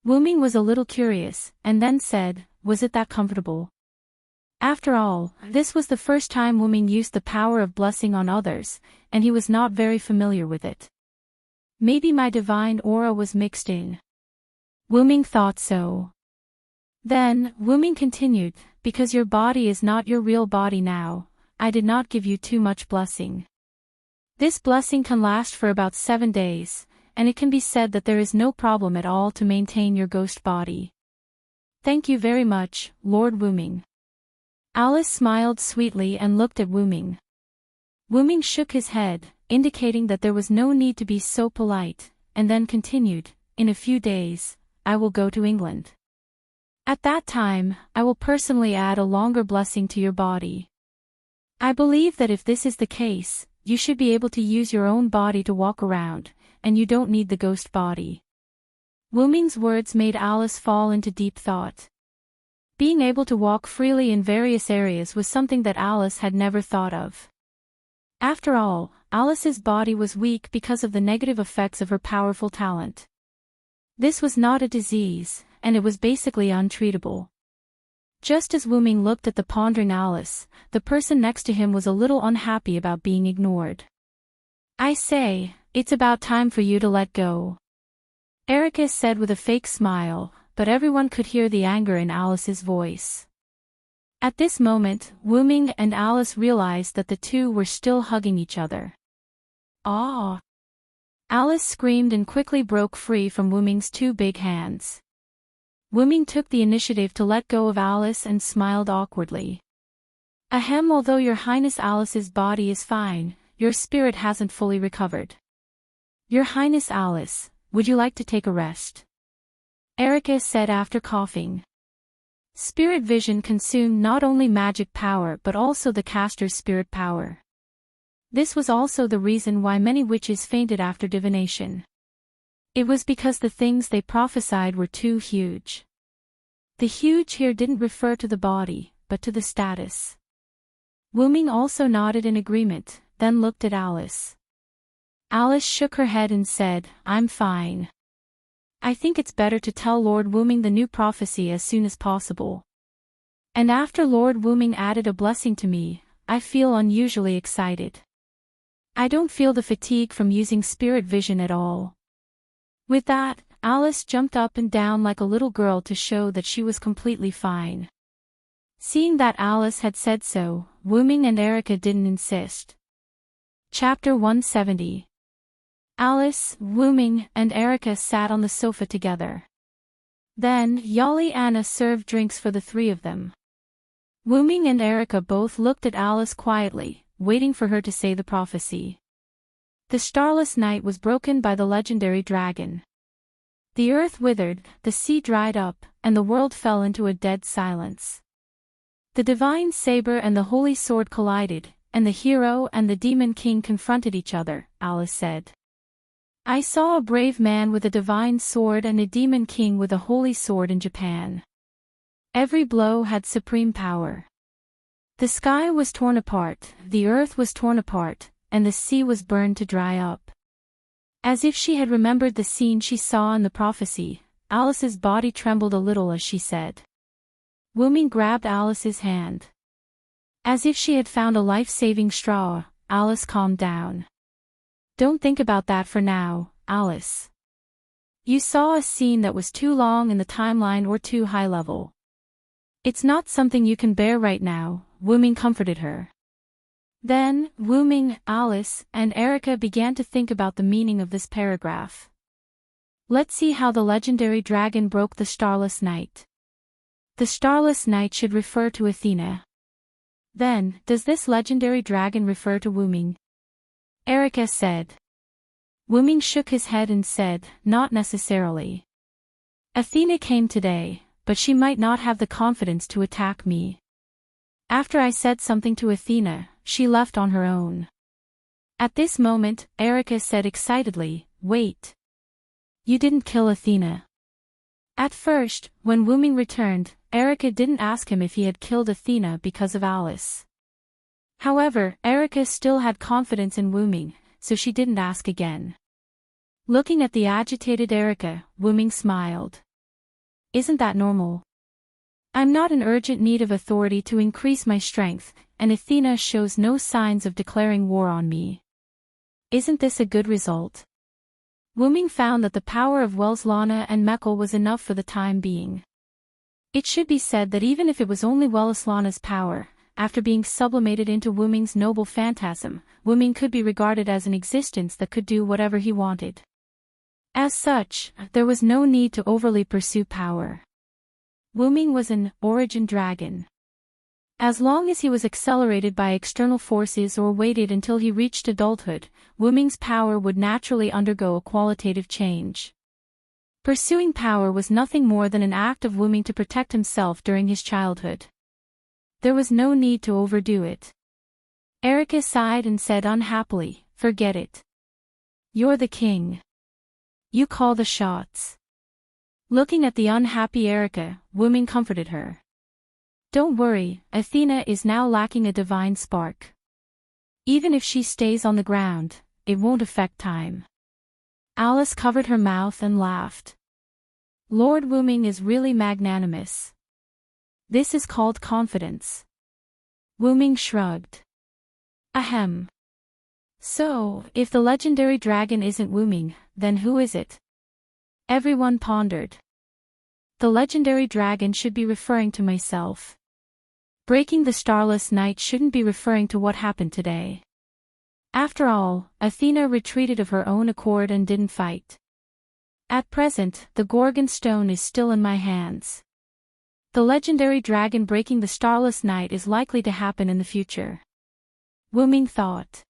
Wu Ming was a little curious, and then said, "Was it that comfortable?" After all, this was the first time Wu Ming used the power of blessing on others, and he was not very familiar with it. Maybe my divine aura was mixed in. Wu Ming thought so. Then, Wu Ming continued, "Because your body is not your real body now, I did not give you too much blessing. This blessing can last for about 7 days, and it can be said that there is no problem at all to maintain your ghost body. Thank you very much, Lord Wu Ming." Alice smiled sweetly and looked at Wu Ming. Wu Ming shook his head, indicating that there was no need to be so polite, and then continued, "In a few days, I will go to England. At that time, I will personally add a longer blessing to your body. I believe that if this is the case, you should be able to use your own body to walk around, and you don't need the ghost body." Wu Ming's words made Alice fall into deep thought. Being able to walk freely in various areas was something that Alice had never thought of. After all, Alice's body was weak because of the negative effects of her powerful talent. This was not a disease, and it was basically untreatable. Just as Wu-Ming looked at the pondering Alice, the person next to him was a little unhappy about being ignored. "I say, it's about time for you to let go," Erica said with a fake smile, but everyone could hear the anger in Alice's voice. At this moment, Wu-Ming and Alice realized that the two were still hugging each other. "Ah!" Alice screamed and quickly broke free from Wu-Ming's two big hands. Wu-Ming took the initiative to let go of Alice and smiled awkwardly. "Ahem, although your Highness Alice's body is fine, your spirit hasn't fully recovered. Your Highness Alice, would you like to take a rest?" Erica said after coughing. Spirit vision consumed not only magic power but also the caster's spirit power. This was also the reason why many witches fainted after divination. It was because the things they prophesied were too huge. The huge here didn't refer to the body, but to the status. Wu-Ming also nodded in agreement, then looked at Alice. Alice shook her head and said, "I'm fine. I think it's better to tell Lord Wu-Ming the new prophecy as soon as possible. And after Lord Wu-Ming added a blessing to me, I feel unusually excited. I don't feel the fatigue from using spirit vision at all." With that, Alice jumped up and down like a little girl to show that she was completely fine. Seeing that Alice had said so, Wu-Ming and Erica didn't insist. Chapter 170. Alice, Wu-Ming, and Erica sat on the sofa together. Then, Yali Anna served drinks for the three of them. Wu-Ming and Erica both looked at Alice quietly, waiting for her to say the prophecy. The starless night was broken by the legendary dragon. The earth withered, the sea dried up, and the world fell into a dead silence. The divine saber and the holy sword collided, and the hero and the demon king confronted each other, Alice said. "I saw a brave man with a divine sword and a demon king with a holy sword in Japan. Every blow had supreme power. The sky was torn apart, the earth was torn apart, and the sea was burned to dry up." As if she had remembered the scene she saw in the prophecy, Alice's body trembled a little as she said. Wu-Ming grabbed Alice's hand. As if she had found a life-saving straw, Alice calmed down. "Don't think about that for now, Alice. You saw a scene that was too long in the timeline or too high level. It's not something you can bear right now," Wu-Ming comforted her. Then, Wu-Ming, Alice, and Erica began to think about the meaning of this paragraph. Let's see how the legendary dragon broke the starless night. The starless night should refer to Athena. Then, does this legendary dragon refer to Wu-Ming? Erica said. Wu-Ming shook his head and said, "Not necessarily. Athena came today, but she might not have the confidence to attack me. After I said something to Athena, she left on her own." At this moment, Erica said excitedly, "Wait. You didn't kill Athena." At first, when Wu-Ming returned, Erica didn't ask him if he had killed Athena because of Alice. However, Erica still had confidence in Wu-Ming, so she didn't ask again. Looking at the agitated Erica, Wu-Ming smiled. "Isn't that normal? I'm not in urgent need of authority to increase my strength, and Athena shows no signs of declaring war on me. Isn't this a good result?" Wu-Ming found that the power of Wells Lana and Mekl was enough for the time being. It should be said that even if it was only Wells Lana's power, after being sublimated into Wu-Ming's noble phantasm, Wu-Ming could be regarded as an existence that could do whatever he wanted. As such, there was no need to overly pursue power. Wu-Ming was an origin dragon. As long as he was accelerated by external forces or waited until he reached adulthood, Wu-Ming's power would naturally undergo a qualitative change. Pursuing power was nothing more than an act of Wu-Ming to protect himself during his childhood. There was no need to overdo it. Erica sighed and said unhappily, "Forget it. You're the king. You call the shots." Looking at the unhappy Erica, Wu-Ming comforted her. "Don't worry, Athena is now lacking a divine spark. Even if she stays on the ground, it won't affect time." Alice covered her mouth and laughed. Lord Wu-Ming is really magnanimous. This is called confidence. Wu Ming shrugged. Ahem. So, if the legendary dragon isn't Wu Ming, then who is it? Everyone pondered. The legendary dragon should be referring to myself. Breaking the starless night shouldn't be referring to what happened today. After all, Athena retreated of her own accord and didn't fight. At present, the Gorgon stone is still in my hands. The legendary dragon breaking the starless night is likely to happen in the future. Wu Ming thought.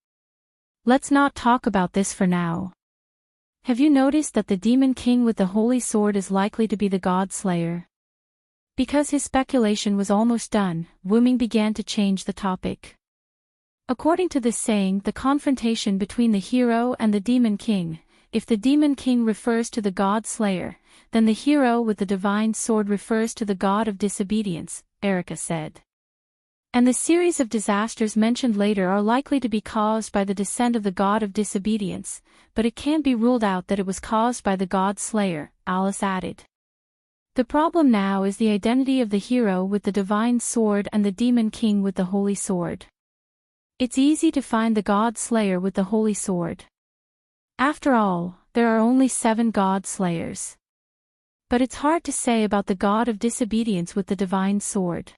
Let's not talk about this for now. Have you noticed that the demon king with the holy sword is likely to be the god slayer? Because his speculation was almost done, Wu Ming began to change the topic. According to this saying, the confrontation between the hero and the demon king, if the demon king refers to the god slayer, then the hero with the divine sword refers to the god of disobedience, Erica said. And the series of disasters mentioned later are likely to be caused by the descent of the god of disobedience, but it can't be ruled out that it was caused by the god slayer, Alice added. The problem now is the identity of the hero with the divine sword and the demon king with the holy sword. It's easy to find the god slayer with the holy sword. After all, there are only 7 god slayers. But it's hard to say about the god of disobedience with the divine sword.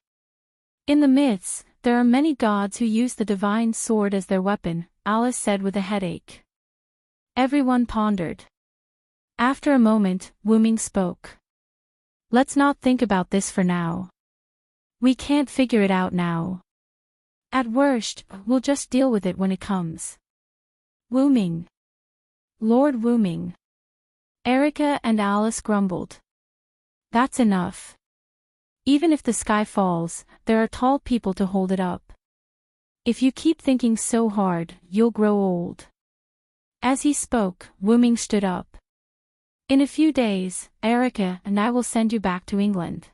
In the myths, there are many gods who use the divine sword as their weapon, Alice said with a headache. Everyone pondered. After a moment, Wu Ming spoke. Let's not think about this for now. We can't figure it out now. At worst, we'll just deal with it when it comes. Wu Ming. Lord Wu Ming. Erica and Alice grumbled. That's enough. Even if the sky falls, there are tall people to hold it up. If you keep thinking so hard, you'll grow old. As he spoke, Wu Ming stood up. In a few days, Erica and I will send you back to England.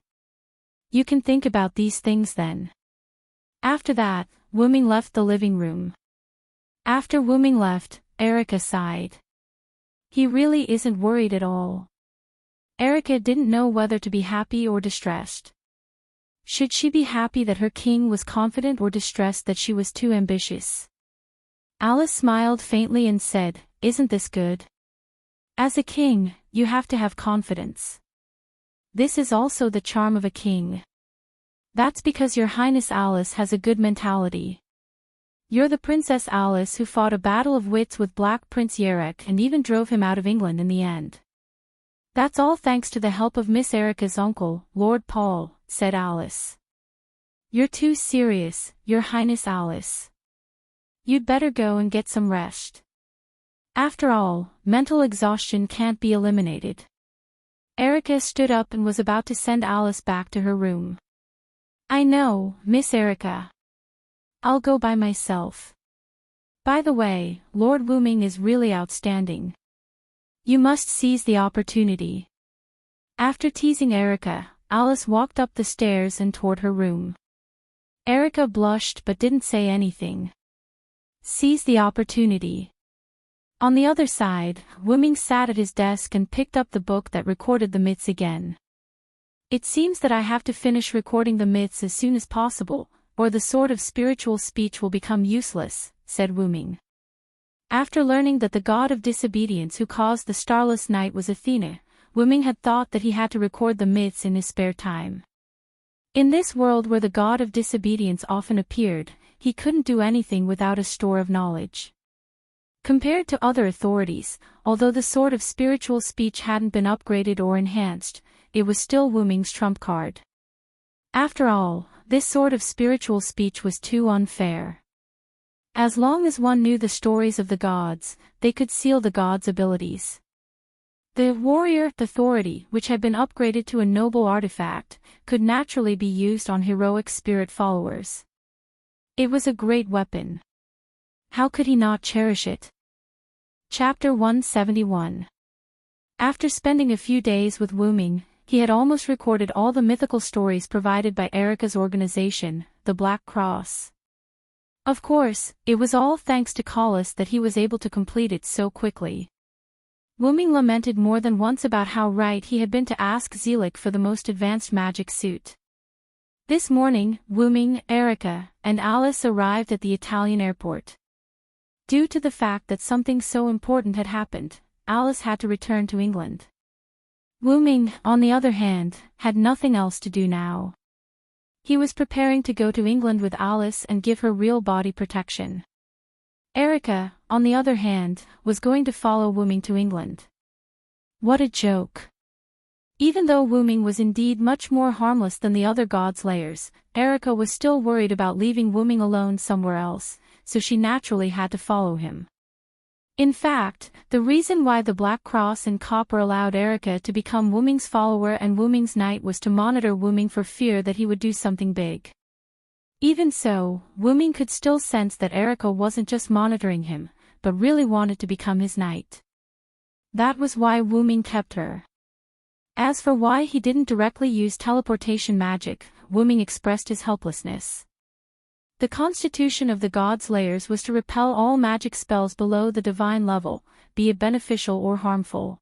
You can think about these things then. After that, Wu Ming left the living room. After Wu Ming left, Erica sighed. He really isn't worried at all. Erica didn't know whether to be happy or distressed. Should she be happy that her king was confident or distressed that she was too ambitious? Alice smiled faintly and said, Isn't this good? As a king, you have to have confidence. This is also the charm of a king. That's because Your Highness Alice has a good mentality. You're the Princess Alice who fought a battle of wits with Black Prince Yarek and even drove him out of England in the end. That's all thanks to the help of Miss Erica's uncle, Lord Paul, said Alice. You're too serious, Your Highness Alice. You'd better go and get some rest. After all, mental exhaustion can't be eliminated. Erica stood up and was about to send Alice back to her room. I know, Miss Erica. I'll go by myself. By the way, Lord Wu Ming is really outstanding. You must seize the opportunity. After teasing Erica, Alice walked up the stairs and toward her room. Erica blushed but didn't say anything. Seize the opportunity. On the other side, Wu Ming sat at his desk and picked up the book that recorded the myths again. It seems that I have to finish recording the myths as soon as possible, or the sort of spiritual speech will become useless, said Wu Ming. After learning that the god of disobedience who caused the starless night was Athena, Wu Ming had thought that he had to record the myths in his spare time. In this world where the god of disobedience often appeared, he couldn't do anything without a store of knowledge. Compared to other authorities, although the sort of spiritual speech hadn't been upgraded or enhanced, it was still Wu Ming's trump card. After all, this sort of spiritual speech was too unfair. As long as one knew the stories of the gods, they could seal the gods' abilities. The warrior authority, which had been upgraded to a noble artifact, could naturally be used on heroic spirit followers. It was a great weapon. How could he not cherish it? Chapter 171. After spending a few days with Wu Ming, he had almost recorded all the mythical stories provided by Erica's organization, the Black Cross. Of course, it was all thanks to Collis that he was able to complete it so quickly. Wu Ming lamented more than once about how right he had been to ask Zelik for the most advanced magic suit. This morning, Wu-ming, Erica, and Alice arrived at the Italian airport. Due to the fact that something so important had happened, Alice had to return to England. Wu-ming, on the other hand, had nothing else to do now. He was preparing to go to England with Alice and give her real body protection. Erica, on the other hand, was going to follow Wu-ming to England. What a joke. Even though Wu-ming was indeed much more harmless than the other god-slayers, Erica was still worried about leaving Wu-ming alone somewhere else, so she naturally had to follow him. In fact, the reason why the Black Cross and Copper allowed Erica to become Wu-ming's follower and Wu-ming's knight was to monitor Wu-ming for fear that he would do something big. Even so, Wu-ming could still sense that Erica wasn't just monitoring him, but really wanted to become his knight. That was why Wu-ming kept her. As for why he didn't directly use teleportation magic, Wu-ming expressed his helplessness. The constitution of the god-slayers was to repel all magic spells below the divine level, be it beneficial or harmful.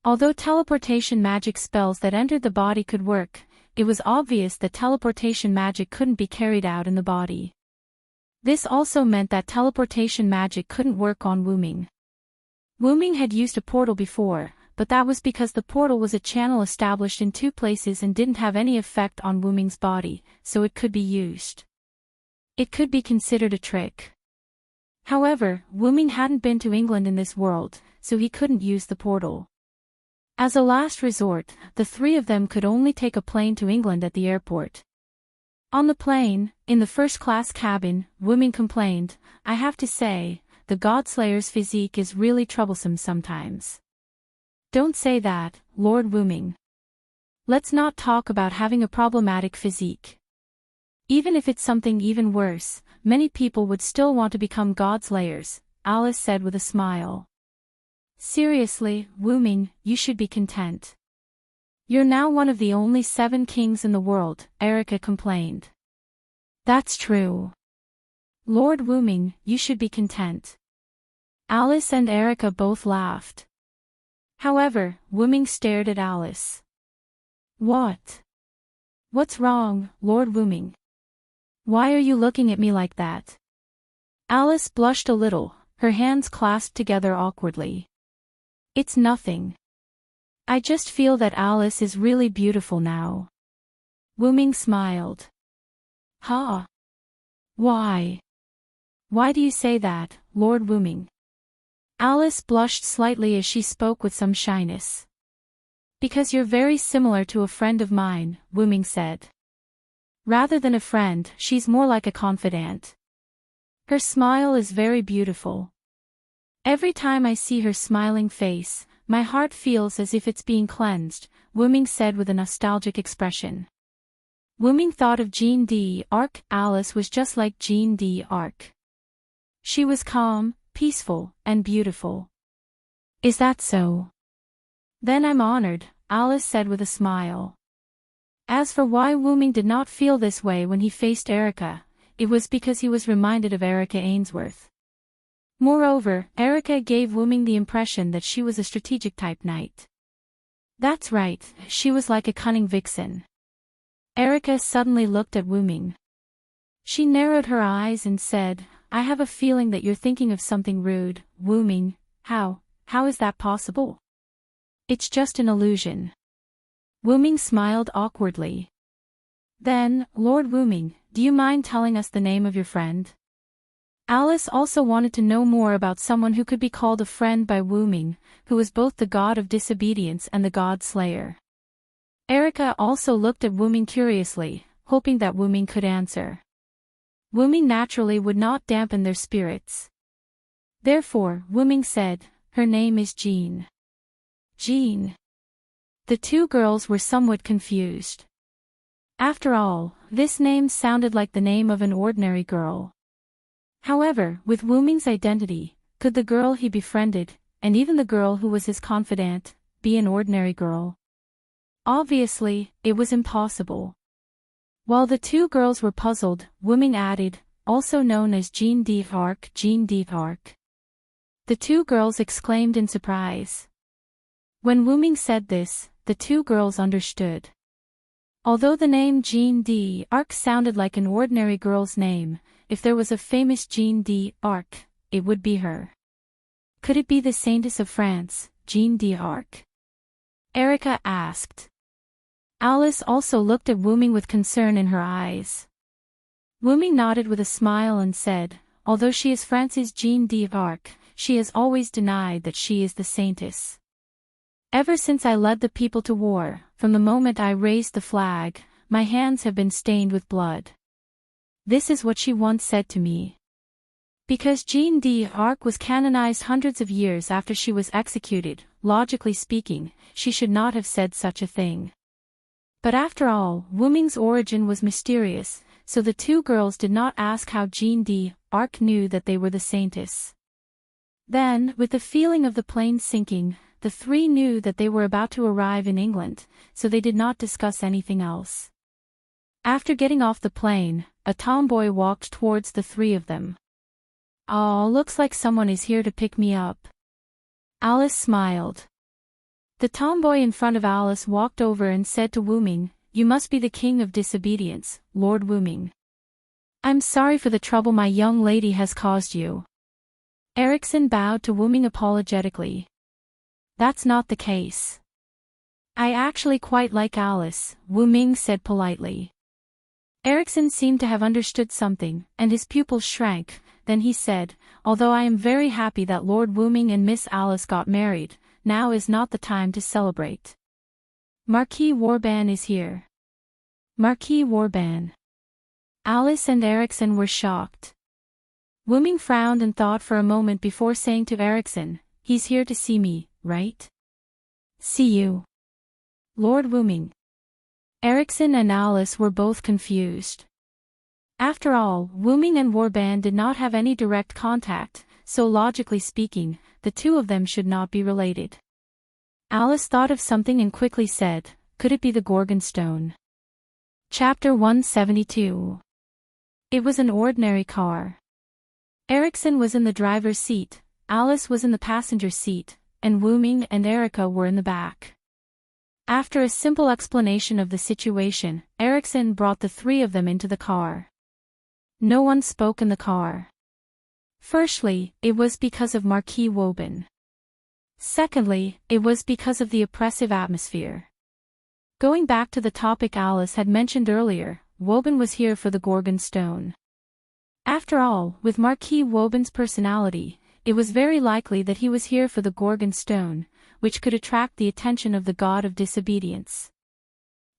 Although teleportation magic spells that entered the body could work, it was obvious that teleportation magic couldn't be carried out in the body. This also meant that teleportation magic couldn't work on Wu-ming. Wu-ming had used a portal before, but that was because the portal was a channel established in 2 places and didn't have any effect on Wu-ming's body, so it could be used. It could be considered a trick. However, Wu-ming hadn't been to England in this world, so he couldn't use the portal. As a last resort, the 3 of them could only take a plane to England at the airport. On the plane, in the first-class cabin, Wu-ming complained, "I have to say, the god-slayer's physique is really troublesome sometimes." Don't say that, Lord Wu-ming. Let's not talk about having a problematic physique. Even if it's something even worse, many people would still want to become god-slayers, Alice said with a smile. Seriously, Wu-ming, you should be content. You're now one of the only 7 kings in the world, Erica complained. That's true. Lord Wu-ming, you should be content. Alice and Erica both laughed. However, Wu-ming stared at Alice. What? What's wrong, Lord Wu-ming? Why are you looking at me like that? Alice blushed a little, her hands clasped together awkwardly. It's nothing. I just feel that Alice is really beautiful now. Wu-ming smiled. Huh? Why? Why do you say that, Lord Wu-ming? Alice blushed slightly as she spoke with some shyness. Because you're very similar to a friend of mine, Wu-ming said. Rather than a friend, she's more like a confidant. Her smile is very beautiful. Every time I see her smiling face, my heart feels as if it's being cleansed, Wu-ming said with a nostalgic expression. Wu-ming thought of Jeanne d'Arc. Alice was just like Jeanne d'Arc. She was calm, peaceful, and beautiful. Is that so? Then I'm honored, Alice said with a smile. As for why Wu-ming did not feel this way when he faced Erica, it was because he was reminded of Erica Ainsworth. Moreover, Erica gave Wu-ming the impression that she was a strategic type knight. That's right, she was like a cunning vixen. Erica suddenly looked at Wu-ming. She narrowed her eyes and said, I have a feeling that you're thinking of something rude, Wu-ming. How is that possible? It's just an illusion. Wu-ming smiled awkwardly. Then, Lord Wu-ming, do you mind telling us the name of your friend? Alice also wanted to know more about someone who could be called a friend by Wu-ming, who was both the god of disobedience and the god slayer. Erica also looked at Wu-ming curiously, hoping that Wu-ming could answer. Wu-ming naturally would not dampen their spirits. Therefore, Wu-ming said, her name is Jeanne. Jeanne. The 2 girls were somewhat confused. After all, this name sounded like the name of an ordinary girl. However, with Wu-ming's identity, could the girl he befriended, and even the girl who was his confidant, be an ordinary girl? Obviously, it was impossible. While the 2 girls were puzzled, Wu-ming added, also known as Jeanne d'Arc, Jeanne d'Arc. The 2 girls exclaimed in surprise. When Wu-ming said this, the 2 girls understood. Although the name Jeanne d'Arc sounded like an ordinary girl's name, if there was a famous Jeanne d'Arc, it would be her. Could it be the Saintess of France, Jeanne d'Arc? Erica asked. Alice also looked at Wu-ming with concern in her eyes. Wu-ming nodded with a smile and said, although she is France's Jeanne d'Arc, she has always denied that she is the Saintess. Ever since I led the people to war, from the moment I raised the flag, my hands have been stained with blood. This is what she once said to me. Because Jeanne d'Arc was canonized hundreds of years after she was executed, logically speaking, she should not have said such a thing. But after all, Wu-ming's origin was mysterious, so the two girls did not ask how Jeanne d'Arc knew that they were the Saintess. Then, with the feeling of the plane sinking, the three knew that they were about to arrive in England, so they did not discuss anything else. After getting off the plane, a tomboy walked towards the three of them. "Oh, looks like someone is here to pick me up." Alice smiled. The tomboy in front of Alice walked over and said to Wu-ming, "You must be the king of disobedience, Lord Wu-ming. I'm sorry for the trouble my young lady has caused you." Erickson bowed to Wu-ming apologetically. "That's not the case. I actually quite like Alice," Wu-ming said politely. Erickson seemed to have understood something, and his pupils shrank. Then he said, "Although I am very happy that Lord Wu-ming and Miss Alice got married, now is not the time to celebrate. Marquis Warban is here." Marquis Warban. Alice and Erickson were shocked. Wu-ming frowned and thought for a moment before saying to Erickson, "He's here to see me, right?" "See you, Lord Wu-ming." Erickson and Alice were both confused. After all, Wu-ming and Warban did not have any direct contact, so logically speaking, the two of them should not be related. Alice thought of something and quickly said, "Could it be the Gorgon stone?" Chapter 172. It was an ordinary car. Erickson was in the driver's seat, Alice was in the passenger seat, and Wu-ming and Erica were in the back. After a simple explanation of the situation, Erickson brought the three of them into the car. No one spoke in the car. Firstly, it was because of Marquis Woban. Secondly, it was because of the oppressive atmosphere. Going back to the topic Alice had mentioned earlier, Woban was here for the Gorgon stone. After all, with Marquis Woban's personality, it was very likely that he was here for the Gorgon stone, which could attract the attention of the god of disobedience.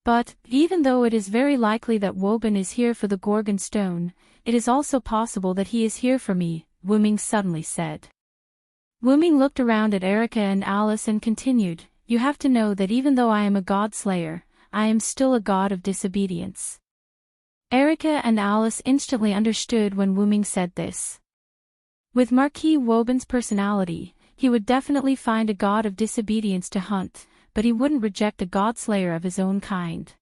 But, even though it is very likely that Woban is here for the Gorgon stone, it is also possible that he is here for me, Wu-ming suddenly said. Wu-ming looked around at Erica and Alice and continued, "You have to know that even though I am a god slayer, I am still a god of disobedience." Erica and Alice instantly understood when Wu-ming said this. With Marquis Woban's personality, he would definitely find a god of disobedience to hunt, but he wouldn't reject a god-slayer of his own kind.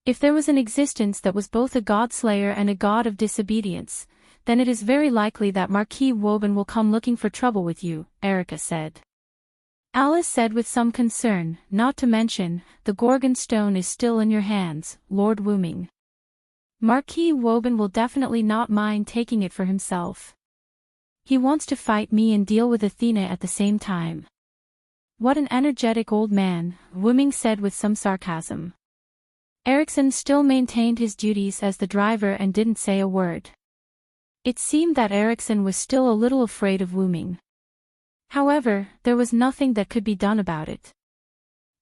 If there was an existence that was both a god-slayer and a god of disobedience, then it is very likely that Marquis Woban will come looking for trouble with you, Erica said. Alice said with some concern, "Not to mention, the Gorgon stone is still in your hands, Lord Wu-ming. Marquis Woban will definitely not mind taking it for himself. He wants to fight me and deal with Athena at the same time." "What an energetic old man," Wu-ming said with some sarcasm. Erickson still maintained his duties as the driver and didn't say a word. It seemed that Erickson was still a little afraid of Wu-ming. However, there was nothing that could be done about it.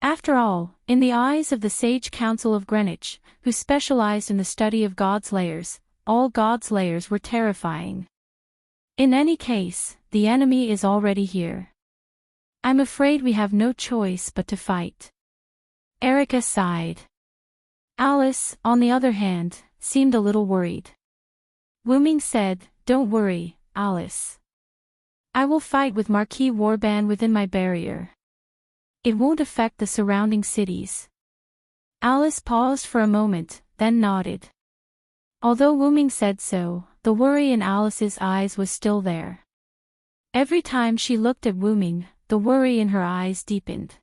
After all, in the eyes of the Sage Council of Greenwich, who specialized in the study of god-slayers, all god-slayers were terrifying. In any case, the enemy is already here. I'm afraid we have no choice but to fight. Erica sighed. Alice, on the other hand, seemed a little worried. Wu-ming said, "Don't worry, Alice. I will fight with Marquis Warban within my barrier. It won't affect the surrounding cities." Alice paused for a moment, then nodded. Although Wu-ming said so, the worry in Alice's eyes was still there. Every time she looked at Wu-ming, the worry in her eyes deepened.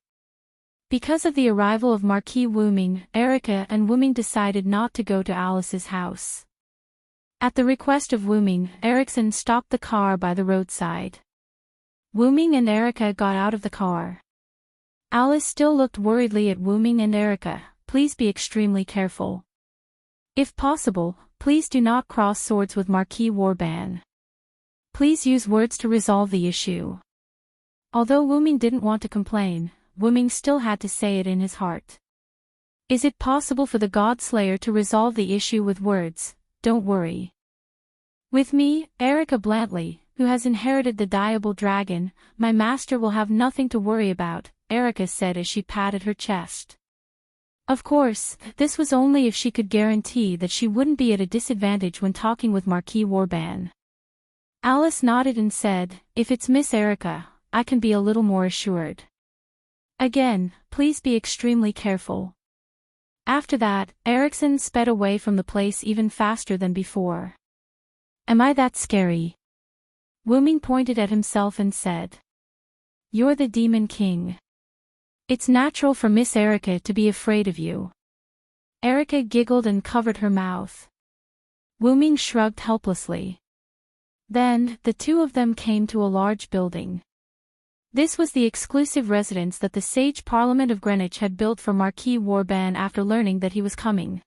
Because of the arrival of Marquis Wuming, Erica and Wuming decided not to go to Alice's house. At the request of Wuming, Erickson stopped the car by the roadside. Wuming and Erica got out of the car. Alice still looked worriedly at Wuming and Erica. Please be extremely careful. If possible, please do not cross swords with Marquis Warban. Please use words to resolve the issue. Although Wuming didn't want to complain, Wuming still had to say it in his heart. Is it possible for the God Slayer to resolve the issue with words? Don't worry. With me, Erica bluntly, who has inherited the Diable Dragon, my master will have nothing to worry about, Erica said as she patted her chest. Of course, this was only if she could guarantee that she wouldn't be at a disadvantage when talking with Marquis Warban. Alice nodded and said, if it's Miss Erica, I can be a little more assured. Again, please be extremely careful. After that, Erickson sped away from the place even faster than before. Am I that scary? Wuming pointed at himself and said. You're the Demon King. It's natural for Miss Erica to be afraid of you. Erica giggled and covered her mouth. Wuming shrugged helplessly. Then, the two of them came to a large building. This was the exclusive residence that the Sage Parliament of Greenwich had built for Marquis Warban after learning that he was coming.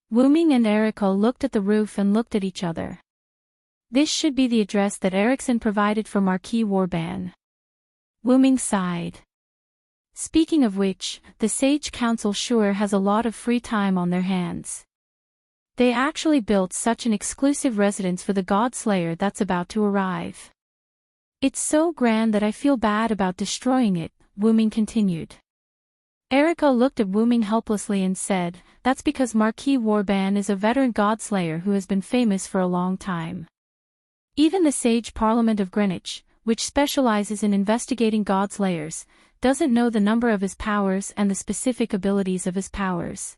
Wuming and Erica looked at the roof and looked at each other. This should be the address that Erickson provided for Marquis Warban. Wuming sighed. Speaking of which, the Sage Council sure has a lot of free time on their hands. They actually built such an exclusive residence for the God Slayer that's about to arrive. It's so grand that I feel bad about destroying it, Wuming continued. Erica looked at Wuming helplessly and said, that's because Marquis Warban is a veteran God Slayer who has been famous for a long time. Even the Sage Parliament of Greenwich, which specializes in investigating God Slayers, doesn't know the number of his powers and the specific abilities of his powers.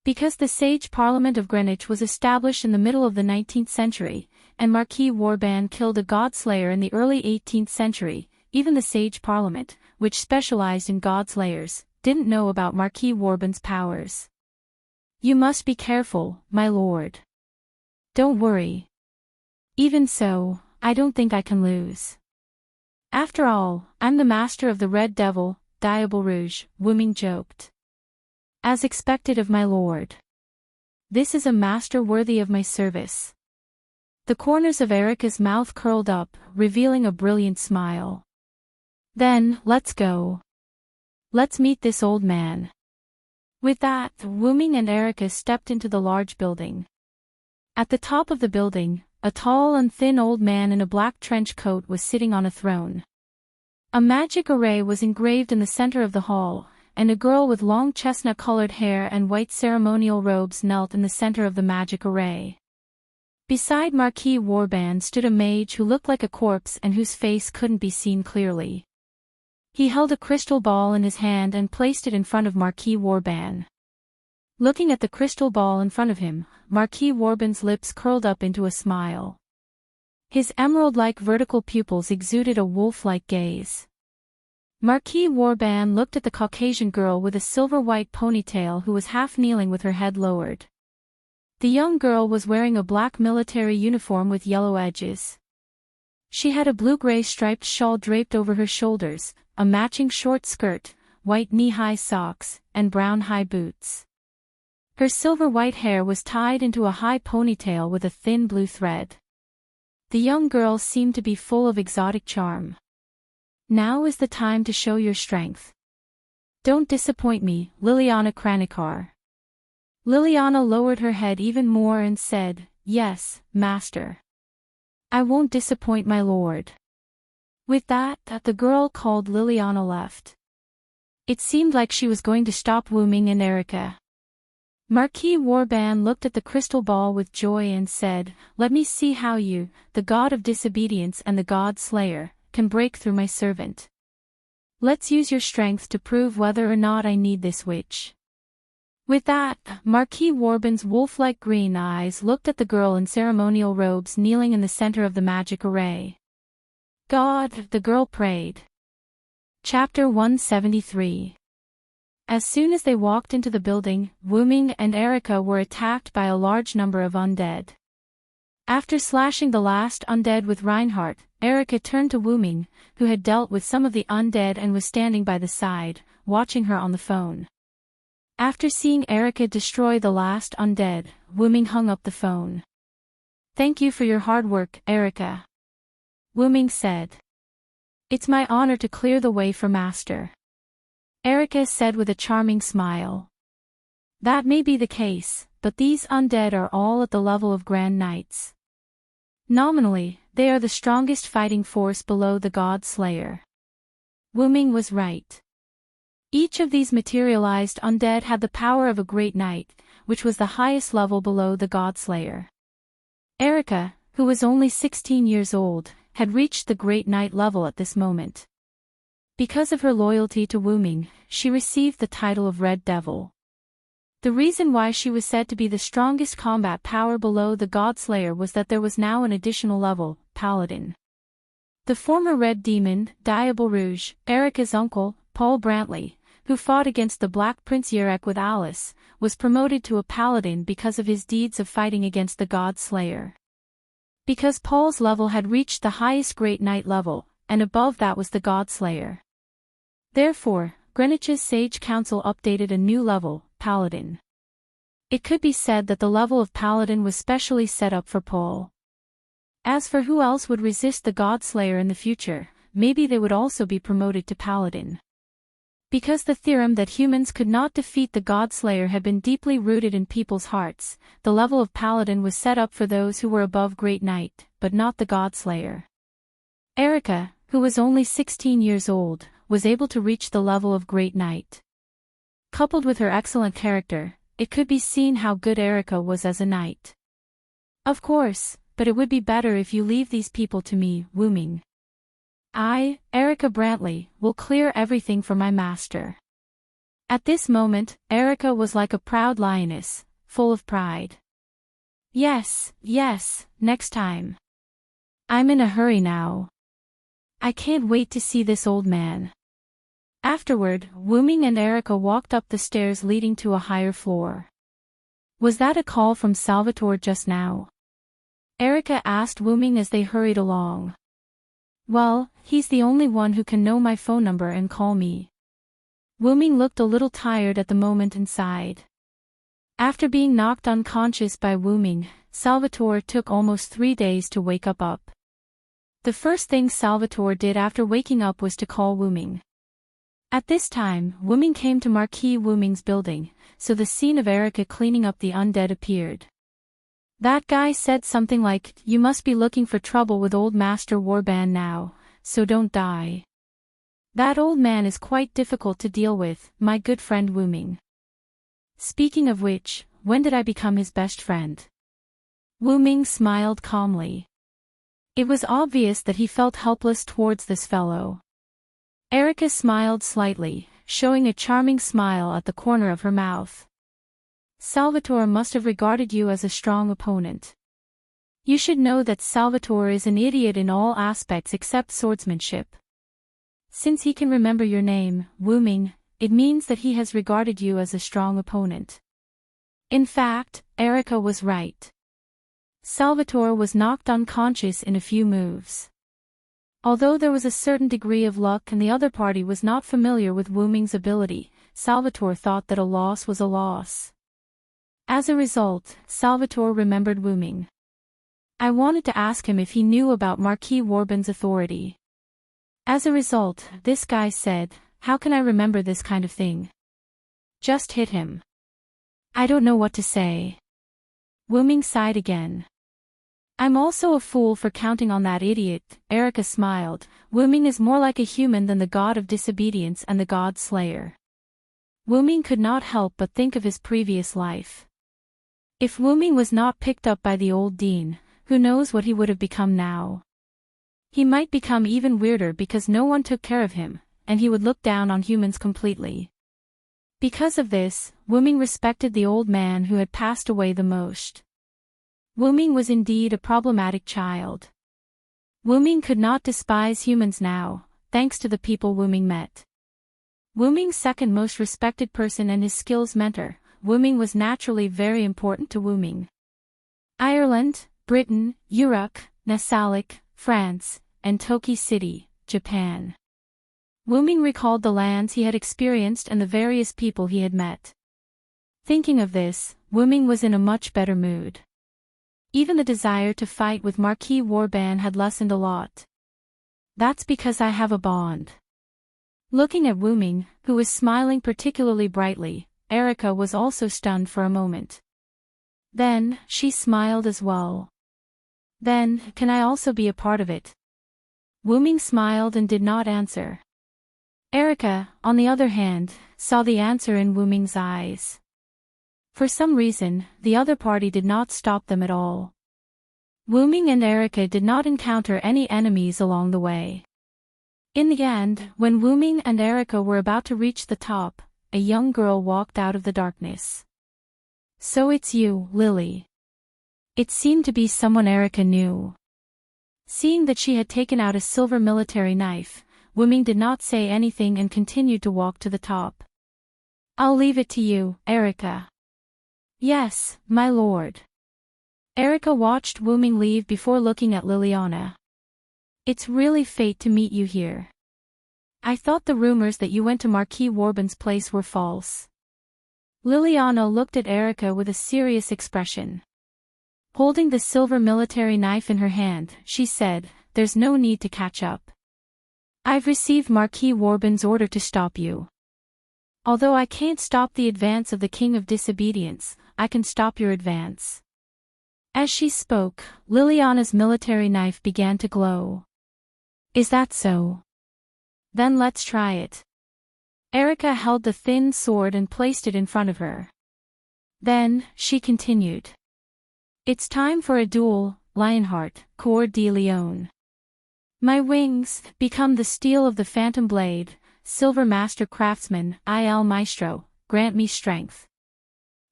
Because the Sage Parliament of Greenwich was established in the middle of the 19th century, and Marquis Warban killed a God Slayer in the early 18th century, even the Sage Parliament, which specialized in God Slayers, didn't know about Marquis Warban's powers. You must be careful, my lord. Don't worry. Even so, I don't think I can lose. After all, I'm the master of the Red Devil, Diable Rouge, Wuming joked. As expected of my lord. This is a master worthy of my service. The corners of Erica's mouth curled up, revealing a brilliant smile. Then, let's go. Let's meet this old man. With that, Wuming and Erica stepped into the large building. At the top of the building, a tall and thin old man in a black trench coat was sitting on a throne. A magic array was engraved in the center of the hall, and a girl with long chestnut-colored hair and white ceremonial robes knelt in the center of the magic array. Beside Marquis Warban stood a mage who looked like a corpse and whose face couldn't be seen clearly. He held a crystal ball in his hand and placed it in front of Marquis Warban. Looking at the crystal ball in front of him, Marquis Warban's lips curled up into a smile. His emerald-like vertical pupils exuded a wolf-like gaze. Marquis Warban looked at the Caucasian girl with a silver-white ponytail who was half kneeling with her head lowered. The young girl was wearing a black military uniform with yellow edges. She had a blue-gray striped shawl draped over her shoulders, a matching short skirt, white knee-high socks, and brown high boots. Her silver-white hair was tied into a high ponytail with a thin blue thread. The young girl seemed to be full of exotic charm. Now is the time to show your strength. Don't disappoint me, Liliana Kranikar. Liliana lowered her head even more and said, yes, master. I won't disappoint my lord. With that, the girl called Liliana left. It seemed like she was going to stop Wuming and Erica. Marquis Warban looked at the crystal ball with joy and said, let me see how you, the god of disobedience and the god slayer, can break through my servant. Let's use your strength to prove whether or not I need this witch. With that, Marquis Warban's wolf-like green eyes looked at the girl in ceremonial robes kneeling in the center of the magic array. God, the girl prayed. Chapter 173. As soon as they walked into the building, Wu-ming and Erica were attacked by a large number of undead. After slashing the last undead with Reinhardt, Erica turned to Wu-ming, who had dealt with some of the undead and was standing by the side, watching her on the phone. After seeing Erica destroy the last undead, Wu-ming hung up the phone. "Thank you for your hard work, Erica," Wu-ming said. "It's my honor to clear the way for Master," Erica said with a charming smile. "That may be the case, but these undead are all at the level of Grand Knights. Nominally, they are the strongest fighting force below the God Slayer." Wu-ming was right. Each of these materialized undead had the power of a Great Knight, which was the highest level below the God Slayer. Erica, who was only 16 years old, had reached the Great Knight level at this moment. Because of her loyalty to Wu-ming, she received the title of Red Devil. The reason why she was said to be the strongest combat power below the God Slayer was that there was now an additional level, Paladin. The former Red Demon, Diable Rouge, Erica's uncle, Paul Brantley, who fought against the Black Prince Yurek with Alice, was promoted to a Paladin because of his deeds of fighting against the God Slayer. Because Paul's level had reached the highest Great Knight level, and above that was the God Slayer. Therefore, Greenwich's Sage Council updated a new level, Paladin. It could be said that the level of Paladin was specially set up for Paul. As for who else would resist the God Slayer in the future, maybe they would also be promoted to Paladin. Because the theorem that humans could not defeat the God Slayer had been deeply rooted in people's hearts, the level of Paladin was set up for those who were above Great Knight, but not the God Slayer. Erica, who was only 16 years old, was able to reach the level of Great Knight. Coupled with her excellent character, it could be seen how good Erica was as a knight. "Of course, but it would be better if you leave these people to me, Wu-ming. I, Erica Brantley, will clear everything for my master." At this moment, Erica was like a proud lioness, full of pride. Yes, next time. I'm in a hurry now. I can't wait to see this old man." Afterward, Wu-ming and Erica walked up the stairs leading to a higher floor. "Was that a call from Salvatore just now?" Erica asked Wu-ming as they hurried along. "Well, he's the only one who can know my phone number and call me." Wu-ming looked a little tired at the moment and sighed. After being knocked unconscious by Wu-ming, Salvatore took almost 3 days to wake up. The first thing Salvatore did after waking up was to call Wu-ming. At this time, Wu-ming came to Marquis Wu-ming's building, so the scene of Erica cleaning up the undead appeared. That guy said something like, "You must be looking for trouble with old Master Warband now, so don't die. That old man is quite difficult to deal with, my good friend Wu-ming. Speaking of which, when did I become his best friend?" Wu-ming smiled calmly. It was obvious that he felt helpless towards this fellow. Erica smiled slightly, showing a charming smile at the corner of her mouth. "Salvatore must have regarded you as a strong opponent. You should know that Salvatore is an idiot in all aspects except swordsmanship. Since he can remember your name, Wu-ming, it means that he has regarded you as a strong opponent." In fact, Erica was right. Salvatore was knocked unconscious in a few moves. Although there was a certain degree of luck and the other party was not familiar with Wu-ming's ability, Salvatore thought that a loss was a loss. As a result, Salvatore remembered Wu-ming. "I wanted to ask him if he knew about Marquis Warband's authority." As a result, this guy said, "How can I remember this kind of thing? Just hit him." "I don't know what to say." Wu-ming sighed again. "I'm also a fool for counting on that idiot," Erica smiled. "Wu-ming is more like a human than the god of disobedience and the god slayer." Wu-ming could not help but think of his previous life. If Wu-ming was not picked up by the old dean, who knows what he would have become now. He might become even weirder because no one took care of him, and he would look down on humans completely. Because of this, Wu-ming respected the old man who had passed away the most. Wu-ming was indeed a problematic child. Wu-ming could not despise humans now, thanks to the people Wu-ming met. Wu-Ming's second most respected person and his skills mentor, Wu-Ming was naturally very important to Wu-Ming. Ireland, Britain, Uruk, Nasalik, France, and Toki City, Japan. Wu-Ming recalled the lands he had experienced and the various people he had met. Thinking of this, Wu-Ming was in a much better mood. Even the desire to fight with Marquis Warban had lessened a lot. That's because I have a bond. Looking at Wu-Ming, who was smiling particularly brightly, Erica was also stunned for a moment. Then, she smiled as well. Then, can I also be a part of it? Wu-Ming smiled and did not answer. Erica, on the other hand, saw the answer in Wu-Ming's eyes. For some reason, the other party did not stop them at all. Wu-Ming and Erica did not encounter any enemies along the way. In the end, when Wu-Ming and Erica were about to reach the top, a young girl walked out of the darkness. So it's you, Lily. It seemed to be someone Erica knew. Seeing that she had taken out a silver military knife, Wu-Ming did not say anything and continued to walk to the top. I'll leave it to you, Erica. Yes, my lord. Erica watched Wu-Ming leave before looking at Liliana. It's really fate to meet you here. I thought the rumors that you went to Marquis Warban's place were false. Liliana looked at Erica with a serious expression. Holding the silver military knife in her hand, she said, "There's no need to catch up. I've received Marquis Warban's order to stop you. Although I can't stop the advance of the King of Disobedience, I can stop your advance." As she spoke, Liliana's military knife began to glow. Is that so? Then let's try it. Erica held the thin sword and placed it in front of her. Then, she continued. It's time for a duel, Lionheart, Coeur de Lion. My wings, become the steel of the phantom blade, silver master craftsman, Il Maestro, grant me strength.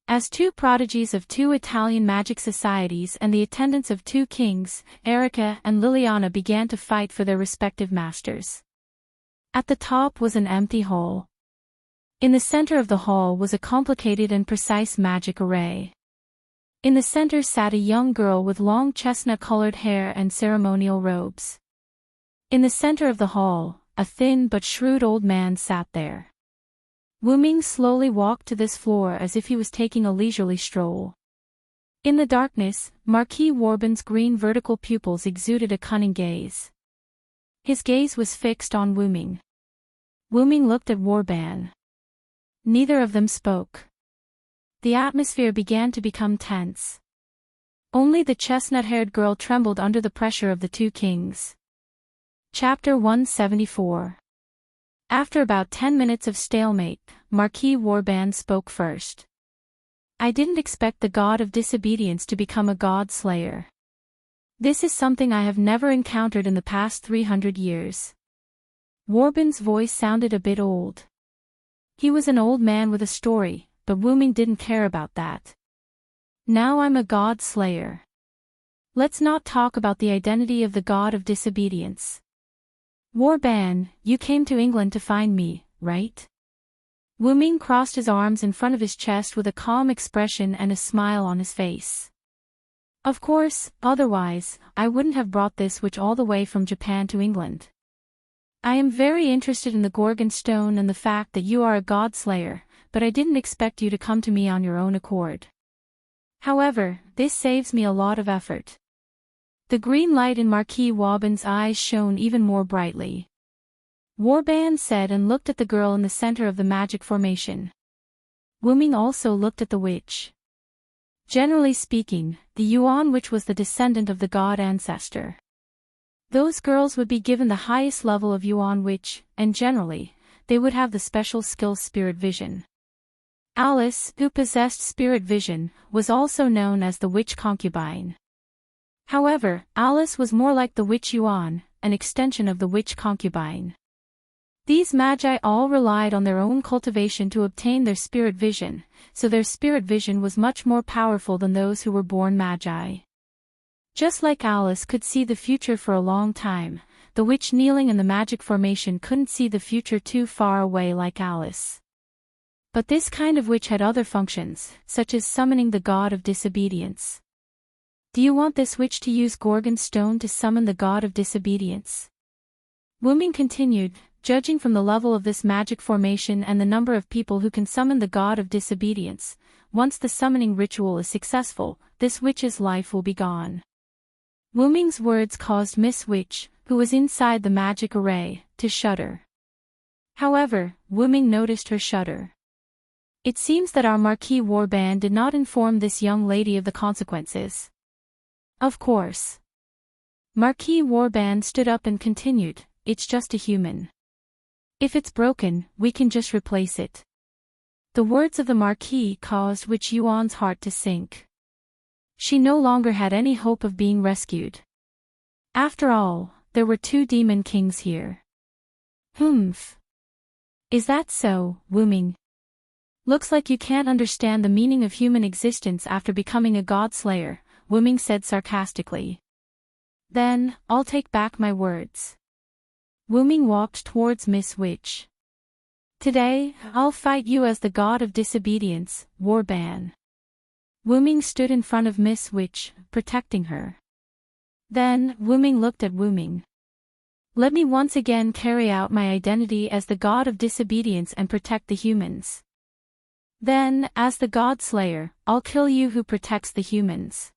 As two prodigies of two Italian magic societies and the attendants of two kings, Erica and Liliana began to fight for their respective masters. At the top was an empty hall. In the center of the hall was a complicated and precise magic array. In the center sat a young girl with long chestnut-colored hair and ceremonial robes. In the center of the hall, a thin but shrewd old man sat there. Wu-Ming slowly walked to this floor as if he was taking a leisurely stroll. In the darkness, Marquis Warban's green vertical pupils exuded a cunning gaze. His gaze was fixed on Wu-Ming. Wu-Ming looked at Warban. Neither of them spoke. The atmosphere began to become tense. Only the chestnut-haired girl trembled under the pressure of the two kings. Chapter 174. After about 10 minutes of stalemate, Marquis Warban spoke first. I didn't expect the god of disobedience to become a god slayer. This is something I have never encountered in the past 300 years. Warban's voice sounded a bit old. He was an old man with a story, but Wu-Ming didn't care about that. Now I'm a god slayer. Let's not talk about the identity of the god of disobedience. Warban, you came to England to find me, right? Wu-Ming crossed his arms in front of his chest with a calm expression and a smile on his face. Of course, otherwise, I wouldn't have brought this witch all the way from Japan to England. I am very interested in the Gorgon stone and the fact that you are a god slayer, but I didn't expect you to come to me on your own accord. However, this saves me a lot of effort. The green light in Marquis Warban's eyes shone even more brightly. Warban said and looked at the girl in the center of the magic formation. Wu-Ming also looked at the witch. Generally speaking, the Yuan witch was the descendant of the god ancestor. Those girls would be given the highest level of Yuan witch, and generally, they would have the special skill spirit vision. Alice, who possessed spirit vision, was also known as the witch concubine. However, Alice was more like the witch Yuan, an extension of the witch concubine. These magi all relied on their own cultivation to obtain their spirit vision, so their spirit vision was much more powerful than those who were born magi. Just like Alice could see the future for a long time, the witch kneeling in the magic formation couldn't see the future too far away like Alice. But this kind of witch had other functions, such as summoning the god of disobedience. Do you want this witch to use Gorgon stone to summon the god of disobedience? Wu Ming continued, judging from the level of this magic formation and the number of people who can summon the god of disobedience, once the summoning ritual is successful, this witch's life will be gone. Wu Ming's words caused Miss Witch, who was inside the magic array, to shudder. However, Wu Ming noticed her shudder. It seems that our Marquis Warband did not inform this young lady of the consequences. Of course. Marquis Warband stood up and continued, it's just a human. If it's broken, we can just replace it. The words of the Marquis caused Witch Yuan's heart to sink. She no longer had any hope of being rescued. After all, there were 2 demon kings here. Humph. Is that so, Wu Ming? Looks like you can't understand the meaning of human existence after becoming a god-slayer, Wu Ming said sarcastically. Then, I'll take back my words. Wu Ming walked towards Miss Witch. Today, I'll fight you as the god of disobedience, Warban. Wu Ming stood in front of Miss Witch, protecting her. Then, Wu Ming looked at Wu Ming. Let me once again carry out my identity as the god of disobedience and protect the humans. Then, as the God Slayer, I'll kill you who protects the humans.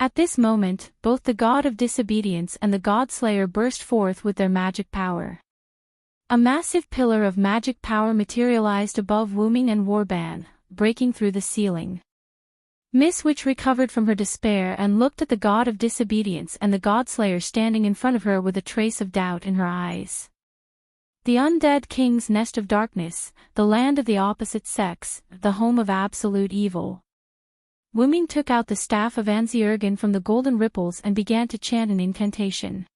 At this moment, both the God of Disobedience and the God Slayer burst forth with their magic power. A massive pillar of magic power materialized above Wu Ming and Warban, breaking through the ceiling. Miss Witch recovered from her despair and looked at the God of Disobedience and the God Slayer standing in front of her with a trace of doubt in her eyes. The undead king's nest of darkness, the land of the opposite sex, the home of absolute evil. Wu Ming took out the staff of Anziergan from the golden ripples and began to chant an incantation.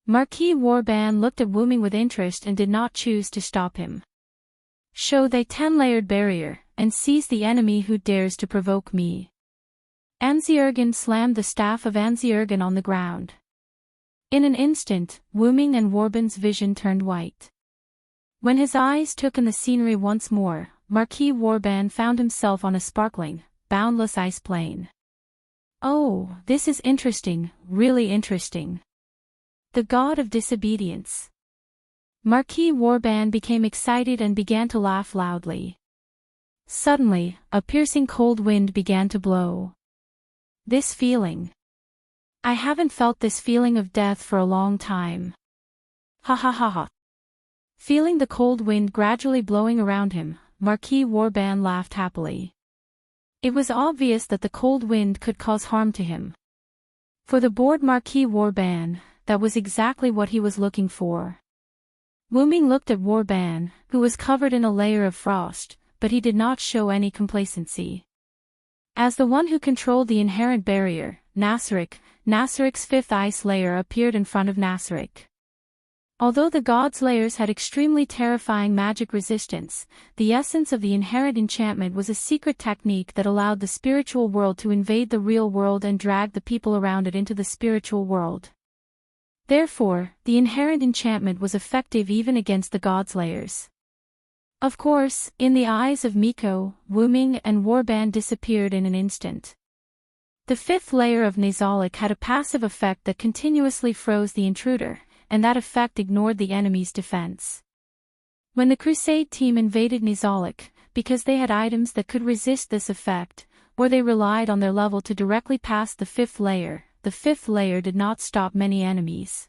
Marquis Warban looked at Wu Ming with interest and did not choose to stop him. Show the 10-layered barrier, and seize the enemy who dares to provoke me. Anziergan slammed the staff of Anziergan on the ground. In an instant, Wu Ming and Warban's vision turned white. When his eyes took in the scenery once more, Marquis Warban found himself on a sparkling, boundless ice plain. Oh, this is interesting, really interesting. The god of disobedience. Marquis Warban became excited and began to laugh loudly. Suddenly, a piercing cold wind began to blow. This feeling. I haven't felt this feeling of death for a long time. Ha ha ha ha. Feeling the cold wind gradually blowing around him, Marquis Warban laughed happily. It was obvious that the cold wind could cause harm to him. For the bored Marquis Warban, that was exactly what he was looking for. Wu Ming looked at Warban, who was covered in a layer of frost, but he did not show any complacency. As the one who controlled the inherent barrier, Nasarik's 5th ice layer appeared in front of Nasarik. Although the gods' layers had extremely terrifying magic resistance, the essence of the inherent enchantment was a secret technique that allowed the spiritual world to invade the real world and drag the people around it into the spiritual world. Therefore, the inherent enchantment was effective even against the gods' layers. Of course, in the eyes of Miko, Wu Ming and Warban disappeared in an instant. The 5th layer of Nazalic had a passive effect that continuously froze the intruder, and that effect ignored the enemy's defense. When the Crusade team invaded Nazalic, because they had items that could resist this effect, or they relied on their level to directly pass the 5th layer, the 5th layer did not stop many enemies.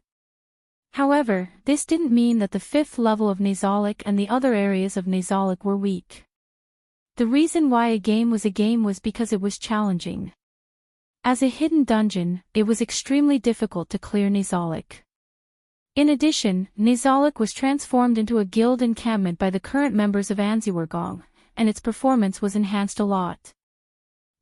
However, this didn't mean that the 5th level of Nazalic and the other areas of Nazalic were weak. The reason why a game was because it was challenging. As a hidden dungeon, it was extremely difficult to clear Nazalic. In addition, Nazalic was transformed into a guild encampment by the current members of Anziwargong, and its performance was enhanced a lot.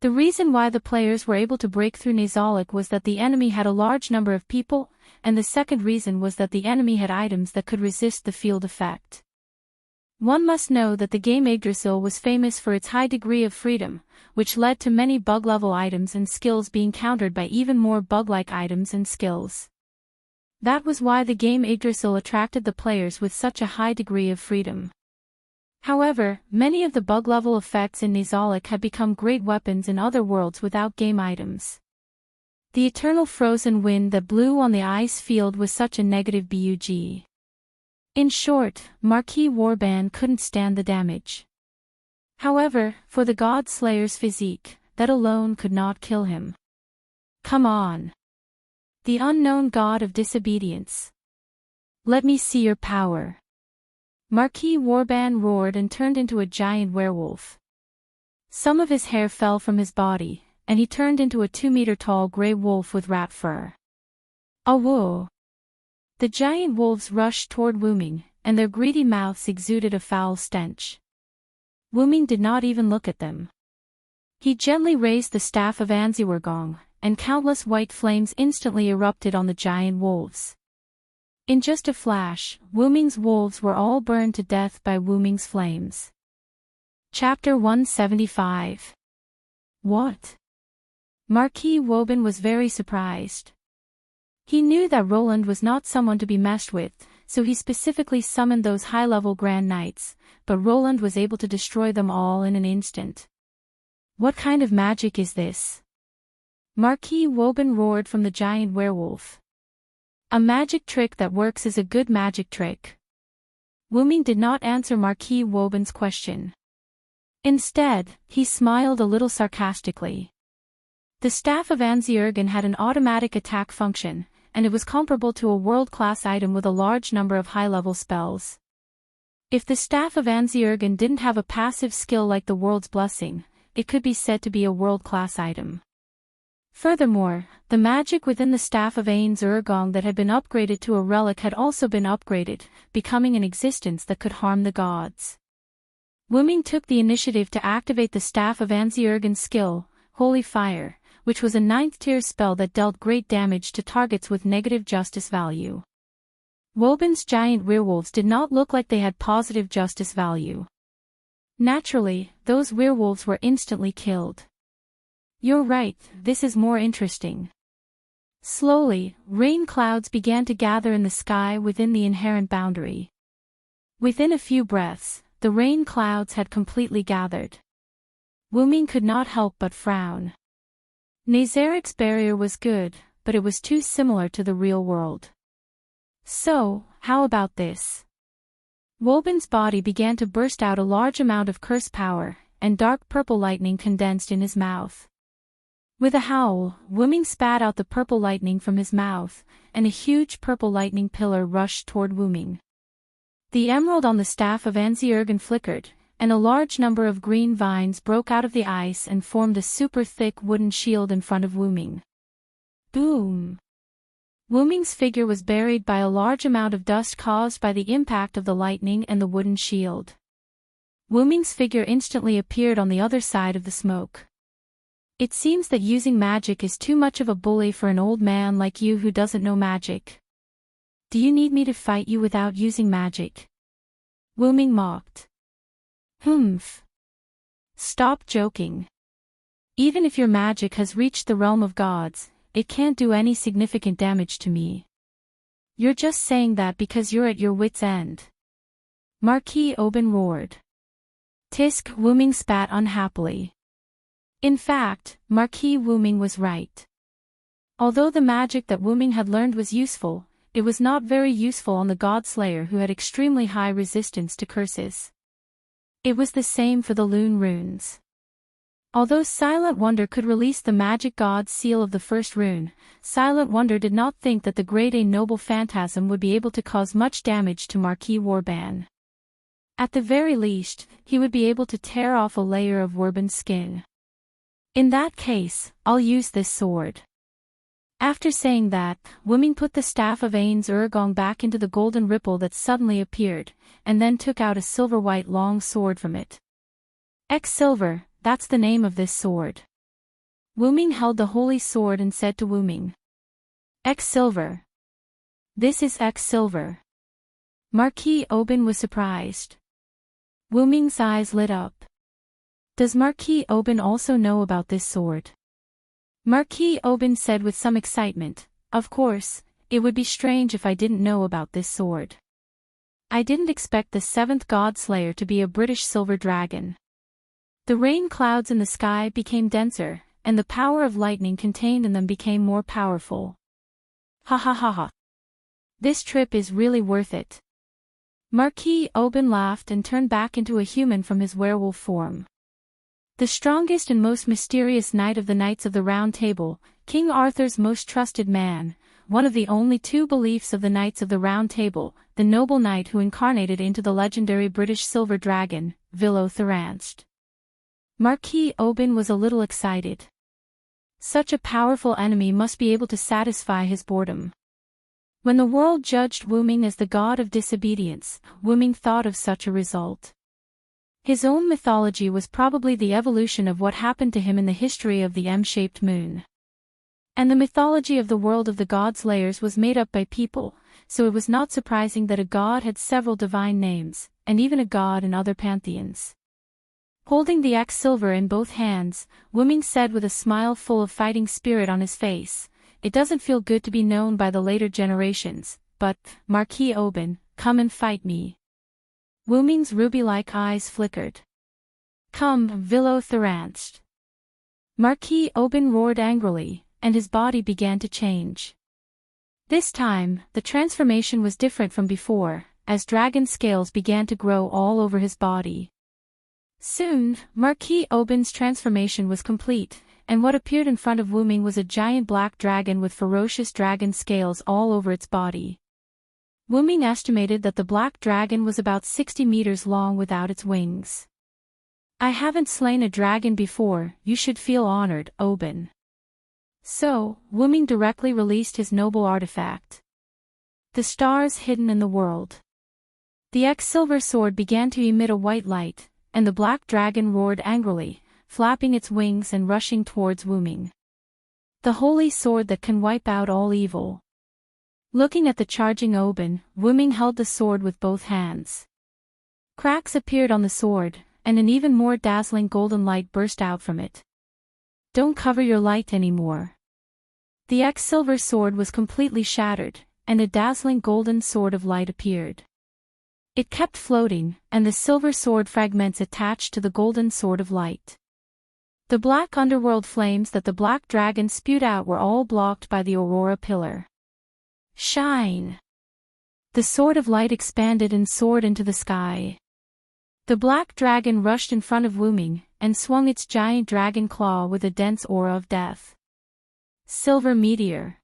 The reason why the players were able to break through Nazalic was that the enemy had a large number of people, and the second reason was that the enemy had items that could resist the field effect. One must know that the game Yggdrasil was famous for its high degree of freedom, which led to many bug-level items and skills being countered by even more bug-like items and skills. That was why the game Yggdrasil attracted the players with such a high degree of freedom. However, many of the bug-level effects in Nizhalik had become great weapons in other worlds without game items. The eternal frozen wind that blew on the ice field was such a negative bug. In short, Marquis Warban couldn't stand the damage. However, for the God Slayer's physique, that alone could not kill him. Come on. The unknown god of disobedience. Let me see your power. Marquis Warban roared and turned into a giant werewolf. Some of his hair fell from his body, and he turned into a 2-meter-tall gray wolf with rat fur. Awoo! The giant wolves rushed toward Wuming, and their greedy mouths exuded a foul stench. Wuming did not even look at them. He gently raised the staff of Anziwergong, and countless white flames instantly erupted on the giant wolves. In just a flash, Wuming's wolves were all burned to death by Wuming's flames. Chapter 175. What? Marquis Woban was very surprised. He knew that Roland was not someone to be messed with, so he specifically summoned those high-level Grand Knights, but Roland was able to destroy them all in an instant. What kind of magic is this? Marquis Woban roared from the giant werewolf. A magic trick that works is a good magic trick. Wuming did not answer Marquis Woban's question. Instead, he smiled a little sarcastically. The staff of Anziurgan had an automatic attack function, and it was comparable to a world-class item with a large number of high-level spells. If the staff of Anziurgan didn't have a passive skill like the World's Blessing, it could be said to be a world-class item. Furthermore, the magic within the staff of Ains Urgong that had been upgraded to a relic had also been upgraded, becoming an existence that could harm the gods. Wuming took the initiative to activate the staff of Anziurgan's skill, Holy Fire, which was a 9th-tier spell that dealt great damage to targets with negative justice value. Woban's giant werewolves did not look like they had positive justice value. Naturally, those werewolves were instantly killed. You're right, this is more interesting. Slowly, rain clouds began to gather in the sky within the inherent boundary. Within a few breaths, the rain clouds had completely gathered. Wuming could not help but frown. Nazarik's barrier was good, but it was too similar to the real world. So, how about this? Woban's body began to burst out a large amount of curse power, and dark purple lightning condensed in his mouth. With a howl, Wuming spat out the purple lightning from his mouth, and a huge purple lightning pillar rushed toward Wuming. The emerald on the staff of Anziurgan flickered, and a large number of green vines broke out of the ice and formed a super thick wooden shield in front of Wuming. Boom! Wuming's figure was buried by a large amount of dust caused by the impact of the lightning and the wooden shield. Wuming's figure instantly appeared on the other side of the smoke. It seems that using magic is too much of a bully for an old man like you who doesn't know magic. Do you need me to fight you without using magic? Wuming mocked. Humph. Stop joking. Even if your magic has reached the realm of gods, it can't do any significant damage to me. You're just saying that because you're at your wit's end. Marquis Oban roared. Tisk, Wuming spat unhappily. In fact, Marquis Wuming was right. Although the magic that Wuming had learned was useful, it was not very useful on the God Slayer who had extremely high resistance to curses. It was the same for the Loon runes. Although Silent Wonder could release the magic god's seal of the first rune, Silent Wonder did not think that the Grade A Noble Phantasm would be able to cause much damage to Marquis Warban. At the very least, he would be able to tear off a layer of Warban's skin. In that case, I'll use this sword. After saying that, Wuming put the staff of Ains Urgong back into the golden ripple that suddenly appeared, and then took out a silver-white long sword from it. X-Silver, that's the name of this sword. Wuming held the holy sword and said to Wuming. X-Silver. This is X-Silver. Marquis Oban was surprised. Wuming's eyes lit up. Does Marquis Oban also know about this sword? Marquis Oban said with some excitement, of course, it would be strange if I didn't know about this sword. I didn't expect the seventh god slayer to be a British silver dragon. The rain clouds in the sky became denser, and the power of lightning contained in them became more powerful. Ha ha ha ha. This trip is really worth it. Marquis Oban laughed and turned back into a human from his werewolf form. The strongest and most mysterious knight of the Knights of the Round Table, King Arthur's most trusted man, one of the only two beliefs of the Knights of the Round Table, the noble knight who incarnated into the legendary British silver dragon, Vilo-Thranst. Marquis Oban was a little excited. Such a powerful enemy must be able to satisfy his boredom. When the world judged Wu Ming as the god of disobedience, Wu Ming thought of such a result. His own mythology was probably the evolution of what happened to him in the history of the M-shaped moon. And the mythology of the world of the gods' layers was made up by people, so it was not surprising that a god had several divine names, and even a god in other pantheons. Holding the axe silver in both hands, Wu Ming said with a smile full of fighting spirit on his face, "It doesn't feel good to be known by the later generations, but, Marquis Oban, come and fight me." Wu Ming's ruby-like eyes flickered. "Come, Vilo-Thranst." Marquis Oban roared angrily, and his body began to change. This time, the transformation was different from before, as dragon scales began to grow all over his body. Soon, Marquis Oban's transformation was complete, and what appeared in front of Wu Ming was a giant black dragon with ferocious dragon scales all over its body. Wu Ming estimated that the black dragon was about 60 meters long without its wings. "I haven't slain a dragon before, you should feel honored, Oban." So, Wu Ming directly released his noble artifact. The stars hidden in the world. The X-silver sword began to emit a white light, and the black dragon roared angrily, flapping its wings and rushing towards Wu Ming. The holy sword that can wipe out all evil. Looking at the charging Oban, Wu Ming held the sword with both hands. Cracks appeared on the sword, and an even more dazzling golden light burst out from it. "Don't cover your light anymore." The X-silver sword was completely shattered, and a dazzling golden sword of light appeared. It kept floating, and the silver sword fragments attached to the golden sword of light. The black underworld flames that the black dragon spewed out were all blocked by the aurora pillar. Shine! The sword of light expanded and soared into the sky. The black dragon rushed in front of Wu Ming, and swung its giant dragon claw with a dense aura of death. Silver meteor.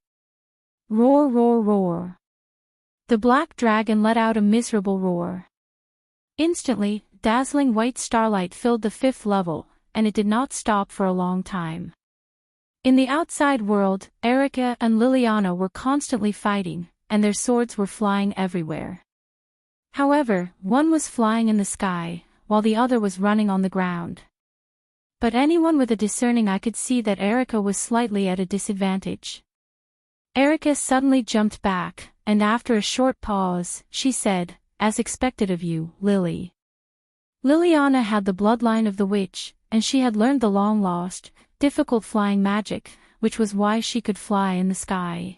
Roar, roar, roar. The black dragon let out a miserable roar. Instantly, dazzling white starlight filled the fifth level, and it did not stop for a long time. In the outside world, Erica and Liliana were constantly fighting, and their swords were flying everywhere. However, one was flying in the sky, while the other was running on the ground. But anyone with a discerning eye could see that Erica was slightly at a disadvantage. Erica suddenly jumped back, and after a short pause, she said, "As expected of you, Lily." Liliana had the bloodline of the witch, and she had learned the long-lost, difficult flying magic, which was why she could fly in the sky.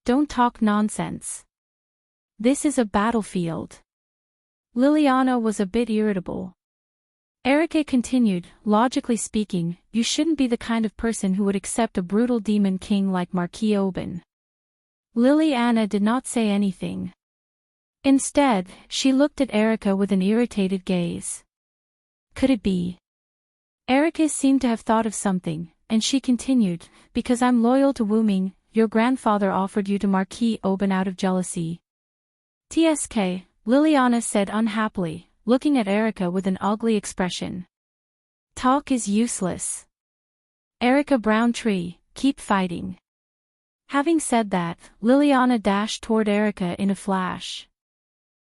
"Don't talk nonsense. This is a battlefield." Liliana was a bit irritable. Erica continued, "Logically speaking, you shouldn't be the kind of person who would accept a brutal demon king like Marquis Oban." Liliana did not say anything. Instead, she looked at Erica with an irritated gaze. Could it be? Erica seemed to have thought of something, and she continued, "Because I'm loyal to Wu Ming, your grandfather offered you to Marquis Oban out of jealousy." "Tsk," Liliana said unhappily, looking at Erica with an ugly expression. "Talk is useless. Erica Browntree, keep fighting." Having said that, Liliana dashed toward Erica in a flash.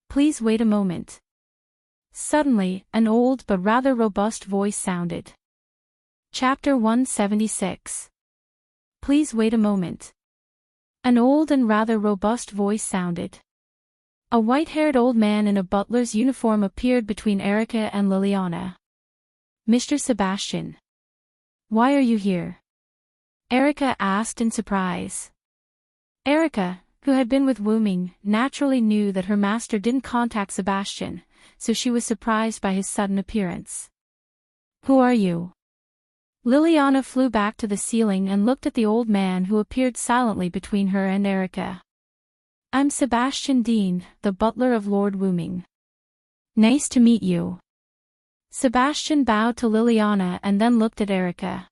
"Please wait a moment." Suddenly, an old but rather robust voice sounded. Chapter 176. Please wait a moment. An old and rather robust voice sounded. A white-haired old man in a butler's uniform appeared between Erica and Liliana. "Mr. Sebastian. Why are you here?" Erica asked in surprise. Erica, who had been with Wu Ming, naturally knew that her master didn't contact Sebastian, so she was surprised by his sudden appearance. "Who are you?" Liliana flew back to the ceiling and looked at the old man who appeared silently between her and Erica. "I'm Sebastian Dean, the butler of Lord Wu Ming. Nice to meet you." Sebastian bowed to Liliana and then looked at Erica.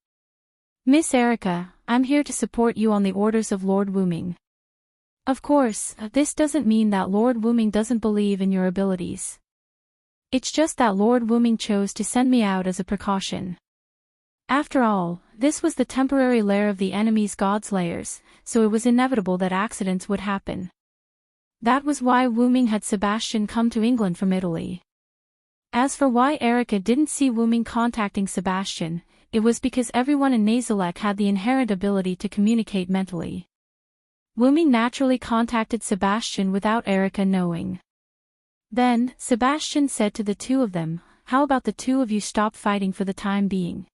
"Miss Erica, I'm here to support you on the orders of Lord Wu Ming. Of course, this doesn't mean that Lord Wu Ming doesn't believe in your abilities. It's just that Lord Wu Ming chose to send me out as a precaution. After all, this was the temporary lair of the enemy's god's lairs, so it was inevitable that accidents would happen. That was why Wu Ming had Sebastian come to England from Italy. As for why Erica didn't see Wu Ming contacting Sebastian, it was because everyone in Nazalek had the inherent ability to communicate mentally. Wu Ming naturally contacted Sebastian without Erica knowing. Then, Sebastian said to the two of them, "How about the two of you stop fighting for the time being?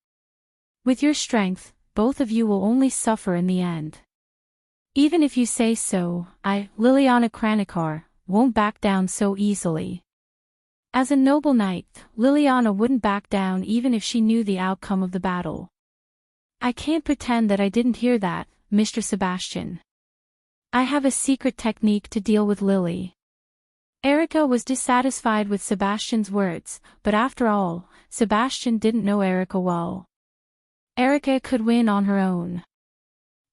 With your strength, both of you will only suffer in the end. Even if you say so, I, Liliana Kranikar, won't back down so easily." As a noble knight, Liliana wouldn't back down even if she knew the outcome of the battle. "I can't pretend that I didn't hear that, Mr. Sebastian. I have a secret technique to deal with Lily." Erica was dissatisfied with Sebastian's words, but after all, Sebastian didn't know Erica well. Erica could win on her own.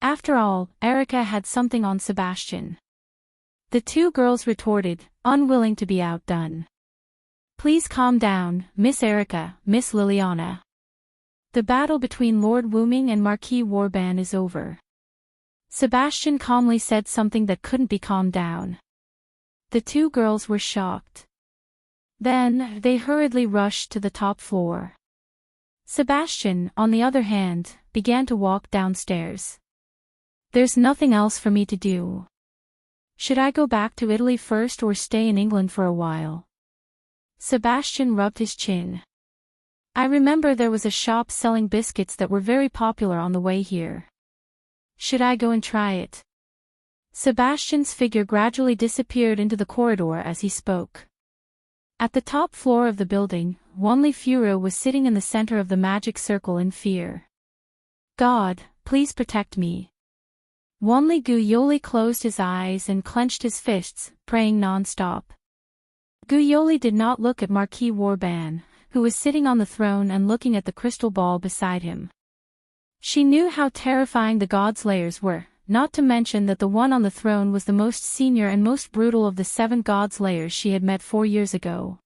After all, Erica had something on Sebastian. The two girls retorted, unwilling to be outdone. "Please calm down, Miss Erica, Miss Liliana. The battle between Lord Wu Ming and Marquis Warban is over." Sebastian calmly said something that couldn't be calmed down. The two girls were shocked. Then, they hurriedly rushed to the top floor. Sebastian, on the other hand, began to walk downstairs. "There's nothing else for me to do. Should I go back to Italy first or stay in England for a while?" Sebastian rubbed his chin. "I remember there was a shop selling biscuits that were very popular on the way here. Should I go and try it?" Sebastian's figure gradually disappeared into the corridor as he spoke. At the top floor of the building, Wanli Furo was sitting in the center of the magic circle in fear. "God, please protect me." Wanli Guyoli closed his eyes and clenched his fists, praying non-stop. Guyoli did not look at Marquis Warban, who was sitting on the throne and looking at the crystal ball beside him. She knew how terrifying the gods' lairs were, not to mention that the one on the throne was the most senior and most brutal of the 7 gods' lairs she had met 4 years ago.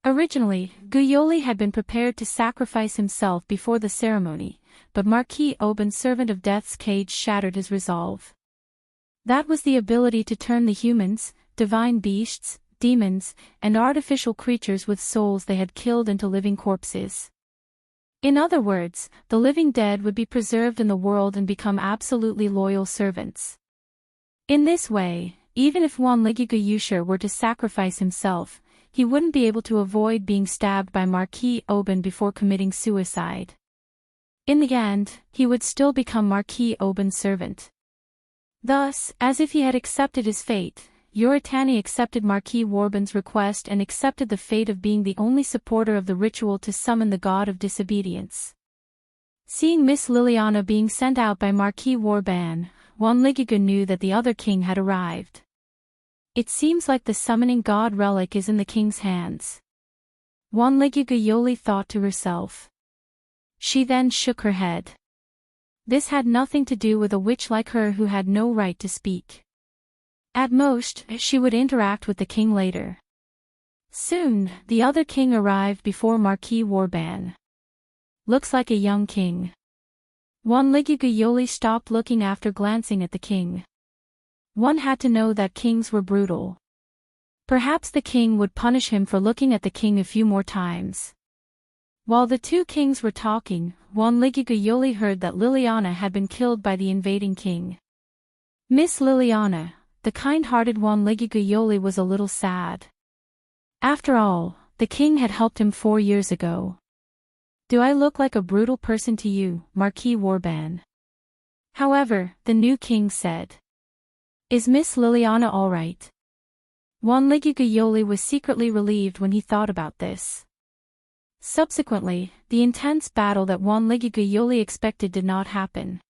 Originally, Guyoli had been prepared to sacrifice himself before the ceremony, but Marquis Oban, servant of Death's cage, shattered his resolve. That was the ability to turn the humans, divine beasts, demons, and artificial creatures with souls they had killed into living corpses. In other words, the living dead would be preserved in the world and become absolutely loyal servants. In this way, even if Wanli Guyusher were to sacrifice himself, he wouldn't be able to avoid being stabbed by Marquis Oban before committing suicide. In the end, he would still become Marquis Oban's servant. Thus, as if he had accepted his fate, Yoritani accepted Marquis Warban's request and accepted the fate of being the only supporter of the ritual to summon the god of disobedience. Seeing Miss Liliana being sent out by Marquis Warban, Wanligiga knew that the other king had arrived. "It seems like the summoning god relic is in the king's hands," Wanligiga Yoli thought to herself. She then shook her head. This had nothing to do with a witch like her who had no right to speak. At most, she would interact with the king later. Soon, the other king arrived before Marquis Warban. "Looks like a young king." Wanligiga Yoli stopped looking after glancing at the king. One had to know that kings were brutal. Perhaps the king would punish him for looking at the king a few more times. While the two kings were talking, Wanligiga Yoli heard that Liliana had been killed by the invading king. Miss Liliana, the kind-hearted Wanligiga Yoli, was a little sad. After all, the king had helped him 4 years ago. "Do I look like a brutal person to you, Marquis Warban?" However, the new king said. Is Miss Liliana all right? Wanligugayoli was secretly relieved when he thought about this. Subsequently, the intense battle that Wanligugayoli expected did not happen.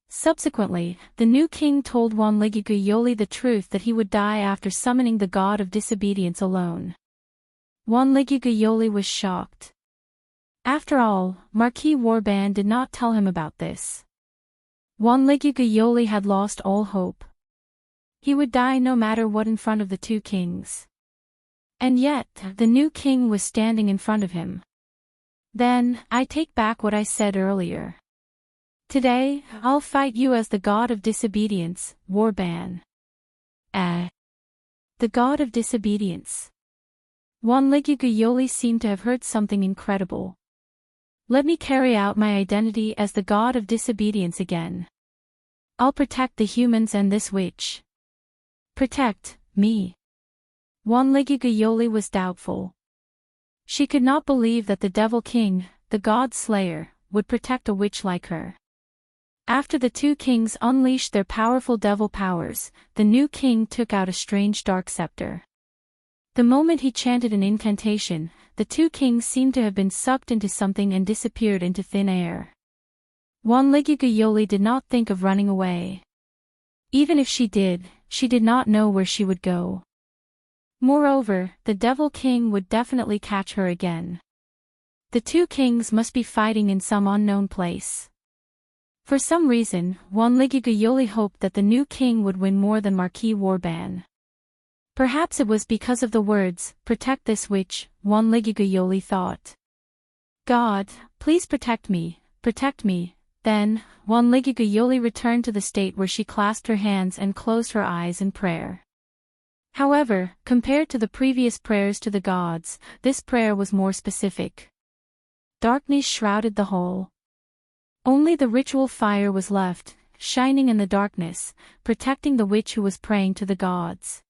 Subsequently, the new king told Wanligugayoli the truth that he would die after summoning the god of disobedience alone. Wanligugayoli was shocked. After all, Marquis Warban did not tell him about this. Wanligugayoli had lost all hope. He would die no matter what in front of the two kings. And yet, the new king was standing in front of him. Then, I take back what I said earlier. Today, I'll fight you as the god of disobedience, Warban. The god of disobedience. Wanligugayoli seemed to have heard something incredible. Let me carry out my identity as the god of disobedience again. I'll protect the humans and this witch. Protect me. Wanligugayoli was doubtful. She could not believe that the Devil King, the God Slayer, would protect a witch like her. After the two kings unleashed their powerful devil powers, the new king took out a strange dark scepter. The moment he chanted an incantation, the two kings seemed to have been sucked into something and disappeared into thin air. Wanligugayoli did not think of running away. Even if she did not know where she would go. Moreover, the Devil King would definitely catch her again. The two kings must be fighting in some unknown place. For some reason, Wanligugayoli hoped that the new king would win more than Marquis Warban. Perhaps it was because of the words, "Protect this witch," Wanligugayoli thought. God, please protect me, protect me. Then, Wanligugayoli returned to the state where she clasped her hands and closed her eyes in prayer. However, compared to the previous prayers to the gods, this prayer was more specific. Darkness shrouded the whole. Only the ritual fire was left, shining in the darkness, protecting the witch who was praying to the gods.